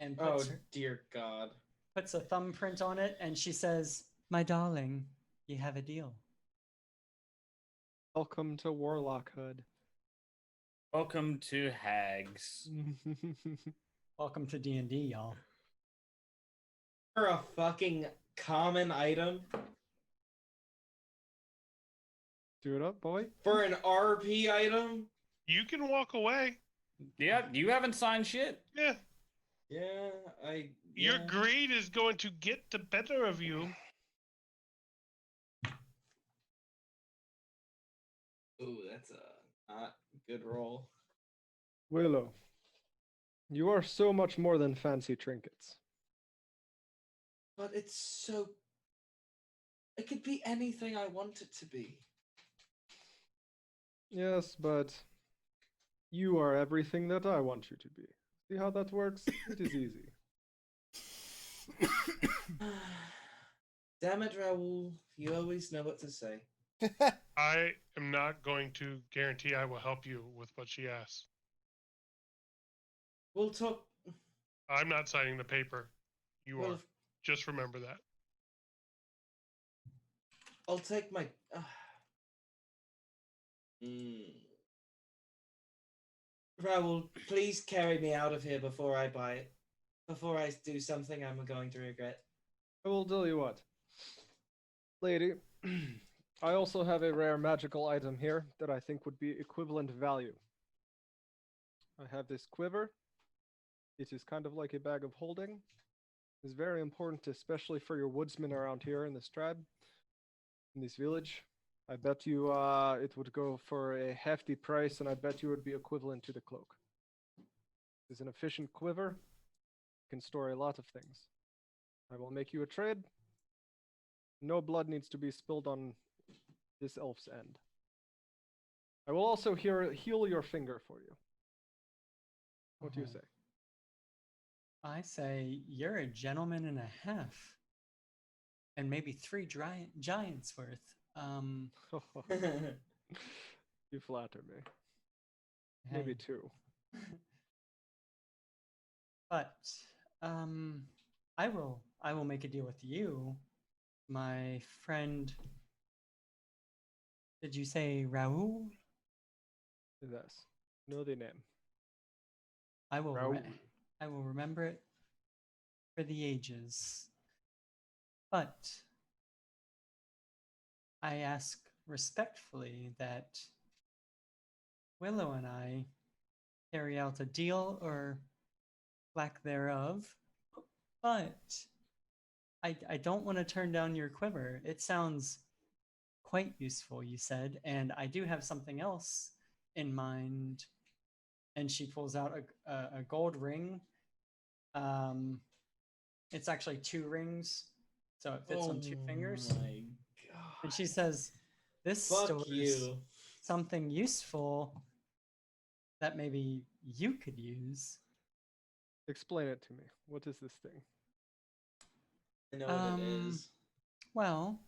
and Oh, puts dear God. puts a thumbprint on it, and she says, my darling, you have a deal. Welcome to Warlock Hood. Welcome to Hags. Welcome to D&D, y'all. For a fucking common item? Do it up, boy. For an RP item? You can walk away. Yeah, you haven't signed shit. Yeah. Yeah, Your yeah. greed is going to get the better of you. Ooh, that's a not good roll. Willow, you are so much more than fancy trinkets. But it's so... It could be anything I want it to be. Yes, but you are everything that I want you to be. See how that works? It is easy. Damn it, Raoul. You always know what to say. I am not going to guarantee I will help you with what she asks. We'll talk... I'm not signing the paper. You Well, are. Just remember that. I'll take my... Raoul, please carry me out of here before I buy it. Before I do something I'm going to regret. I will tell you what. Lady, I also have a rare magical item here that I think would be equivalent value. I have this quiver. It is kind of like a bag of holding. It's very important, especially for your woodsmen around here in this tribe, in this village. I bet you it would go for a hefty price, and I bet you it would be equivalent to the cloak. It's an efficient quiver. It can store a lot of things. I will make you a trade. No blood needs to be spilled on this elf's end. I will also heal your finger for you. What do you say? I say you're a gentleman and a half, and maybe three giants worth. You flatter me. Maybe Hey. two. But I will make a deal with you, my friend. Did you say Raoul? Yes. Know the name. I will. Raoul. I will remember it for the ages. But I ask respectfully that Willow and I carry out a deal or lack thereof, but I don't want to turn down your quiver. It sounds quite useful, you said, and I do have something else in mind. And she pulls out a gold ring. It's actually 2 rings, so it fits on 2 fingers. Oh my god. And she says, "This Fuck stores you. something useful that maybe you could use." Explain it to me. What is this thing? I know what it is. Well,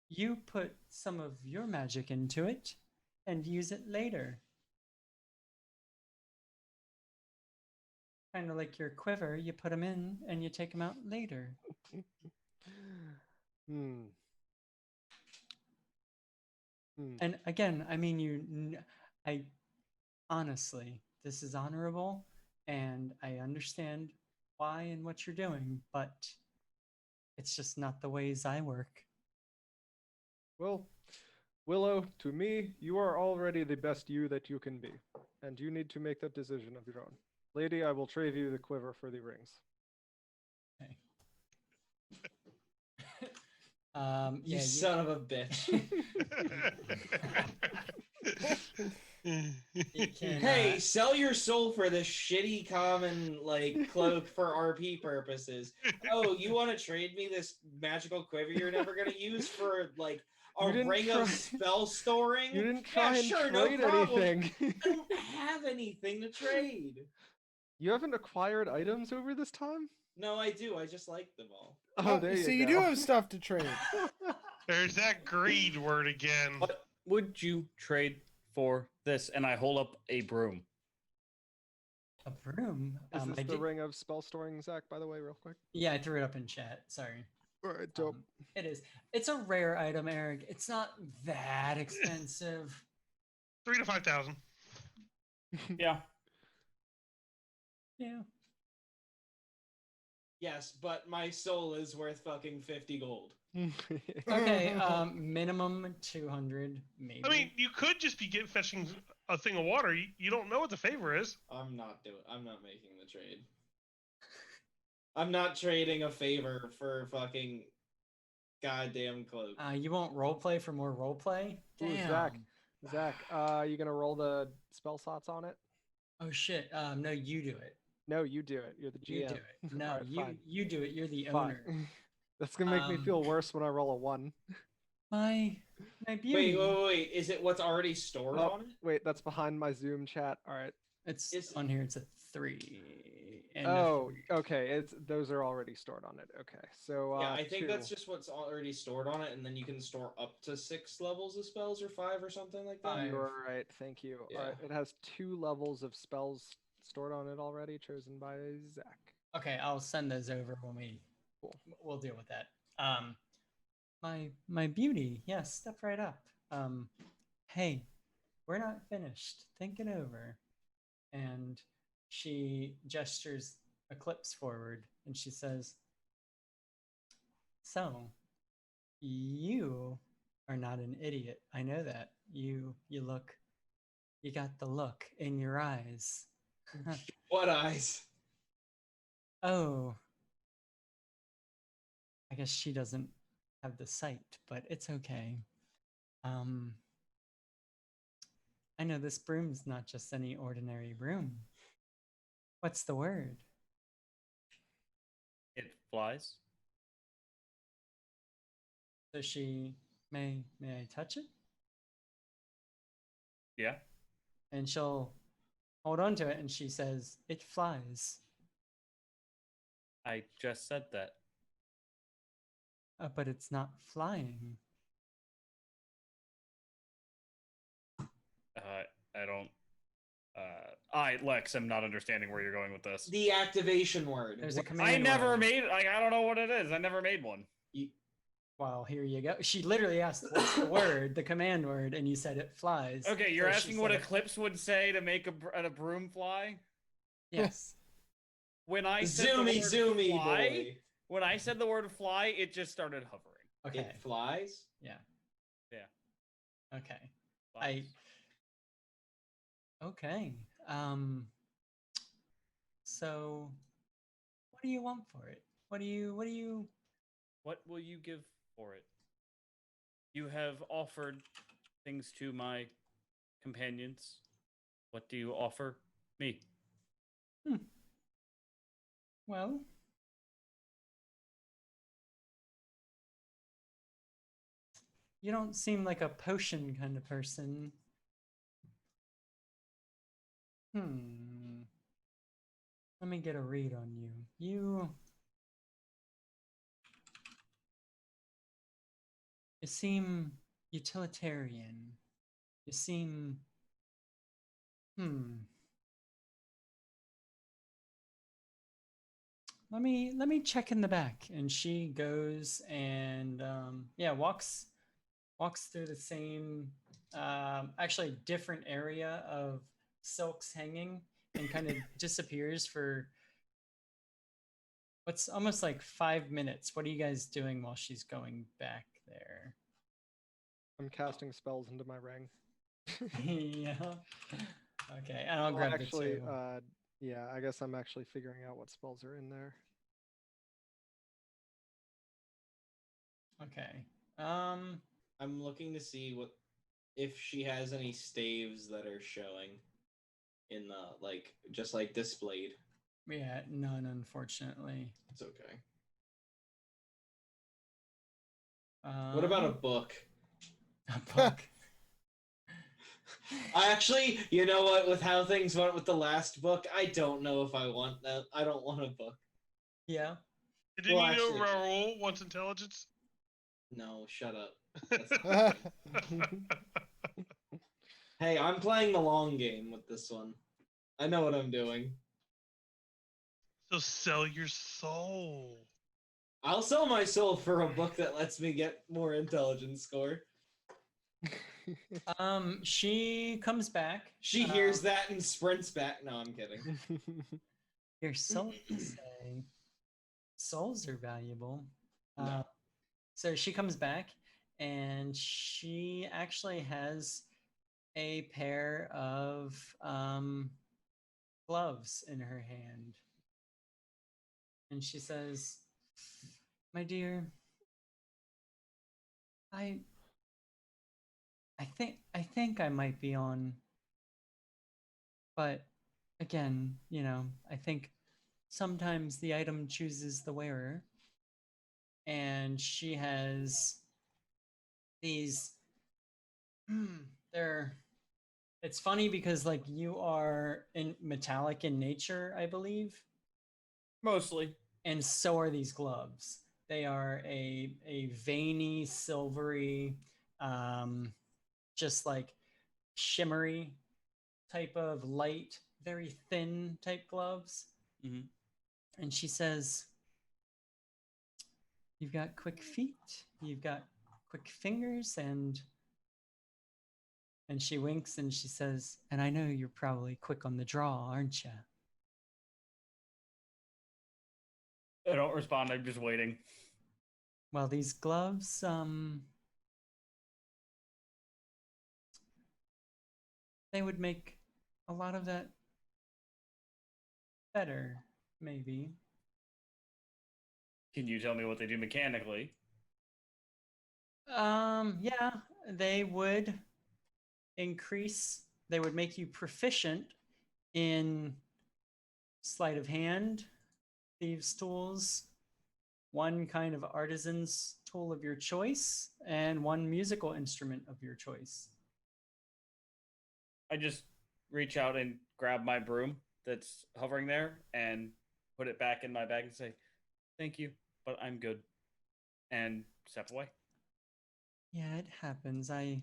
you put some of your magic into it and use it later. Kind of like your quiver, you put them in and you take them out later. Hmm. And again, I mean, I honestly, this is honorable, and I understand why and what you're doing, but it's just not the ways I work. Well, Willow, to me, you are already the best you that you can be, and you need to make that decision of your own. Lady, I will trade you the quiver for the rings. Okay. You son of a bitch. You can, Hey, sell your soul for this shitty common like cloak for RP purposes. Oh, you want to trade me this magical quiver you're never gonna use for like a You didn't ring of try- spell storing? You didn't try and sure, trade no problem. anything. I don't have anything to trade. You haven't acquired items over this time? No, I do. I just like them all. Oh, there so you you go. do have stuff to trade. There's that greed word again. What would you trade for this? And I hold up a broom. a broom. Is this I the did- ring of spell storing, Zach, by the way, real quick? Yeah, I threw it up in chat. Sorry. Alright, dope. It is. It's a rare item, Eric. It's not that expensive. 3 to 5,000. Yeah. Yeah. Yes, but my soul is worth fucking 50 gold. Okay. Minimum 200, maybe. I mean, you could just be fetching a thing of water. You don't know what the favor is. I'm not making the trade. I'm not trading a favor for fucking goddamn cloak. You won't roleplay for more roleplay? Ooh, Damn. Zach, you gonna roll the spell slots on it? Oh shit. No, you do it. No, you do it. You're the GM. You do it. No, Alright, fine. you do it. You're the Fine. owner. That's gonna make me feel worse when I roll a 1. My beauty. Wait. Is it what's already stored Oh, on it? wait, that's behind my Zoom chat. Alright. It's Is- on here. It's a 3. And a Oh, 3. okay. Those are already stored on it. Okay, so Yeah, I think 2. that's just what's already stored on it, and then you can store up to 6 levels of spells or 5 or something like that. Five. You are right. Thank you. Yeah. Alright, it has 2 levels of spells stored on it already, chosen by Zach. Okay, I'll send those over when we'll deal with that. My beauty, yes, step right up. Hey, we're not finished. Think it over. And she gestures Eclipse forward and she says, "So, You are not an idiot. I know that. You got the look in your eyes. What eyes? Oh, I guess she doesn't have the sight, but it's okay. I know this broom's not just any ordinary broom. What's the word? It flies. So she may I touch it? Yeah. And she'll hold on to it and she says, "It flies." I just said that. But it's not flying. I don't. Lex, I'm not understanding where you're going with this. The activation word. There's a What- command I never word. made. Like, I don't know what it is. I never made one. Well, here you go. She literally asked, "What's the word?" The command word, and you said it flies. Okay, you're So she asking what said it- Eclipse would say to make a broom fly. Yes. When I said Zoomy, the word zoomy, fly, boy. when I said the word fly, it just started hovering. Okay. It flies? Yeah. Yeah. Okay. Flies. Okay. So what do you want for it? What do you What will you give for it? You have offered things to my companions. What do you offer me? well, you don't seem like a potion kind of person. Let me get a read on you. You seem utilitarian. You seem Let me check in the back. And she goes and walks through the same actually different area of silks hanging and kind of disappears for what's almost like 5 minutes. What are you guys doing while she's going back there? I'm casting spells into my ring. Yeah. Okay, and I'll Well, grab actually, the two. yeah, I guess I'm actually figuring out what spells are in there. Okay. I'm looking to see what if she has any staves that are showing in the just displayed. Yeah, none, unfortunately. It's okay. What about a book? a book? I actually, you know what? With how things went with the last book, I don't know if I want that. I don't want a book. Yeah. Didn't Well, you know actually- Raoul wants intelligence? No, shut up. That's not happening. Hey, I'm playing the long game with this one. I know what I'm doing. So sell your soul. I'll sell my soul for a book that lets me get more intelligence score. She comes back. She hears that and sprints back. No, I'm kidding. Your soul, you say. Souls are valuable. No. So she comes back and she actually has a pair of gloves in her hand. And she says, "My dear, I think I might be on, but again, I think sometimes the item chooses the wearer." And she has these it's funny because like you are in metallic in nature, I believe, Mostly. and so are these gloves. They are a veiny, silvery, just like shimmery type of light, very thin type gloves. Mhm. And she says, "You've got quick feet, you've got quick fingers, and she winks and she says, and I know you're probably quick on the draw, aren't you?" I don't respond. I'm just waiting. Well, these gloves, they would make a lot of that better, maybe. Can you tell me what they do mechanically? Yeah, they would they would make you proficient in sleight of hand, thieves' tools, one kind of artisan's tool of your choice, and one musical instrument of your choice. I just reach out and grab my broom that's hovering there and put it back in my bag and say, "Thank you, but I'm good," and step away. Yeah, it happens. I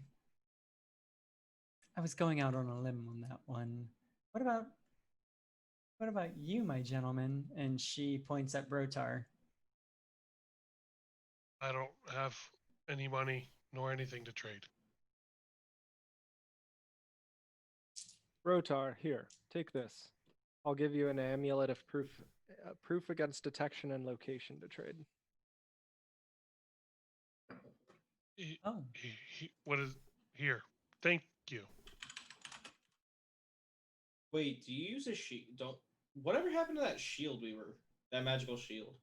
was going out on a limb on that one. What about you, my gentleman? And she points at Brotar. I don't have any money nor anything to trade. Rotar, here, take this. I'll give you an amulet of proof against detection and location to trade. Oh, What is here? Thank you. Wait, do you use a shield? Don't. Whatever happened to that shield we were? That magical shield.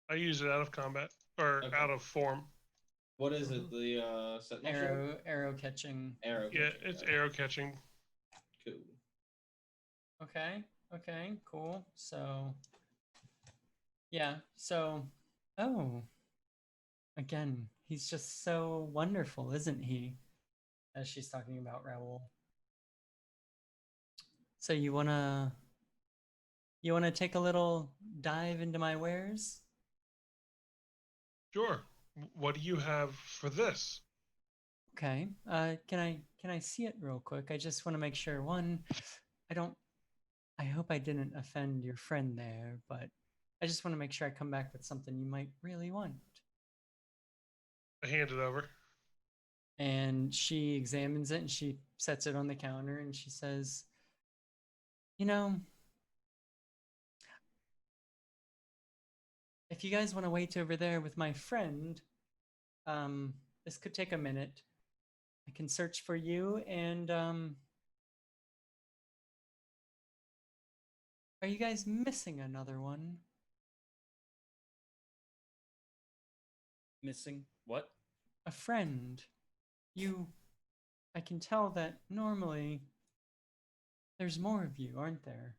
I use it out of combat or Okay. out of form. What is it? The sentinel shield? arrow catching. Arrow. Yeah, catching, it's got it. arrow catching. Cool. Okay, cool. So, yeah, so, oh, again, he's just so wonderful, isn't he? As she's talking about Raoul. So you wanna take a little dive into my wares? Sure. What do you have for this? Okay. Can I see it real quick? I just want to make sure. One, I hope I didn't offend your friend there, but I just want to make sure I come back with something you might really want. I hand it over. And she examines it and she sets it on the counter and she says, "You know, if you guys want to wait over there with my friend, this could take a minute. I can search for you and are you guys missing another one?" Missing what? A friend. I can tell that normally there's more of you, aren't there?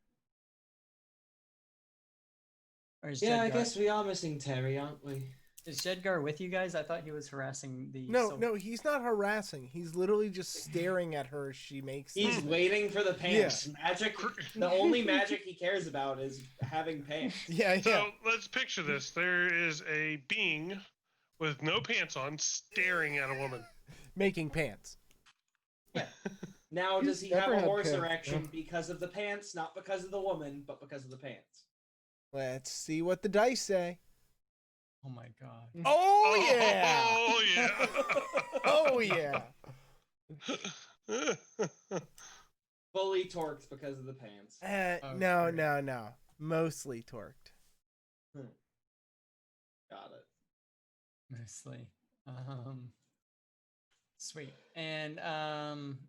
Or is Yeah, I Jedgar, guess we are missing Terry, aren't we? is Jedgar with you guys? I thought he was harassing the No, he's not harassing. He's literally just staring at her as she makes He's them. waiting for the pants. Magic. The only magic he cares about is having pants. Yeah. So let's picture this. There is a being with no pants on staring at a woman. Making pants. Now, does he He's have never a had horse pants, erection yeah. because of the pants, not because of the woman, but because of the pants? Let's see what the dice say. Oh my god. Oh yeah! Oh Oh yeah! yeah. Fully torqued because of the pants. No. Mostly torqued. Got it. Mostly. Sweet. And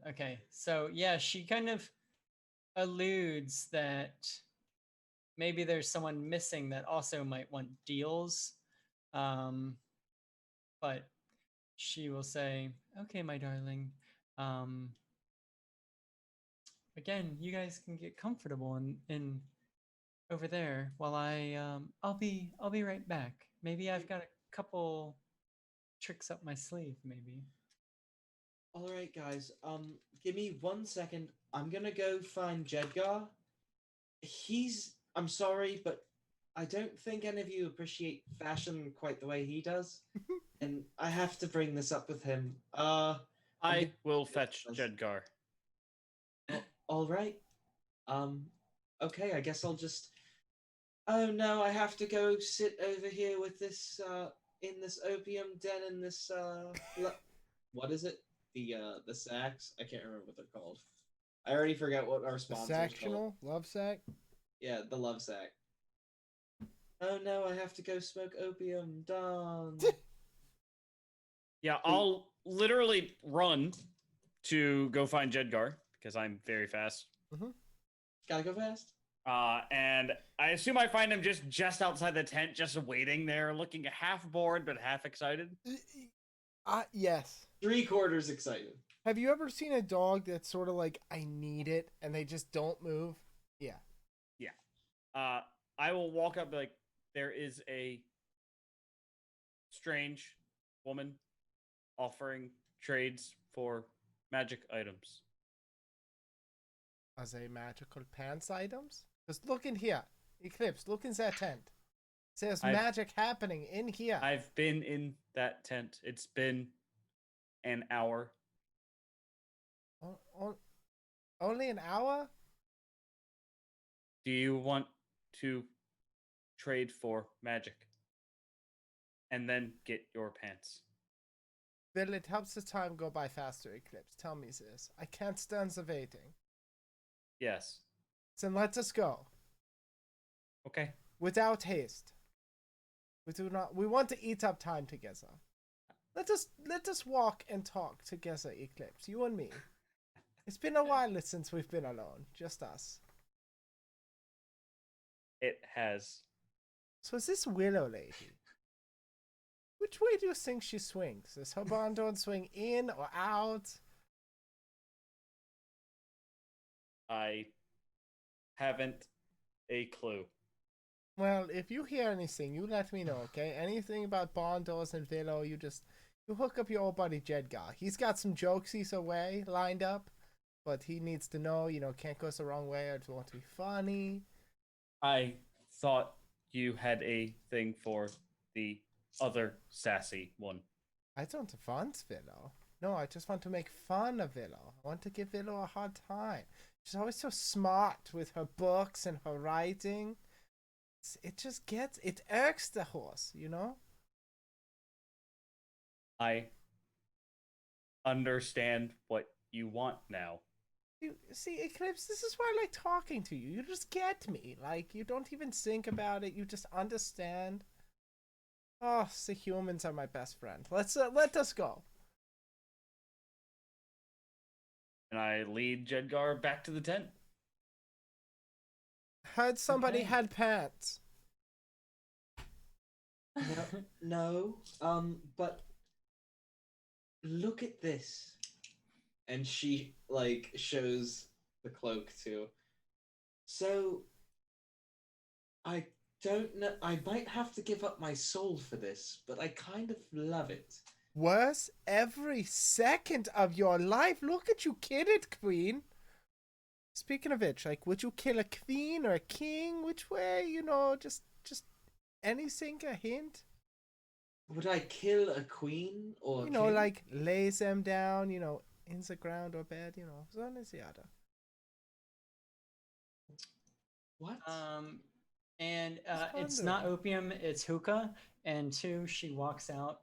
okay. So yeah, she kind of alludes that maybe there's someone missing that also might want deals. But she will say, "Okay, my darling. Again, you guys can get comfortable in over there while I'll be right back. Maybe I've got a couple tricks up my sleeve, maybe." All right, guys. Give me 1 second. I'm gonna go find Jedgar. I'm sorry, but I don't think any of you appreciate fashion quite the way he does, and I have to bring this up with him. I will fetch Jedgar. All right. Okay. I guess I'll just. Oh no! I have to go sit over here with this in this opium den in this what is it? The sacks? I can't remember what they're called. I already forgot what our The sponsor is called. Sactional love sack. Yeah, the love sack. Oh no! I have to go smoke opium. Done. Yeah, I'll literally run to go find Jedgar because I'm very fast. Gotta go fast. And I assume I find him just outside the tent, just waiting there, looking half bored but half excited. Yes. 3/4 excited. Have you ever seen a dog that's sort of like, I need it, and they just don't move? Yeah. I will walk up like there is a strange woman offering trades for magic items. As a magical pants items? Just look in here. Eclipse, look in that tent. There's magic happening in here. I've been in that tent. It's been an hour. Only an hour? Do you want to trade for magic and then get your pants? Well, it helps the time go by faster, Eclipse. Tell me this. I can't stand the waiting. Yes. Then let us go. Okay. Without haste. We want to eat up time together. Let us walk and talk together, Eclipse. You and me. It's been a while since we've been alone. Just us. It has. So is this Willow lady? Which way do you think she swings? Does her Bondon swing in or out? I haven't a clue. Well, if you hear anything, you let me know, okay? Anything about Bondos and Willow, you hook up your old buddy Jedgar. He's got some jokes he's away lined up, but he needs to know, can't go the wrong way. I just want to be funny. I thought you had a thing for the other sassy one. I don't want Willow. No, I just want to make fun of Willow. I want to give Willow a hard time. She's always so smart with her books and her writing. It irks the horse, I understand what you want now. You see, Eclipse, this is why I like talking to you. You just get me. Like, you don't even think about it. You just understand. Oh, the humans are my best friend. Let us go. And I lead Jedgar back to the tent. Heard somebody Okay. had pants. No, but look at this. And she shows the cloak too. So I don't know. I might have to give up my soul for this, but I kind of love it. Worse every second of your life. Look at you, kid it, queen. Speaking of which, would you kill a queen or a king? Which way, just anything, a hint? Would I kill a queen or a king? Lay them down, in the ground or bed, one is the other. What? And Just it's not wondering. opium, it's hookah. And two, she walks out.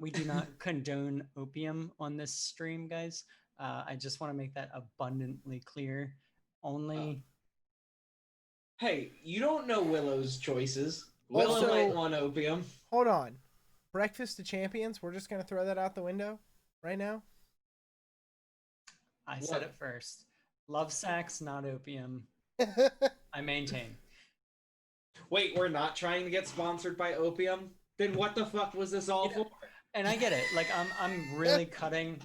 We do not condone opium on this stream, guys. I just want to make that abundantly clear. Only. Hey, you don't know Willow's choices. Willow Also- might want opium. Hold on. Breakfast of Champions, we're just going to throw that out the window right now? I What? said it first. Love sacks, not opium. I maintain. Wait, we're not trying to get sponsored by opium? Then what the fuck was this all for? And I get it. Like I'm really cutting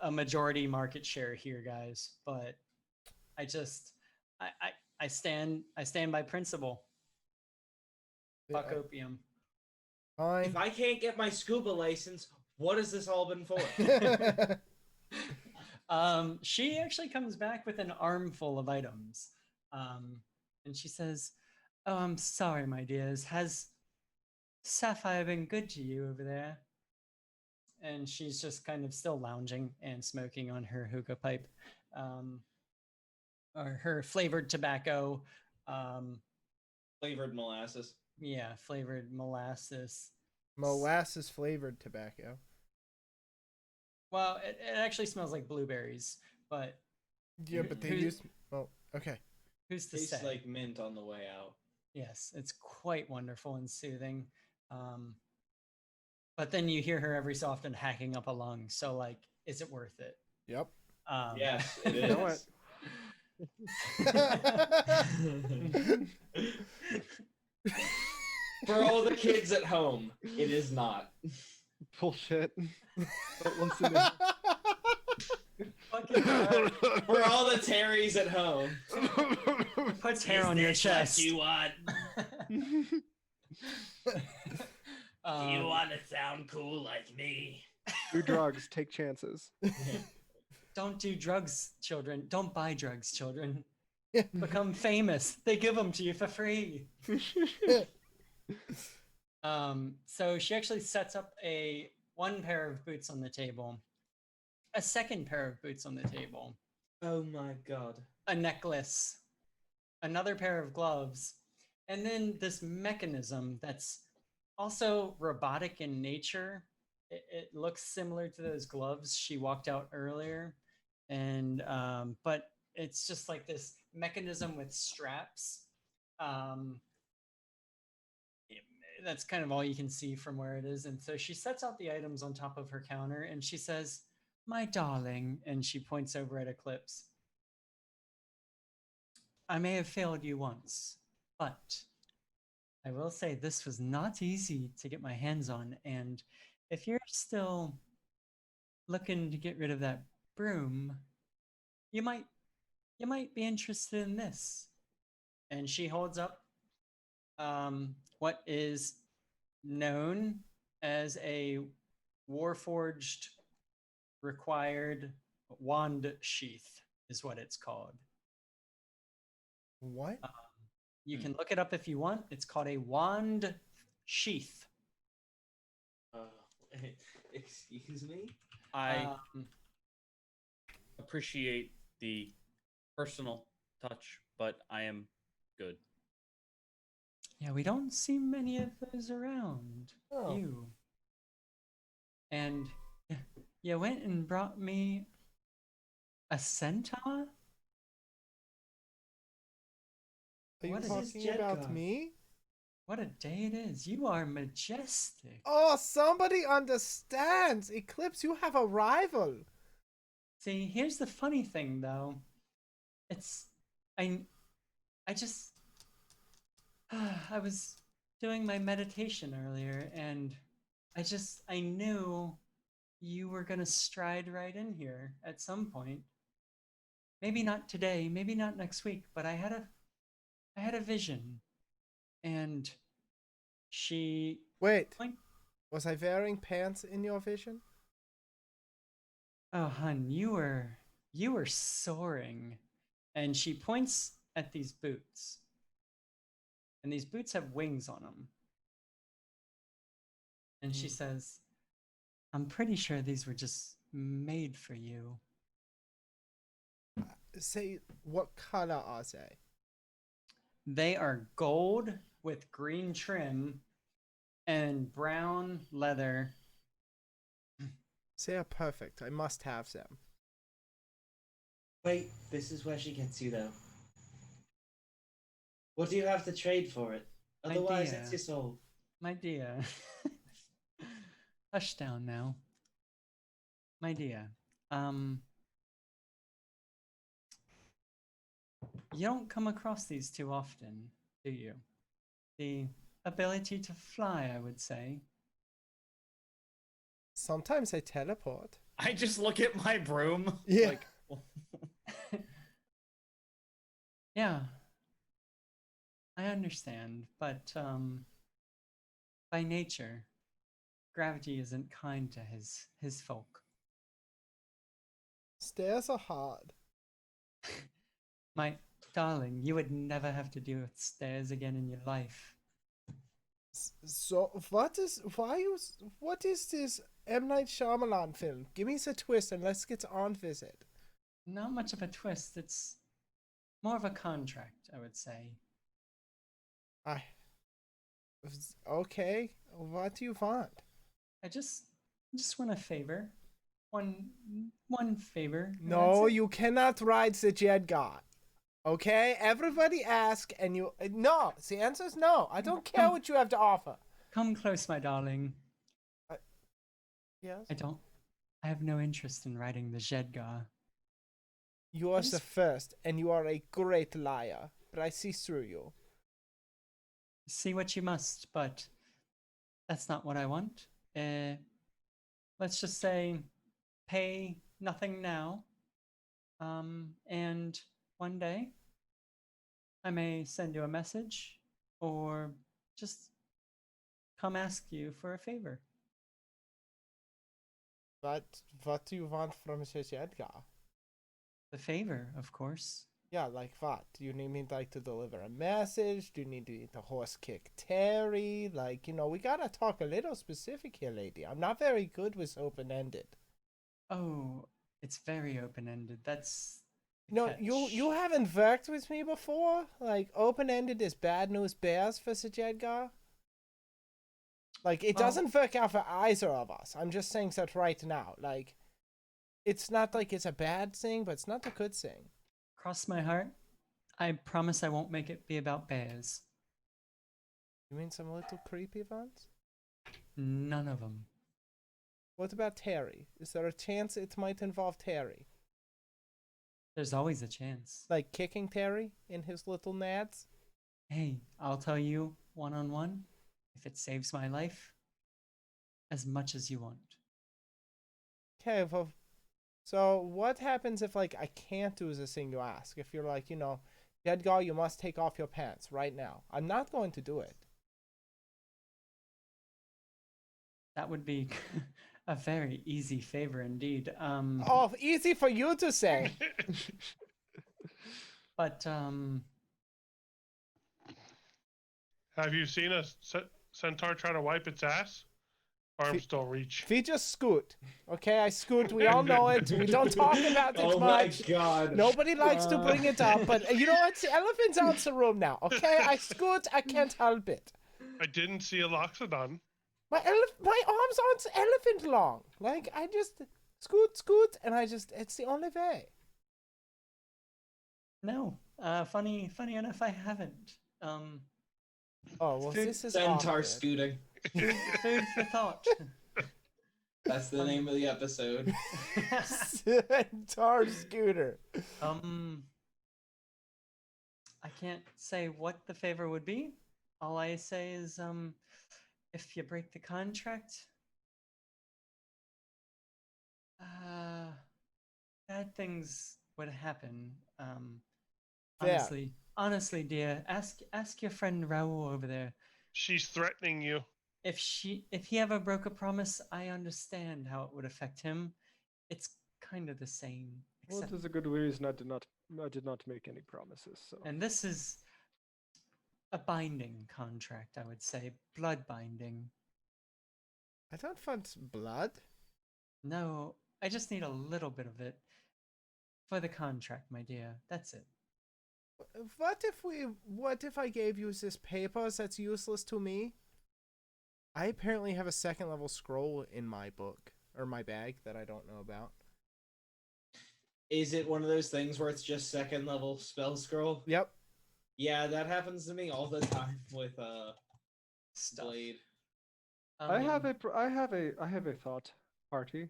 a majority market share here, guys. But I just I stand by principle. Fuck Yeah. opium. Fine. If I can't get my scuba license, what has this all been for? She actually comes back with an armful of items. And she says, "Oh, I'm sorry, my dears. Has Sapphire been good to you over there?" And she's just kind of still lounging and smoking on her hookah pipe, or her flavored tobacco. Flavored molasses. Yeah, flavored molasses. Molasses flavored tobacco. Well, it actually smells like blueberries, but Yeah, but they Who- use. Oh, okay. who's to Tastes say? like mint on the way out. Yes, it's quite wonderful and soothing. But then you hear her every so often hacking up a lung. So, like, is it worth it? Yep. Yes, it You know what? is. For all the kids at home, it is not. Bullshit. Don't listen to Fucking For all the Terrys at home. puts hair on your chest. want? Um, to sound cool like me? Do drugs, take chances. Don't do drugs, children. Don't buy drugs, children. Become famous. They give them to you for free. So she actually sets up one pair of boots on the table, a second pair of boots on the table, Oh my god. a necklace, another pair of gloves, and then this mechanism that's also robotic in nature. It looks similar to those gloves she walked out earlier, and but it's just like this mechanism with straps. That's kind of all you can see from where it is. And so she sets out the items on top of her counter and she says, "My darling," and she points over at Eclipse. "I may have failed you once, but I will say this was not easy to get my hands on. And if you're still looking to get rid of that broom, you might be interested in this." And she holds up what is known as a Warforged required wand sheath, is what it's called. What? You can look it up if you want. It's called a wand sheath. Excuse me? I appreciate the personal touch, but I am good. Yeah, we don't see many of those around. Oh. You. And you went and brought me a centaur? Are you What is this talking jet about car? me? What a day it is. You are majestic. Oh, somebody understands. Eclipse, you have a rival. See, here's the funny thing though. I just I was doing my meditation earlier and I knew you were gonna stride right in here at some point. Maybe not today, maybe not next week, but I had a vision. And she Wait, point was I wearing pants in your vision? Oh, hun, you were soaring. And she points at these boots. And these boots have wings on them. And she says, "I'm pretty sure these were just made for you." Say, what color are they? They are gold with green trim and brown leather. They are perfect. I must have them. Wait, this is where she gets you though. What do you have to trade for it? Otherwise, Idea. it's your soul. My dear. Hush down now. My dear. You don't come across these too often, do you? The ability to fly, I would say. Sometimes I teleport. I just look at my broom. Yeah. Like, Yeah. I understand, but by nature, gravity isn't kind to his folk. Stairs are hard. My darling, you would never have to deal with stairs again in your life. So what is this M. Night Shyamalan film? Give me the twist and let's get on with it. Not much of a twist. It's more of a contract, I would say. Okay. What do you want? I just want a favor. One favor. and No, that's it. you cannot ride the jet god. Okay? Everybody ask and you... No, the answer is no. I don't care what you have to offer. Come close, my darling. Yes. I have no interest in riding the Jedgar. You are the first, and you are a great liar. But I see through you. See what you must, but that's not what I want. Let's just say pay nothing now. And one day I may send you a message or just come ask you for a favor. But what do you want from Mrs. Edgar? The favor, of course. Yeah, like what? Do you need me like to deliver a message? Do you need me to horse kick Terry? Like, we gotta talk a little specific here, lady. I'm not very good with open-ended. Oh, it's very open-ended. That's the No, catch. you haven't worked with me before? Like, open-ended is bad news bears for Sir Jedgar? Like, it doesn't work out for either of us. I'm just saying that right now. Like, it's not like it's a bad thing, but it's not a good thing. Cross my heart. I promise I won't make it be about bears. You mean some little creepy ones? None of them. What about Terry? Is there a chance it might involve Terry? There's always a chance. Like kicking Terry in his little nads? Hey, I'll tell you one-on-one, if it saves my life, as much as you want. Okay, well, so what happens if, like, I can't do the thing you ask? If you're like, Jedgar, you must take off your pants right now. I'm not going to do it. That would be a very easy favor indeed. Oh, easy for you to say. But Have you seen a centaur try to wipe its ass? Arms don't reach. We just scoot. Okay, I scoot. We all know it. We don't talk about it Oh my much. god. Nobody likes to bring it up, but you know what? The elephant's out the room now. Okay, I scoot. I can't help it. I didn't see a loxodon. My arms aren't elephant long. Like, I just scoot, and it's the only way. no, funny enough, I haven't. Oh, well, this is Centaur awkward. scooting. Food for thought. That's the name of the episode. Centaur scooter. I can't say what the favor would be. All I say is, if you break the contract, bad things would happen. Yeah. Honestly, dear, ask your friend Raul over there. She's threatening you. If he ever broke a promise, I understand how it would affect him. It's kind of the same. Well, Except, it is a good reason I did not make any promises. So and this is a binding contract, I would say, blood binding. I don't want blood. No, I just need a little bit of it for the contract, my dear. That's it. What if I gave you this paper that's useless to me? I apparently have a second level scroll in my book, or my bag, that I don't know about. Is it one of those things where it's just second level spell scroll? Yep. Yeah, that happens to me all the time with Stuff. Blade. I have a thought, Party.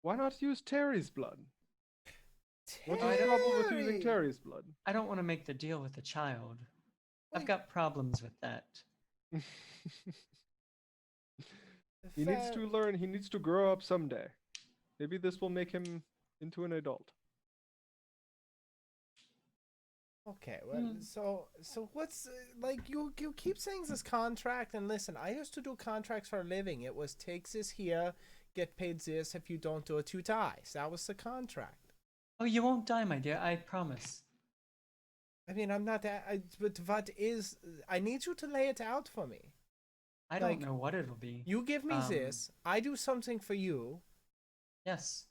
Why not use Terry's blood? What's the trouble with using Terry's blood? I don't want to make the deal with the child. I've got problems with that. He needs to learn. He needs to grow up someday. Maybe this will make him into an adult. Okay, well, so what's like you keep saying this contract, and listen, I used to do contracts for a living. It was take this here, get paid this. If you don't do it, you die. So that was the contract. Oh, you won't die, my dear. I promise. I mean, I'm not that. But what is? I need you to lay it out for me. I Like, don't know what it'll be. You give me this. I do something for you, Yes.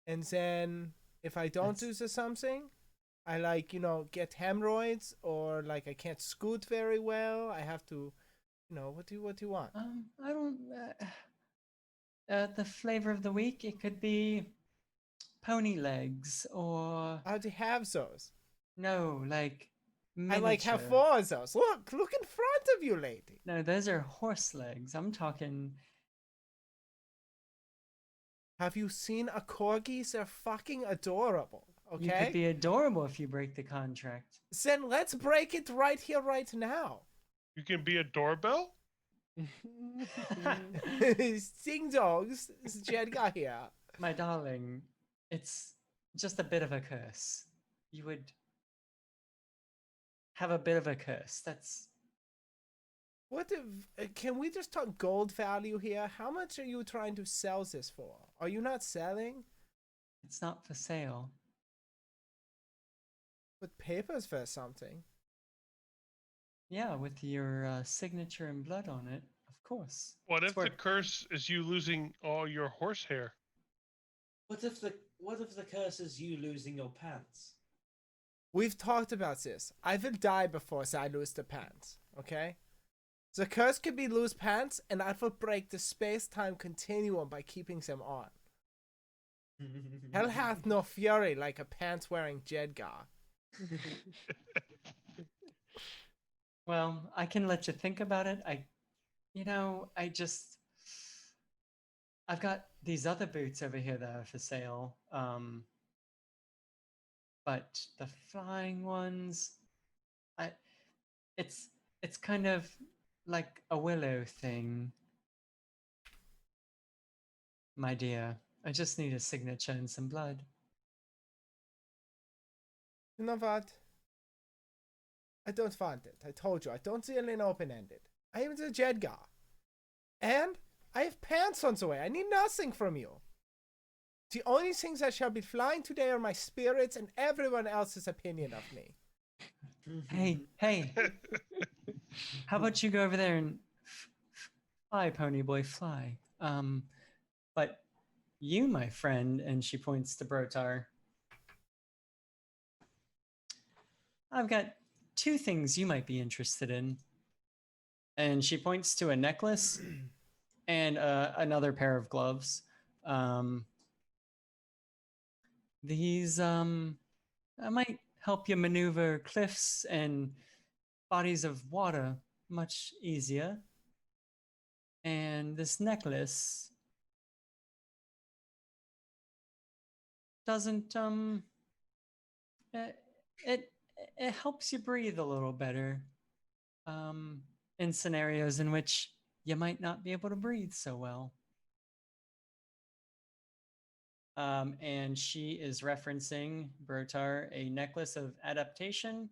and then if I don't do the something, I get hemorrhoids, or like I can't scoot very well. I have to, what do you want? I don't. The flavor of the week. It could be pony legs or How do you have those? no, like I like have miniature. four of those. Look in front of you, lady. No, those are horse legs. I'm talking Have you seen a corgis? They're fucking adorable. You Okay? could be adorable if you break the contract. Then let's break it right here, right now. You can be a doorbell? Sing dogs, it's Jedgar here. My darling, it's just a bit of a curse. You would have a bit of a curse. That's What if, can we just talk gold value here? How much are you trying to sell this for? Are you not selling? it's not for sale. With papers for something. Yeah, with your signature and blood on it, of course. What It's if the worth- curse is you losing all your horsehair? What if the curse is you losing your pants? We've talked about this. I will die before I lose the pants, okay? The curse could be lose pants, and I will break the space-time continuum by keeping them on. Hell hath no fury like a pants-wearing Jedgar. Well, I can let you think about it. I've got these other boots over here that are for sale. But the flying ones, it's kind of like a willow thing. My dear, I just need a signature and some blood. You know what? I don't want it. I told you, I don't deal in open-ended. I am the Jedgar. And I have pants on the way. I need nothing from you. The only things that shall be flying today are my spirits and everyone else's opinion of me. Hey, how about you go over there and fly, pony boy, fly. But you, my friend, and she points to Brotar. I've got two things you might be interested in. And she points to a necklace and another pair of gloves. These might help you maneuver cliffs and bodies of water much easier. And this necklace doesn't it helps you breathe a little better in scenarios in which you might not be able to breathe so well. And she is referencing, Brotar, a necklace of adaptation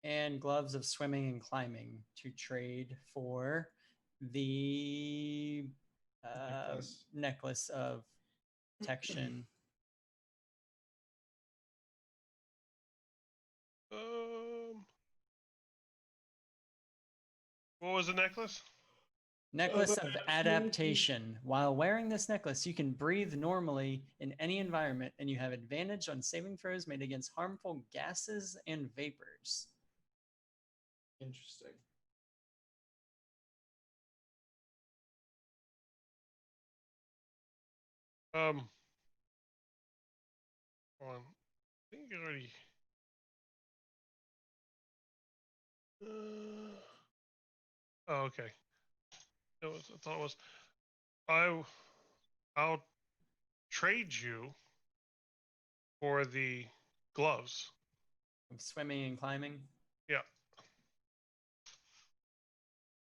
and gloves of swimming and climbing to trade for the necklace of protection. What was the necklace? Necklace of adaptation. While wearing this necklace, you can breathe normally in any environment, and you have advantage on saving throws made against harmful gases and vapors. Interesting. Hold on. I think I already. Oh, okay. I thought it was. I'll trade you for the gloves. Of swimming and climbing. Yeah.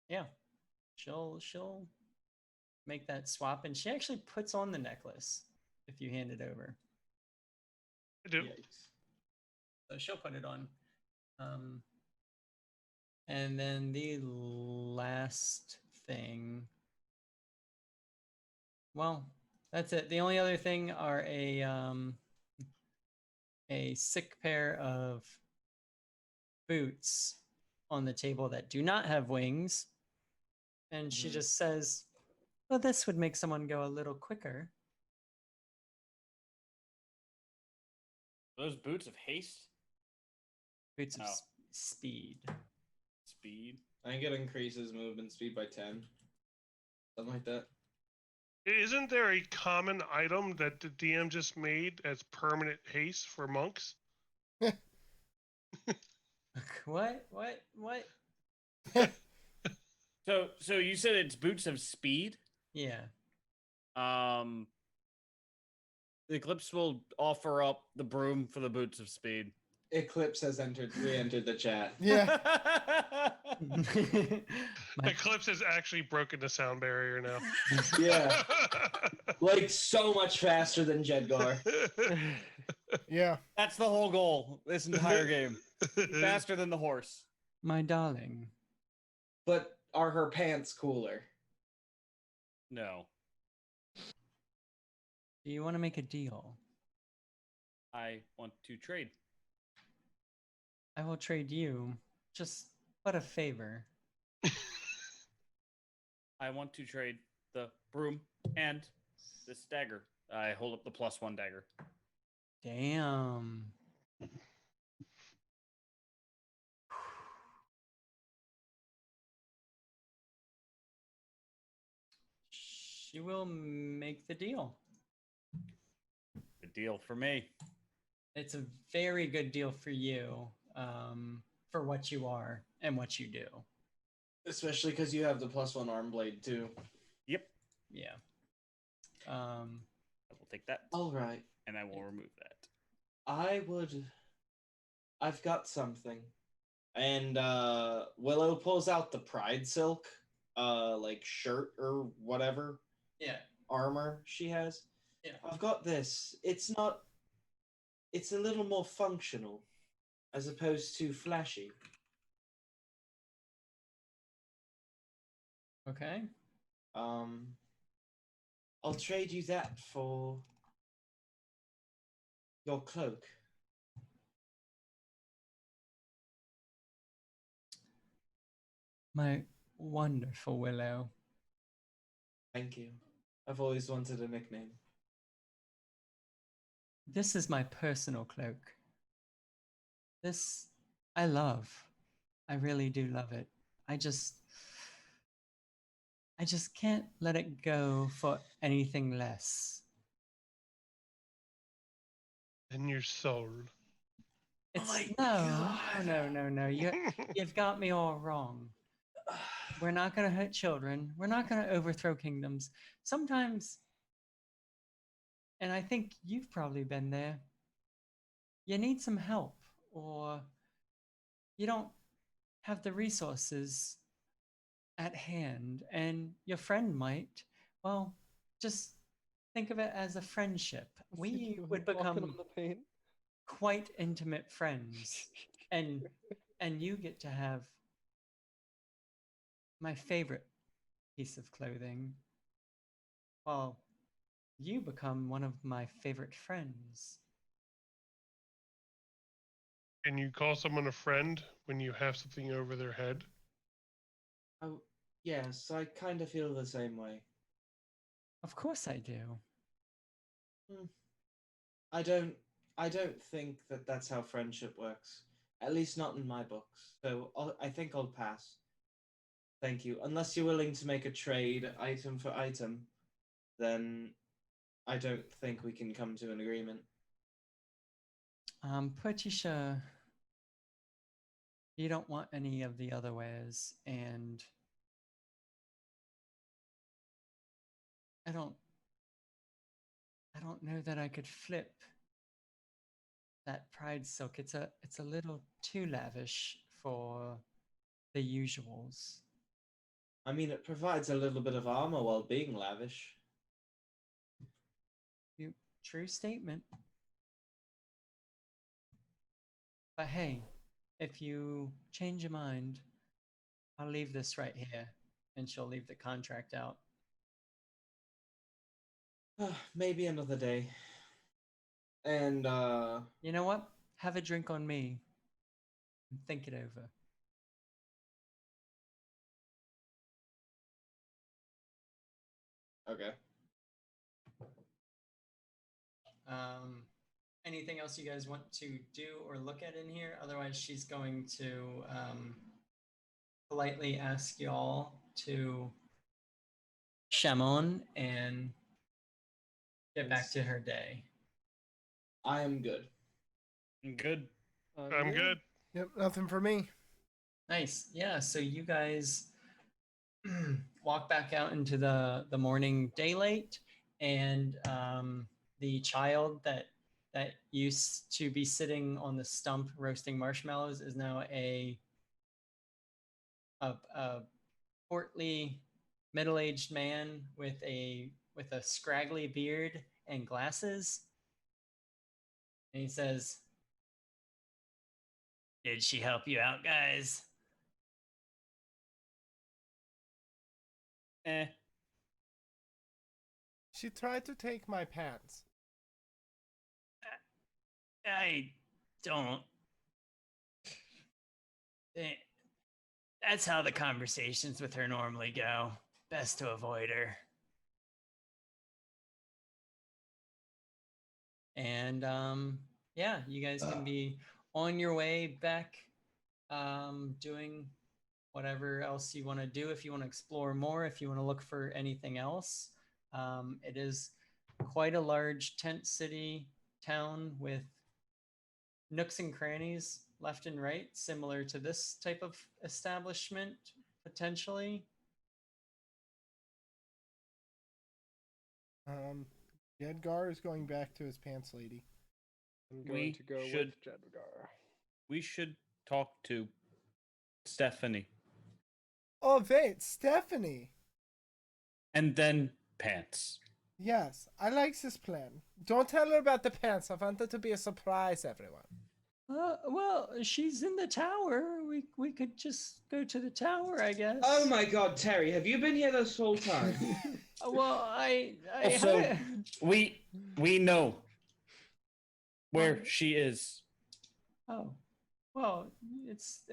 Yeah. She'll make that swap, and she actually puts on the necklace if you hand it over. I do. Yikes. So she'll put it on. And then the last thing. Well, that's it. The only other thing are a sick pair of boots on the table that do not have wings. And she just says, well, this would make someone go a little quicker. Those boots of haste? Boots of Oh. speed. Speed? I think it increases movement speed by 10. Something like that. Isn't there a common item that the DM just made as permanent haste for monks? What? So you said it's boots of speed? Yeah. Eclipse will offer up the broom for the boots of speed. Eclipse has re-entered the chat. Yeah. My- Eclipse has actually broken the sound barrier now. Yeah, like so much faster than Jedgar. Yeah. That's the whole goal. This entire game. Faster than the horse. my darling, But are her pants cooler? No. do you want to make a deal? I want to trade. I will trade you just but a favor. I want to trade the broom and this dagger. I hold up the +1 dagger. Damn. She will make the deal. Good deal for me. It's a very good deal for you, for what you are and what you do. Especially because you have the +1 arm blade too. Yep. Yeah. I will take that. All right. And I will remove that. I've got something. And Willow pulls out the Pride Silk, like shirt or whatever Yeah. armor she has. Yeah. I've got this. It's a little more functional as opposed to flashy. Okay. I'll trade you that for your cloak. My wonderful Willow. Thank you. I've always wanted a nickname. This is my personal cloak. This I love. I really do love it. I just can't let it go for anything less. In your soul. It's my no, God. no. You've got me all wrong. We're not going to hurt children. We're not going to overthrow kingdoms. Sometimes, and I think you've probably been there, you need some help, or you don't have the resources at hand, and your friend might. Well, just think of it as a friendship. We would Walking on become the paint. quite intimate friends, and you get to have my favorite piece of clothing, while you become one of my favorite friends. Can you call someone a friend when you have something over their head? Oh, yes, I kind of feel the same way. Of course I do. I don't think that that's how friendship works. At least not in my books. So I think I'll pass. Thank you. Unless you're willing to make a trade item for item, then I don't think we can come to an agreement. I'm pretty sure you don't want any of the other wares, and I don't know that I could flip that Pride Silk. It's a little too lavish for the usuals. I mean, it provides a little bit of armor while being lavish. True statement. But hey, if you change your mind, I'll leave this right here, and she'll leave the contract out. Maybe another day. And You know what? Have a drink on me. And think it over. okay. Anything else you guys want to do or look at in here? Otherwise, she's going to politely ask y'all to shamon and get back to her day. I am good. Good. I'm good. Yep, nothing for me. Nice. Yeah, so you guys walk back out into the morning daylight, and the child that used to be sitting on the stump roasting marshmallows is now a portly middle-aged man with a scraggly beard and glasses. And he says, "Did she help you out, guys?" Eh. She tried to take my pants. I don't. That's how the conversations with her normally go. Best to avoid her. And yeah, you guys can be on your way back, doing whatever else you want to do. If you want to explore more, if you want to look for anything else, it is quite a large tent city town with nooks and crannies left and right, similar to this type of establishment potentially. Jedgar is going back to his pants lady. I'm going to go with Jedgar. We should talk to Stephanie. Oh wait, Stephanie. And then Pants. Yes, I like this plan. Don't tell her about the pants. I want it to be a surprise, everyone. Well, she's in the tower. We could just go to the tower, I guess. Oh my god, Terry, have you been here this whole time? Well, I Also, we know where she is. Oh, well, it's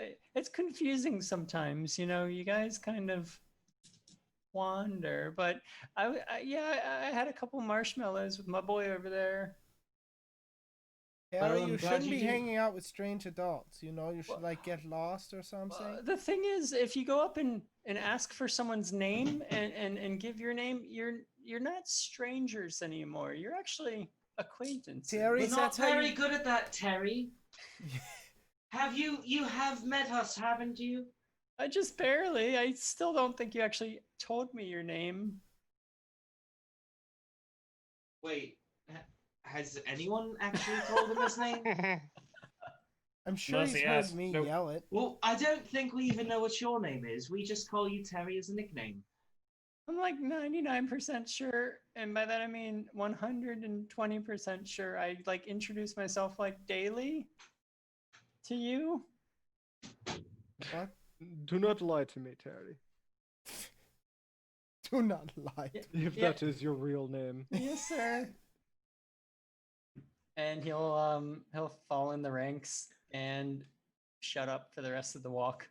confusing sometimes. You know, you guys kind of wander. But I had a couple marshmallows with my boy over there. Harry, I'm you glad shouldn't you be did. hanging out with strange adults. You know, you should like get lost or something. The thing is, if you go up and ask for someone's name and give your name, you're not strangers anymore. You're actually acquaintances. Terry, We're not that's how very you... good at that, Terry. You have met us, haven't you? I just barely. I still don't think you actually told me your name. Wait, has anyone actually told him his name? I'm sure Unless he's he heard asks. me Nope. yell it. Well, I don't think we even know what your name is. We just call you Terry as a nickname. I'm like 99% sure, and by that I mean 120% sure. I like introduce myself like daily to you. What? Do not lie to me, Terry. Do not lie. If Yeah. that is your real name. Yes, sir. And he'll fall in the ranks and shut up for the rest of the walk.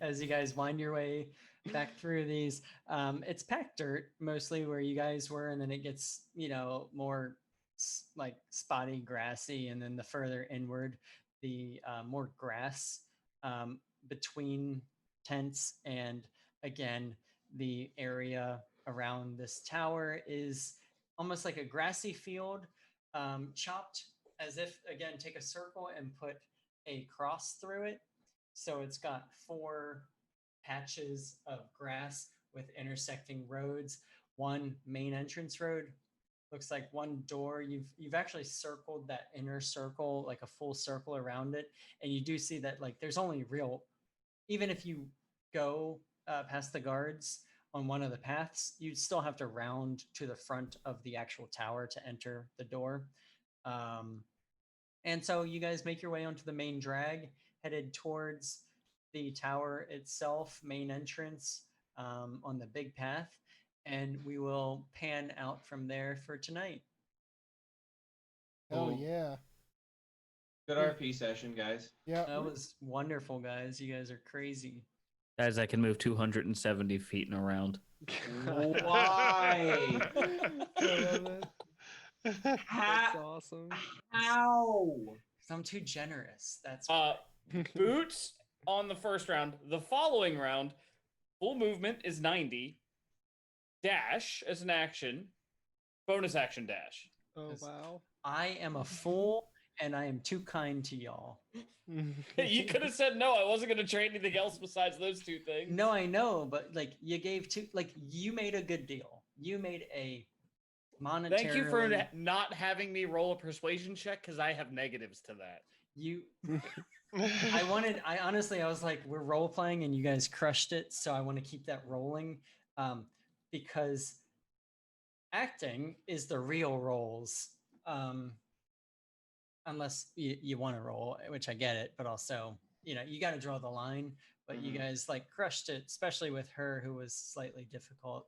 As you guys wind your way back through these, it's packed dirt mostly where you guys were, and then it gets more like spotty, grassy, and then the further inward, the more grass between tents, and again, the area around this tower is almost like a grassy field, chopped as if, again, take a circle and put a cross through it. So it's got 4 patches of grass with intersecting roads, one main entrance road. Looks like one door. You've actually circled that inner circle, like a full circle around it, and you do see that like there's only real, even if you go past the guards on one of the paths, you'd still have to round to the front of the actual tower to enter the door. And so you guys make your way onto the main drag, headed towards the tower itself, main entrance, on the big path, and we will pan out from there for tonight. Oh Cool. yeah. Good RP session, guys. Yeah. That was wonderful, guys. You guys are crazy. Guys, I can move 270 feet in a round. Why? That's awesome. How? 'Cause I'm too generous. That's Boots on the first round. The following round, full movement is 90. Dash as an action. Bonus action dash. Oh wow. I am a fool and I am too kind to y'all. You could have said no. I wasn't going to trade anything else besides those two things. No, I know, but like you gave two, like you made a good deal. You made a monetarily. Thank you for not having me roll a persuasion check because I have negatives to that. You. I honestly, I was like, we're role playing and you guys crushed it, so I want to keep that rolling, because acting is the real roles, unless you want to roll, which I get it, but also, you know, you got to draw the line. But you guys like crushed it, especially with her, who was slightly difficult.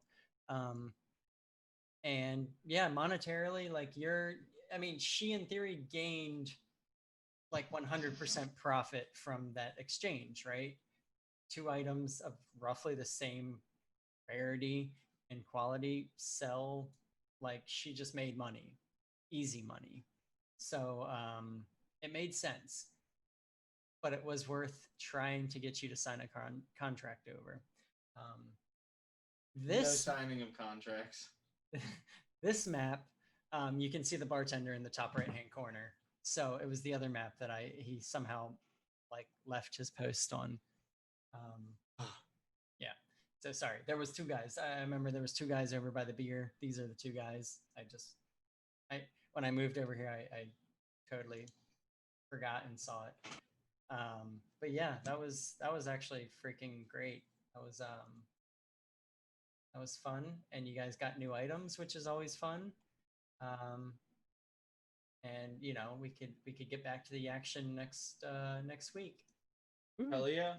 And yeah, monetarily, like I mean, she in theory gained like 100% profit from that exchange, right? 2 items of roughly the same rarity and quality sell, like she just made money, easy money. So it made sense, but it was worth trying to get you to sign a contract over. No signing of contracts. This map, you can see the bartender in the top right hand corner. So it was the other map that he somehow like left his post on. Yeah. So sorry, there was 2 guys. I remember there was 2 guys over by the beer. These are the 2 guys. When I moved over here, I totally forgot and saw it. But yeah, that was actually freaking great. That was fun, and you guys got new items, which is always fun. And you know, we could get back to the action next week. Hell yeah.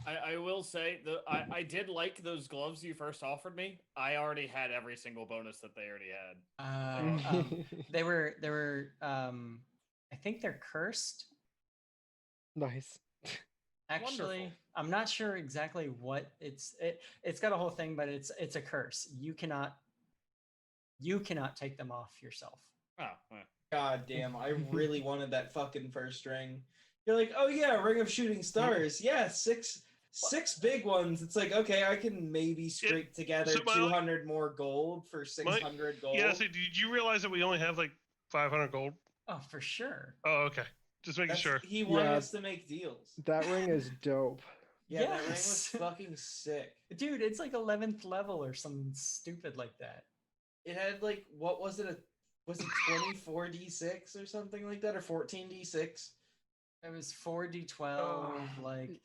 I will say I did like those gloves you first offered me. I already had every single bonus that they already had. They were I think they're cursed. Nice. Actually, Wonderful. I'm not sure exactly what it's got a whole thing, but it's a curse. You cannot take them off yourself. Oh, well. God damn, I really wanted that fucking first ring. You're like, oh yeah, Ring of Shooting Stars. Yeah, six big ones. It's like, okay, I can maybe scrape together 200 more gold for 600 gold. Yeah, so did you realize that we only have like 500 gold? Oh, for sure. Oh, okay. Just making sure. He wanted us to make deals. That ring is dope. Yeah, that ring was fucking sick. Dude, it's like 11th level or something stupid like that. It had like, what was it? Was it 24d6 or something like that, or 14d6? It was 4d12, like,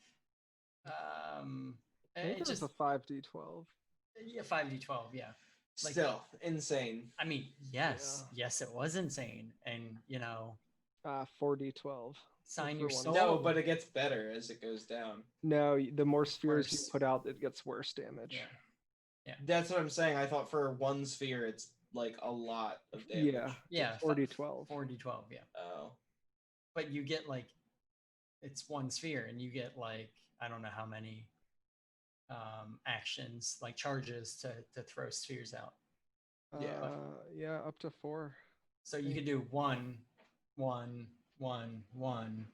it was a 5d12. Yeah, 5d12, yeah. Like, still insane. I mean, yes, it was insane, and you know, 4d12. Sign your soul. No, but it gets better as it goes down. No, the more spheres you put out, it gets worse damage. Yeah. That's what I'm saying. I thought for 1 sphere, it's like a lot of damage. Yeah. 4d12. 4d12, yeah. Oh. But you get like, it's 1 sphere, and you get like, I don't know how many actions, like charges to throw spheres out. Yeah, up to 4. So you could do 1, 1, 1, 1,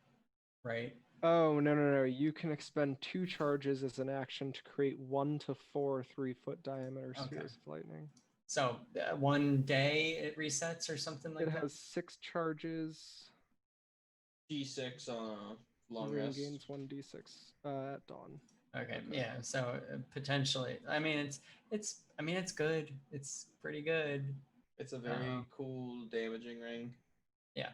right? Oh, no. You can expend 2 charges as an action to create 1 to 4 3-foot diameter spheres of lightning. So 1 day it resets or something like that? It has 6 charges. D6 on a long rest. Gains 1d6 at dawn. Okay, yeah. So potentially, I mean, it's good. It's pretty good. It's a very cool damaging ring. Yeah.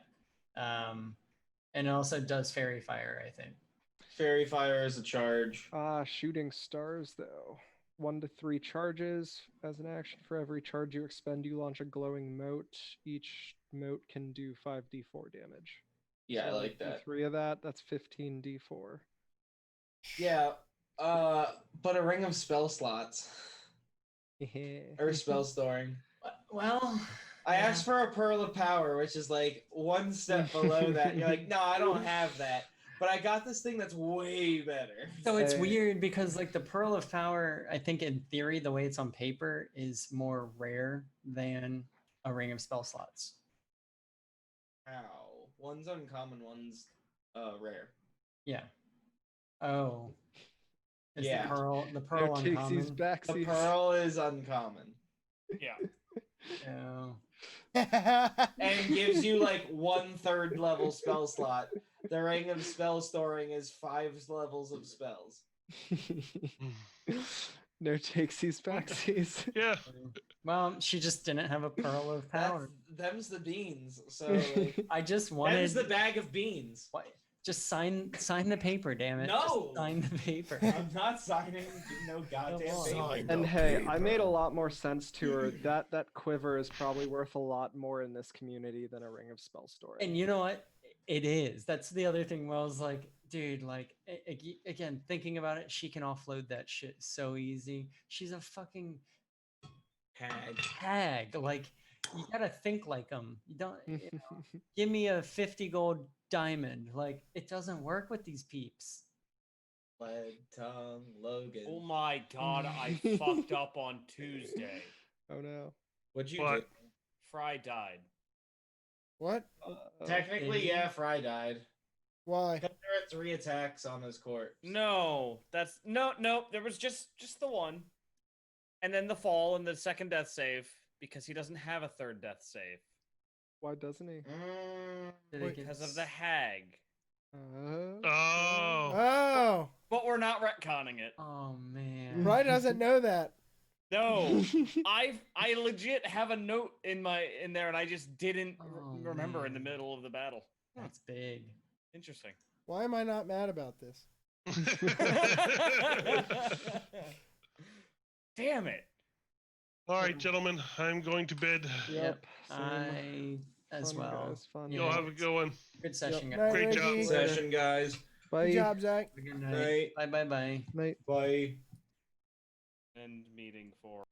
And it also does fairy fire, I think. Fairy fire is a charge. Shooting stars though. 1 to 3 charges. As an action for every charge you expend, you launch a glowing mote. Each mote can do 5d4 damage. Yeah, so I like that. 3 of that, that's 15d4. Yeah, but a ring of spell slots. Or spell storing. Well, I asked for a Pearl of Power, which is like 1 step below that. You're like, no, I don't have that. But I got this thing that's way better. So it's weird because like the Pearl of Power, I think in theory, the way it's on paper is more rare than a Ring of Spell Slots. How? One's uncommon, one's rare. Yeah. Oh. Is Yeah. The Pearl uncommon? The Pearl is uncommon. Yeah. Oh. and gives you like 1/3 level spell slot. The ring of spell storing is 5 levels of spells. No takesies backsies. Yeah. Well, she just didn't have a pearl of power. Them's the beans. So like, I just wanted them's the bag of beans. What? Just sign the paper, damn it. No! Just sign the paper. I'm not signing no goddamn Come on. paper. Sign And the hey, I paper. made a lot more sense to her. That quiver is probably worth a lot more in this community than a ring of spell storing. And you know what? It is. That's the other thing where I was like, dude, like, again, thinking about it, she can offload that shit so easy. She's a fucking hag. Like, you gotta think like them. You don't, give me a 50 gold diamond. Like, it doesn't work with these peeps. Lead tongue Logan. Oh my god, I fucked up on Tuesday. Oh no. What'd you What? Fry died. What? do? Technically, yeah, Fry died. Why? There are 3 attacks on his corpse. No, that's no. There was just the one, and then the fall and the second death save because he doesn't have a third death save Why doesn't he? Did it Wait, get- because of the hag. Oh. Oh, But we're not retconning it. Oh man. Fry doesn't know that. No, I legit have a note in there, and I just didn't Oh, remember in the man. middle of the battle. That's big. Interesting. Why am I not mad about this? Damn it. All right, gentlemen, I'm going to bed. Yep. I as Fun, well. guys, fun. Yeah. Y'all have a good one. Good session, Yep. guys. Great job. Reggie. Session, guys. Bye. Good job, Zach. Good night. Bye bye bye. Night. Bye. End meeting for.